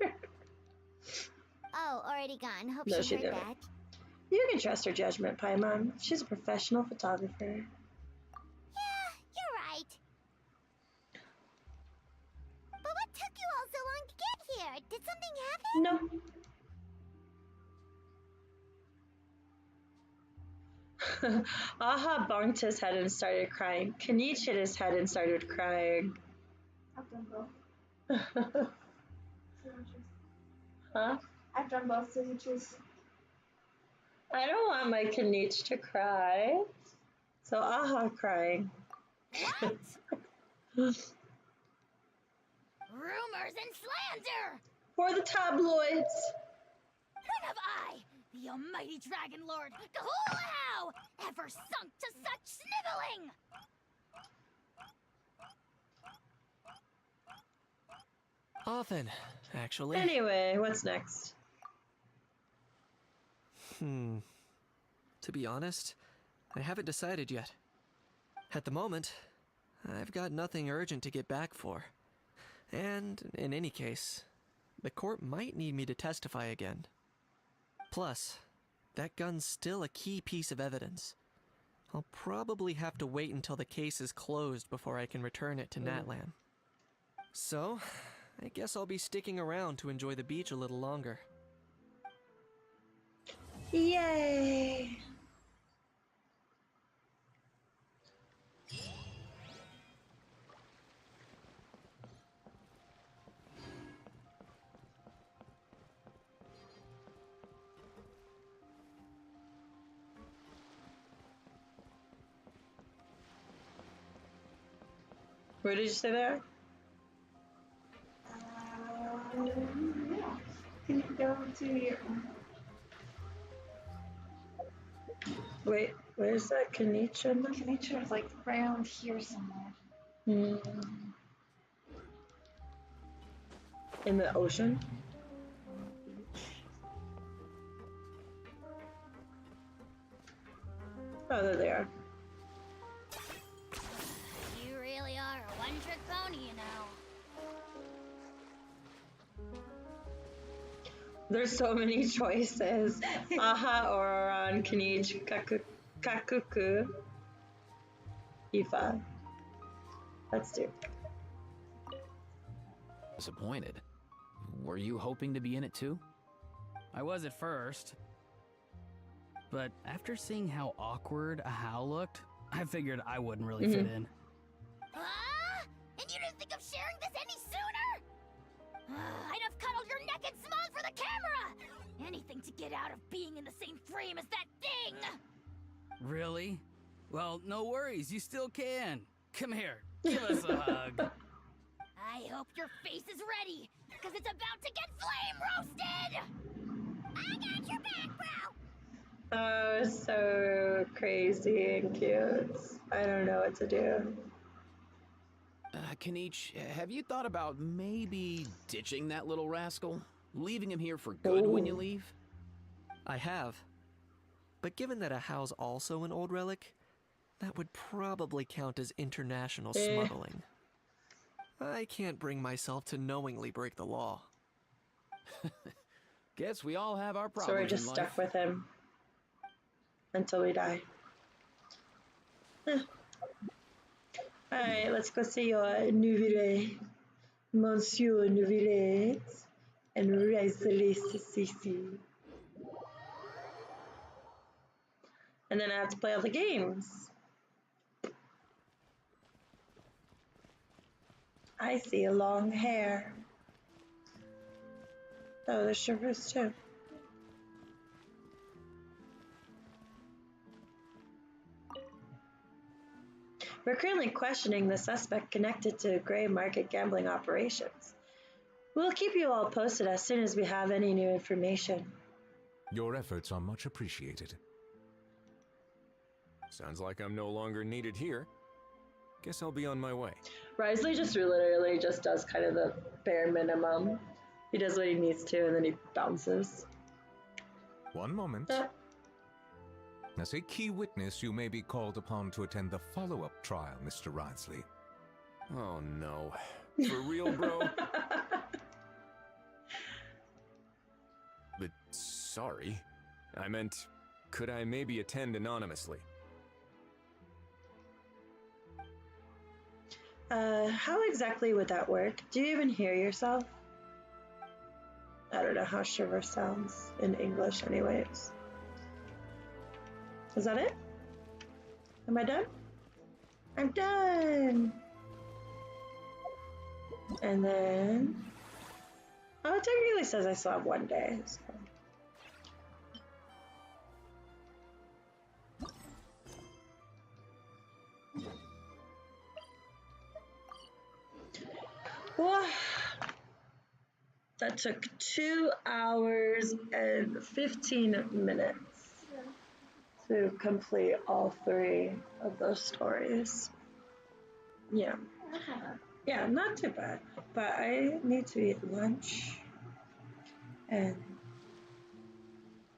Oh, already gone. Hope No, she she heard didn't. that. You can trust her judgment, Paimon. She's a professional photographer. Yeah, you're right. But what took you all so long to get here? Did something happen? No. Aha bonked his head and started crying. Kanich hit his head and started crying. I've done both. Huh? I've done both signatures. I don't want my Kanich to cry. So Aha crying. What? Rumors and slander! For the tabloids. When have I, the almighty Dragon Lord, Kahulahau, ever sunk to such sniveling? Often, actually. Anyway, what's next? To be honest, I haven't decided yet. At the moment, I've got nothing urgent to get back for. And, in any case, the court might need me to testify again. Plus, that gun's still a key piece of evidence. I'll probably have to wait until the case is closed before I can return it to Natlan. So, I guess I'll be sticking around to enjoy the beach a little longer. Yay! Where did you say that? Can you go to your... Wait, where's that Kanicha? Kanicha is like around here somewhere. In the ocean? Oh, there they are. You really are a one-trick pony, you know. There's so many choices. Aha, Ororon, Kanich, Kakuku, Ifa. Let's do. Disappointed. Were you hoping to be in it too? I was at first. But after seeing how awkward Ahau looked, I figured I wouldn't really fit in. And you didn't think of sharing this any sooner? I'd have cuddled your neck and smiled for the camera! Anything to get out of being in the same frame as that thing! Really? Well, no worries, you still can. Come here, give us a hug. I hope your face is ready, because it's about to get flame roasted! I got your back, bro! Oh, so crazy and cute. I don't know what to do. Kanich, have you thought about maybe ditching that little rascal? Leaving him here for good when you leave? I have. But given that Ahau's also an old relic, that would probably count as international smuggling. I can't bring myself to knowingly break the law. Guess we all have our problems. So we're just stuck with him until we die. Alright, let's go see your Nouvelle, Monsieur Nouvelle, and Risley Sissy. And then I have to play all the games. I see a long hair. Oh, there's shivers too. We're currently questioning the suspect connected to gray market gambling operations. We'll keep you all posted as soon as we have any new information. Your efforts are much appreciated. Sounds like I'm no longer needed here. Guess I'll be on my way. Risley just literally just does kind of the bare minimum. He does what he needs to, and then he bounces. One moment. As a key witness, you may be called upon to attend the follow-up trial, Mr. Risley. Oh no. For real, bro? But sorry. I meant, could I maybe attend anonymously? How exactly would that work? Do you even hear yourself? I don't know how shiver sounds in English anyways. Is that it? Am I done? I'm done! And then... Oh, it technically says I still have 1 day, so... Whoa. That took 2 hours and 15 minutes to complete all 3 of those stories. Yeah. Yeah, not too bad. But I need to eat lunch. And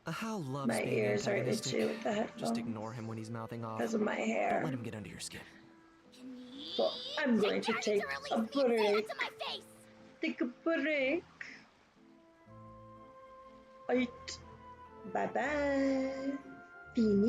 Hal loves my being ears are antagonistic. itchy with the headphones. Just ignore him when he's mouthing off. Because of my hair. Don't let him get under your skin. So I'm going to take a break. Take a break. Bye bye. Fini.